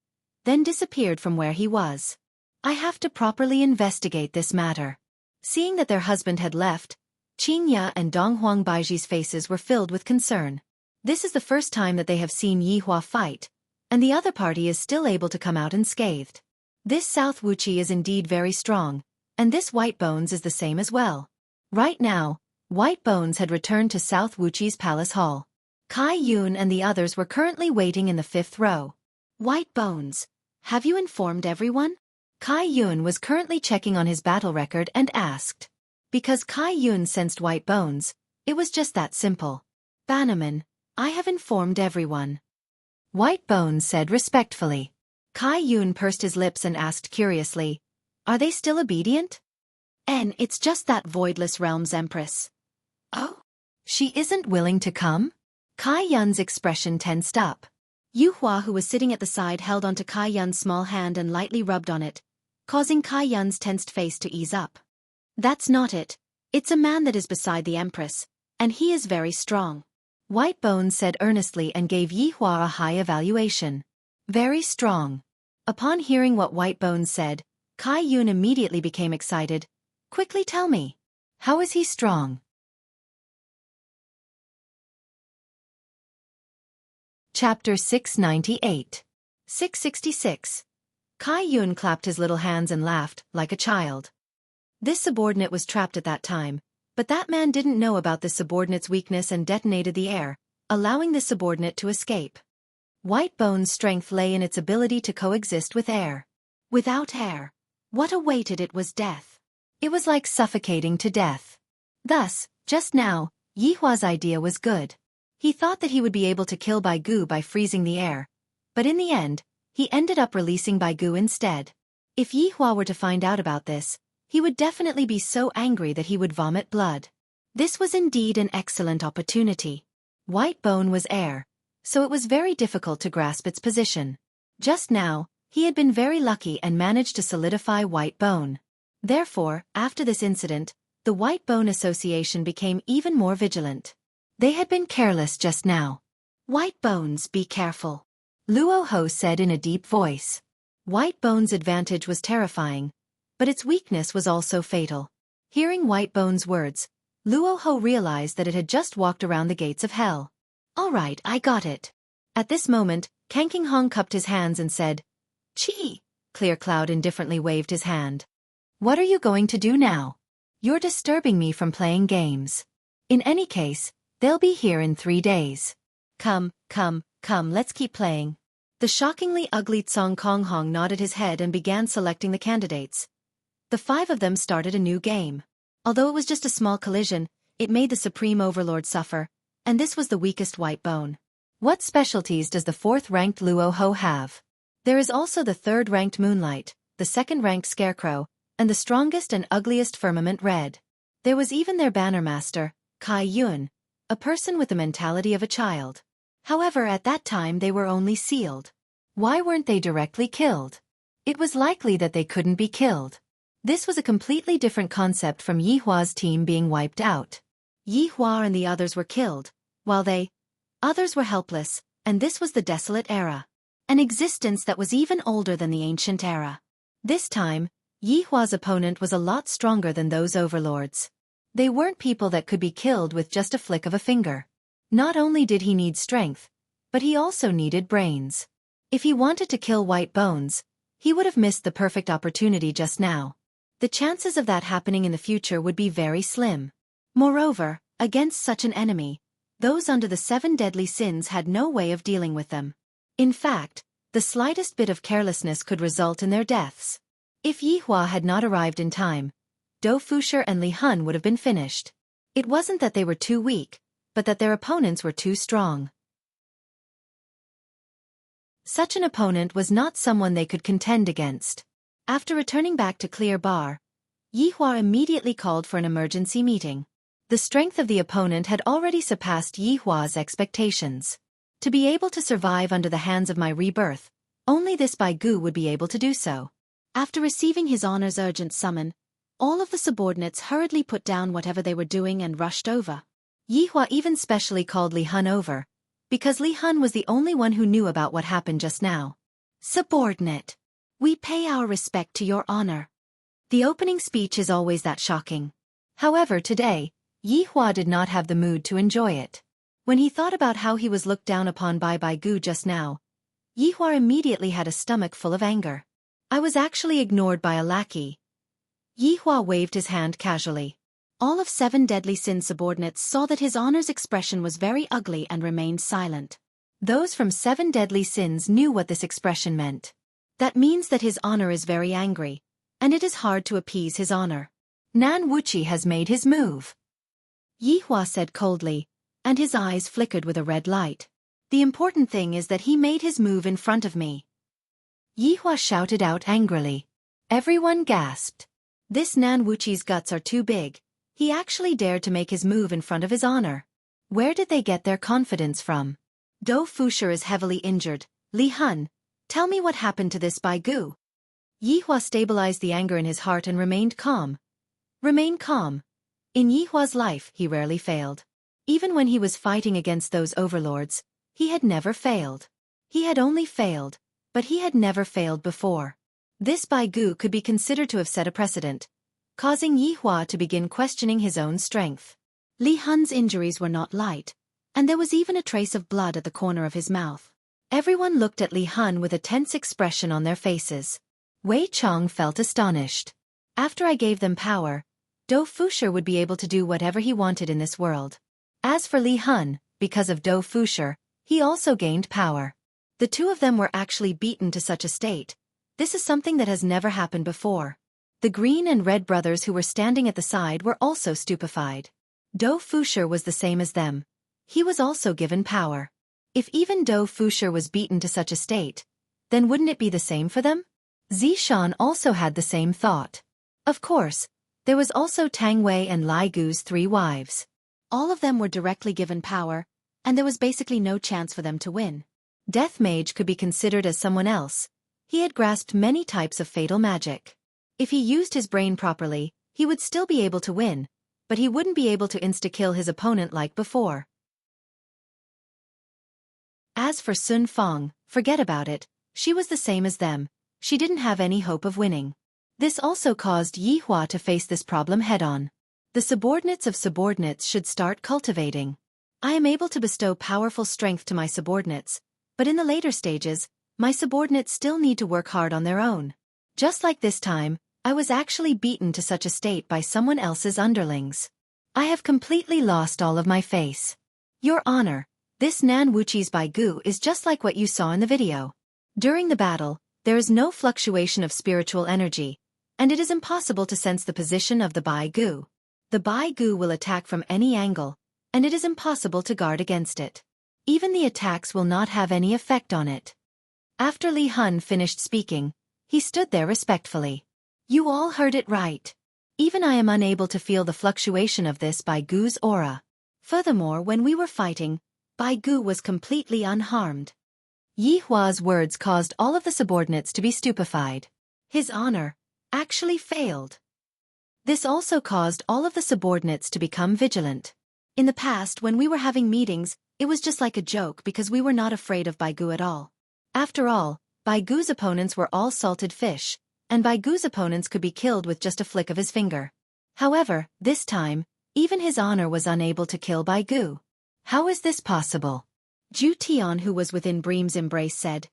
then disappeared from where he was. I have to properly investigate this matter. Seeing that their husband had left, Qingya and Dong Huangbaiji's faces were filled with concern. This is the first time that they have seen Yihua fight, and the other party is still able to come out unscathed. This South Wuxia is indeed very strong, and this White Bones is the same as well. Right now, White Bones had returned to South Wuxia's palace hall. Kai Yun and the others were currently waiting in the 5th row. White Bones, have you informed everyone? Kai Yun was currently checking on his battle record and asked. Because Kai Yun sensed White Bones, it was just that simple. Bannerman, I have informed everyone. White Bones said respectfully. Kai Yun pursed his lips and asked curiously, are they still obedient? It's just that Voidless Realm's Empress. Oh? She isn't willing to come? Kai Yun's expression tensed up. Yuhua, who was sitting at the side, held onto Kai Yun's small hand and lightly rubbed on it, causing Kai Yun's tensed face to ease up. That's not it. It's a man that is beside the Empress, and he is very strong. White Bones said earnestly and gave Yihua a high evaluation. Very strong. Upon hearing what White Bones said, Kai Yun immediately became excited. Quickly tell me. How is he strong? Chapter 698. 666. Kai Yun clapped his little hands and laughed, like a child. This subordinate was trapped at that time, but that man didn't know about the subordinate's weakness and detonated the air, allowing the subordinate to escape. White Bones' strength lay in its ability to coexist with air. Without air, what awaited it was death. It was like suffocating to death. Thus, just now, Yihua's idea was good. He thought that he would be able to kill Baigu by freezing the air, but in the end, he ended up releasing Baigu instead. If Yihua were to find out about this, he would definitely be so angry that he would vomit blood. This was indeed an excellent opportunity. White Bone was air, so it was very difficult to grasp its position. Just now, he had been very lucky and managed to solidify White Bone. Therefore, after this incident, the White Bone Association became even more vigilant. They had been careless just now. White Bones, be careful. Luo Ho said in a deep voice. White Bone's advantage was terrifying, but its weakness was also fatal. Hearing White Bone's words, Luo Ho realized that it had just walked around the gates of hell. All right, I got it. At this moment, Kanking Hong cupped his hands and said, Chi. Clear Cloud indifferently waved his hand. What are you going to do now? You're disturbing me from playing games. In any case, they'll be here in 3 days. Come, let's keep playing. The shockingly ugly Tsong Kong Hong nodded his head and began selecting the candidates. The 5 of them started a new game. Although it was just a small collision, it made the Supreme Overlord suffer, and this was the weakest White Bone. What specialties does the 4th-ranked Luo Ho have? There is also the 3rd-ranked Moonlight, the 2nd-ranked Scarecrow, and the strongest and ugliest Firmament Red. There was even their banner master, Kai Yun, a person with the mentality of a child. However, at that time they were only sealed. Why weren't they directly killed? It was likely that they couldn't be killed. This was a completely different concept from Yihua's team being wiped out. Yihua and the others were killed, while others were helpless, and this was the Desolate Era. An existence that was even older than the Ancient Era. This time, Yihua's opponent was a lot stronger than those overlords. They weren't people that could be killed with just a flick of a finger. Not only did he need strength, but he also needed brains. If he wanted to kill White Bones, he would have missed the perfect opportunity just now. The chances of that happening in the future would be very slim. Moreover, against such an enemy, those under the 7 deadly sins had no way of dealing with them. In fact, the The slightest bit of carelessness could result in their deaths. If Yi Hua had not arrived in time, Dou Fusher and Li Hun would have been finished. It wasn't that they were too weak, but that their opponents were too strong. Such an opponent was not someone they could contend against. After returning back to Clear Bar, Yi Hua immediately called for an emergency meeting. The strength of the opponent had already surpassed Yi Hua's expectations. To be able to survive under the hands of my rebirth, only this Bai Gu would be able to do so. After receiving his honor's urgent summon, all of the subordinates hurriedly put down whatever they were doing and rushed over. Yi Hua even specially called Li Hun over, because Li Hun was the only one who knew about what happened just now. Subordinate. We pay our respect to your honor. The opening speech is always that shocking. However, today, Yi Hua did not have the mood to enjoy it. When he thought about how he was looked down upon by Bai Gu just now, Yi Hua immediately had a stomach full of anger. I was actually ignored by a lackey. Yi Hua waved his hand casually. All of 7 deadly sin subordinates saw that his honor's expression was very ugly and remained silent. Those from 7 deadly sins knew what this expression meant. That means that his honor is very angry, and it is hard to appease his honor. Nan Wuxia has made his move. Yi Hua said coldly, and his eyes flickered with a red light. The important thing is that he made his move in front of me. Yi Hua shouted out angrily. Everyone gasped. This Nan Wuxia's guts are too big. He actually dared to make his move in front of his honor. Where did they get their confidence from? Dou Fusher is heavily injured. Li Hun, tell me what happened to this Bai Gu. Yi Hua stabilized the anger in his heart and remained calm. Remain calm. In Yi Hua's life, he rarely failed. Even when he was fighting against those overlords, he had never failed. He had only failed, but he had never failed before. This Bai Gu could be considered to have set a precedent, causing Yi Hua to begin questioning his own strength. Li Hun's injuries were not light, and there was even a trace of blood at the corner of his mouth. Everyone looked at Li Hun with a tense expression on their faces. Wei Chong felt astonished. After I gave them power, Dou Fusher would be able to do whatever he wanted in this world. As for Li Hun, because of Dou Fusher, he also gained power. The two of them were actually beaten to such a state. This is something that has never happened before. The Green and Red brothers who were standing at the side were also stupefied. Dou Fusher was the same as them. He was also given power. If even Dou Fusher was beaten to such a state, then wouldn't it be the same for them? Zishan also had the same thought. Of course, there was also Tang Wei and Lai Gu's 3 wives. All of them were directly given power, and there was basically no chance for them to win. Death Mage could be considered as someone else. He had grasped many types of fatal magic. If he used his brain properly, he would still be able to win, but he wouldn't be able to insta-kill his opponent like before. As for Sun Fong, forget about it, she was the same as them. She didn't have any hope of winning. This also caused Yi Hua to face this problem head-on. The subordinates of subordinates should start cultivating. I am able to bestow powerful strength to my subordinates, but in the later stages, my subordinates still need to work hard on their own. Just like this time, I was actually beaten to such a state by someone else's underlings. I have completely lost all of my face. Your Honor, this Nan Wuxia's Bai Gu is just like what you saw in the video. During the battle, there is no fluctuation of spiritual energy, and it is impossible to sense the position of the Bai Gu. The Bai Gu will attack from any angle, and it is impossible to guard against it. Even the attacks will not have any effect on it. After Li Hun finished speaking, he stood there respectfully. You all heard it right. Even I am unable to feel the fluctuation of this Bai Gu's aura. Furthermore, when we were fighting, Bai Gu was completely unharmed. Yi Hua's words caused all of the subordinates to be stupefied. His honor actually failed. This also caused all of the subordinates to become vigilant. In the past, when we were having meetings, it was just like a joke because we were not afraid of Bai Gu at all. After all, Bai Gu's opponents were all salted fish, and Bai Gu's opponents could be killed with just a flick of his finger. However, this time, even his honor was unable to kill Bai Gu. How is this possible? Ju Tian, who was within Bream's embrace, said,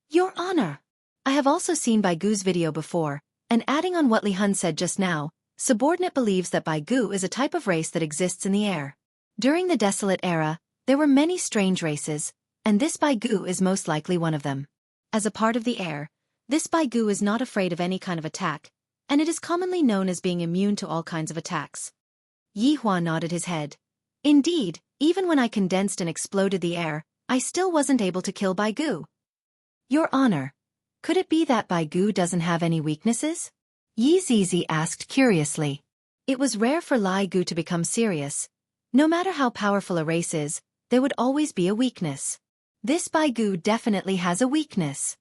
Your Honor! I have also seen Bai Gu's video before, and adding on what Li Hun said just now, subordinate believes that Bai Gu is a type of race that exists in the air. During the Desolate Era, there were many strange races, and this Bai Gu is most likely one of them. As a part of the air, this Baigu is not afraid of any kind of attack, and it is commonly known as being immune to all kinds of attacks. Yihua nodded his head. Indeed, even when I condensed and exploded the air, I still wasn't able to kill Baigu. Your Honor, could it be that Baigu doesn't have any weaknesses? Yi Zizi asked curiously. It was rare for Lai Gu to become serious. No matter how powerful a race is, there would always be a weakness. This Baigu definitely has a weakness.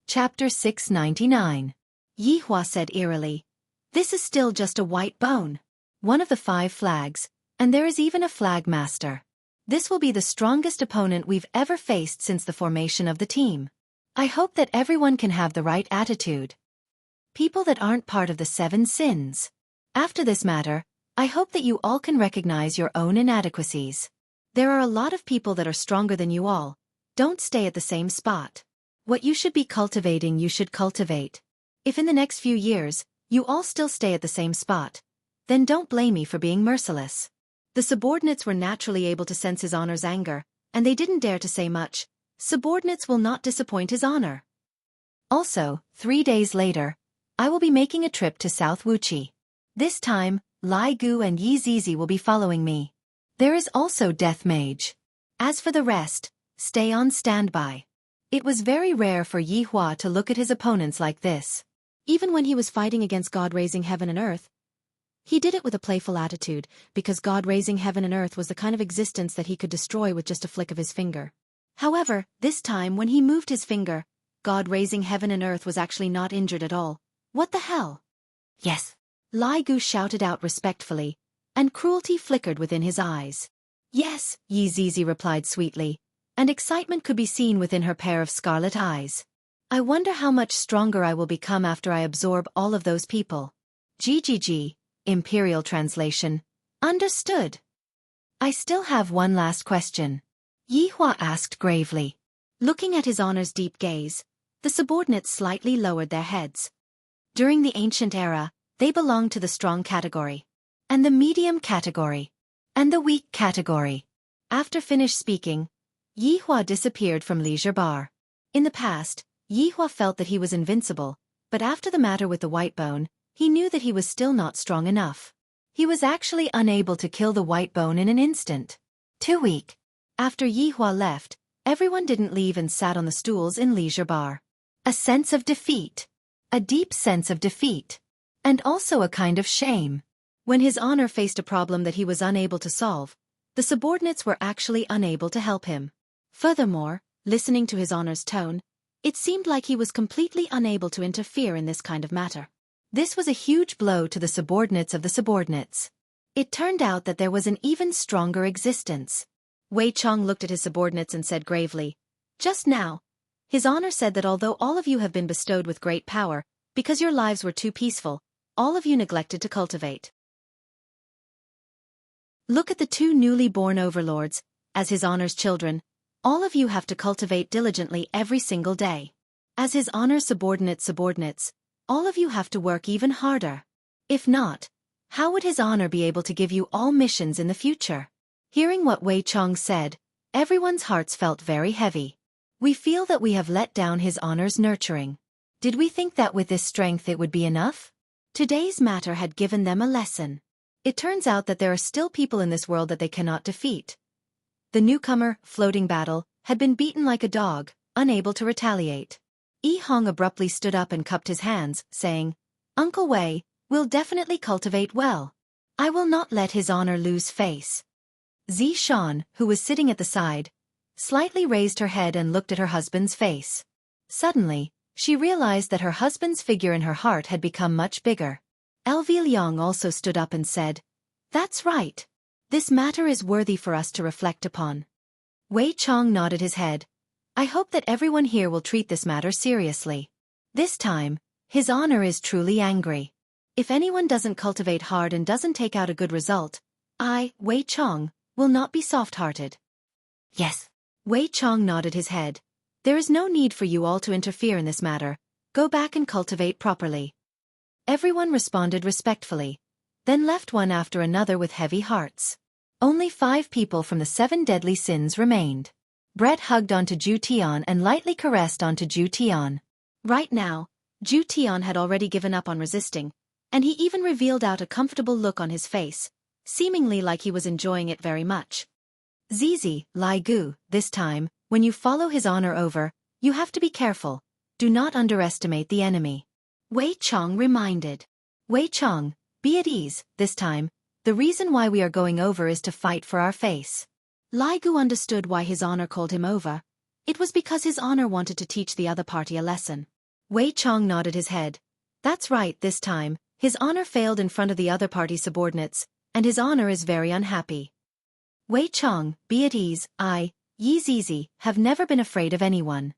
Chapter 699. Yihua said eerily. This is still just a white bone. One of the 5 flags, and there is even a flag master. This will be the strongest opponent we've ever faced since the formation of the team. I hope that everyone can have the right attitude. People that aren't part of the 7 sins. After this matter, I hope that you all can recognize your own inadequacies. There are a lot of people that are stronger than you all. Don't stay at the same spot. What you should be cultivating you should cultivate. If in the next few years, you all still stay at the same spot, then don't blame me for being merciless. The subordinates were naturally able to sense His Honor's anger, and they didn't dare to say much. Subordinates will not disappoint His Honor. Also, 3 days later, I will be making a trip to South Wuxia. This time, Lai Gu and Yi Zizi will be following me. There is also Death Mage. As for the rest, stay on standby. It was very rare for Yihua to look at his opponents like this. Even when he was fighting against God raising heaven and earth, he did it with a playful attitude, because God raising heaven and earth was the kind of existence that he could destroy with just a flick of his finger. However, this time when he moved his finger, God raising heaven and earth was actually not injured at all. What the hell? Yes. Lai Gu shouted out respectfully, and cruelty flickered within his eyes. Yes, Yi Zizi replied sweetly, and excitement could be seen within her pair of scarlet eyes. I wonder how much stronger I will become after I absorb all of those people. GGG, Imperial Translation. Understood. I still have one last question. Yihua asked gravely. Looking at His Honor's deep gaze, the subordinates slightly lowered their heads. During the ancient era, they belonged to the strong category, and the medium category, and the weak category. After finished speaking, Yihua disappeared from Leisure Bar. In the past, Yihua felt that he was invincible, but after the matter with the white bone, he knew that he was still not strong enough. He was actually unable to kill the white bone in an instant. Too weak. After Yihua left, everyone didn't leave and sat on the stools in Leisure Bar. A sense of defeat. A deep sense of defeat. And also a kind of shame. When His Honor faced a problem that he was unable to solve, the subordinates were actually unable to help him. Furthermore, listening to His Honor's tone, it seemed like he was completely unable to interfere in this kind of matter. This was a huge blow to the subordinates of the subordinates. It turned out that there was an even stronger existence. Wei Chong looked at his subordinates and said gravely, just now, His Honor said that although all of you have been bestowed with great power, because your lives were too peaceful, all of you neglected to cultivate. Look at the 2 newly born overlords, as His Honor's children. All of you have to cultivate diligently every single day. As His Honor's subordinates, all of you have to work even harder. If not, how would His Honor be able to give you all missions in the future? Hearing what Wei Chong said, everyone's hearts felt very heavy. We feel that we have let down His Honor's nurturing. Did we think that with this strength it would be enough? Today's matter had given them a lesson. It turns out that there are still people in this world that they cannot defeat. The newcomer, Floating Battle, had been beaten like a dog, unable to retaliate. Yi Hong abruptly stood up and cupped his hands, saying, Uncle Wei, we'll definitely cultivate well. I will not let His Honor lose face. Zi Shan, who was sitting at the side, slightly raised her head and looked at her husband's face. Suddenly, she realized that her husband's figure in her heart had become much bigger. LV Liang also stood up and said, That's right. This matter is worthy for us to reflect upon. Wei Chong nodded his head. I hope that everyone here will treat this matter seriously. This time, His Honor is truly angry. If anyone doesn't cultivate hard and doesn't take out a good result, I, Wei Chong, will not be soft-hearted. Yes. Wei Chong nodded his head. There is no need for you all to interfere in this matter. Go back and cultivate properly. Everyone responded respectfully, then left one after another with heavy hearts. Only 5 people from the 7 deadly sins remained. Brett hugged onto Ju Tian and lightly caressed onto Ju Tian. Right now, Ju Tian had already given up on resisting, and he even revealed out a comfortable look on his face, seemingly like he was enjoying it very much. Zizi, Lai Gu, this time, when you follow his honor over, you have to be careful. Do not underestimate the enemy. Wei Chong reminded. Wei Chong, be at ease, this time. The reason why we are going over is to fight for our face. Lai Gu understood why his honor called him over. It was because his honor wanted to teach the other party a lesson. Wei Chong nodded his head. That's right, this time, his honor failed in front of the other party subordinates, and his honor is very unhappy. Wei Chong, be at ease, Yi Zizi, have never been afraid of anyone.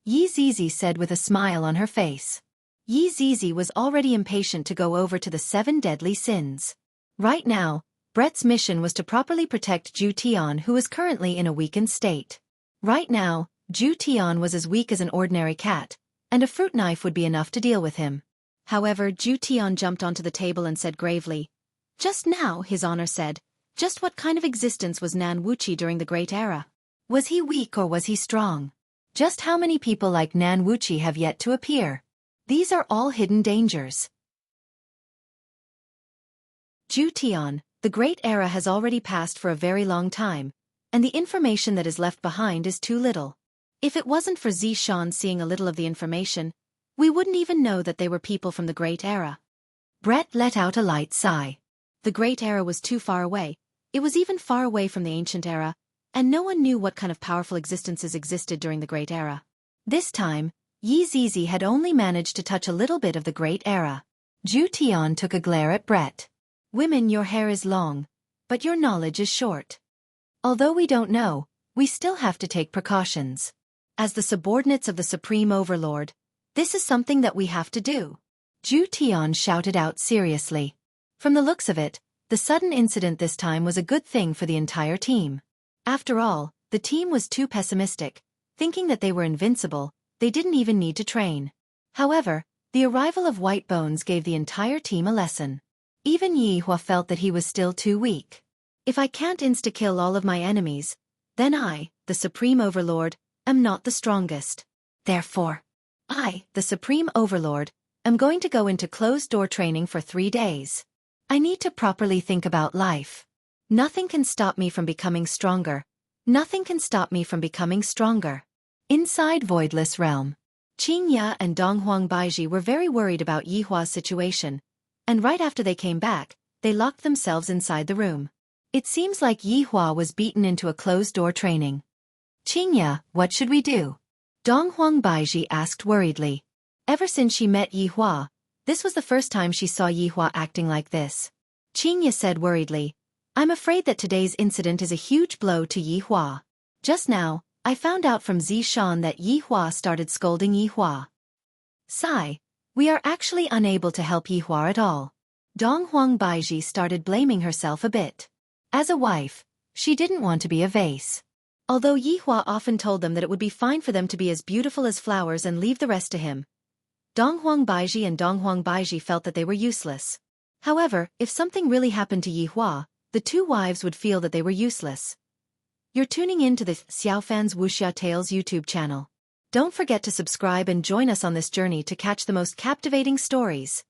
Yi Zizi said with a smile on her face. Yi Zizi was already impatient to go over to the 7 deadly sins. Right now, Brett's mission was to properly protect Ju Tian, who is currently in a weakened state. Right now, Ju Tian was as weak as an ordinary cat, and a fruit knife would be enough to deal with him. However, Ju Tian jumped onto the table and said gravely, "Just now," his honor said, "just what kind of existence was Nan Wuxia during the Great Era? Was he weak or was he strong? Just how many people like Nan Wuxia have yet to appear? These are all hidden dangers." Ju Tian, the Great Era has already passed for a very long time, and the information that is left behind is too little. If it wasn't for Zishan seeing a little of the information, we wouldn't even know that they were people from the Great Era. Brett let out a light sigh. The Great Era was too far away. It was even far away from the Ancient Era, and no one knew what kind of powerful existences existed during the Great Era. This time, Yi Zizi had only managed to touch a little bit of the Great Era. Ju Tian took a glare at Brett. "Women, your hair is long, but your knowledge is short. Although we don't know, we still have to take precautions. As the subordinates of the Supreme Overlord, this is something that we have to do." Ju Tian shouted out seriously. From the looks of it, the sudden incident this time was a good thing for the entire team. After all, the team was too pessimistic, thinking that they were invincible. They didn't even need to train. However, the arrival of White Bones gave the entire team a lesson. Even Yi Hua felt that he was still too weak. If I can't insta-kill all of my enemies, then I, the Supreme Overlord, am not the strongest. Therefore, I, the Supreme Overlord, am going to go into closed-door training for 3 days. I need to properly think about life. Nothing can stop me from becoming stronger. Nothing can stop me from becoming stronger. Inside Voidless Realm, Qing Ya and Donghuang Baiji were very worried about Yi Hua's situation, and right after they came back, they locked themselves inside the room. It seems like Yi Hua was beaten into a closed-door training. "Qing Ya, what should we do?" Donghuang Baiji asked worriedly. Ever since she met Yi Hua, this was the first time she saw Yi Hua acting like this. Qing Ya said worriedly, "I'm afraid that today's incident is a huge blow to Yi Hua. Just now, I found out from Zishan that Yi Hua started scolding Yi Hua. Sigh, we are actually unable to help Yi Hua at all." Donghuang Baiji started blaming herself a bit. As a wife, she didn't want to be a vase. Although Yi Hua often told them that it would be fine for them to be as beautiful as flowers and leave the rest to him, Donghuang Baiji and Donghuang Baiji felt that they were useless. However, if something really happened to Yi Hua, the two wives would feel that they were useless. You're tuning in to the Xiaofan's Wuxia Tales YouTube channel. Don't forget to subscribe and join us on this journey to catch the most captivating stories.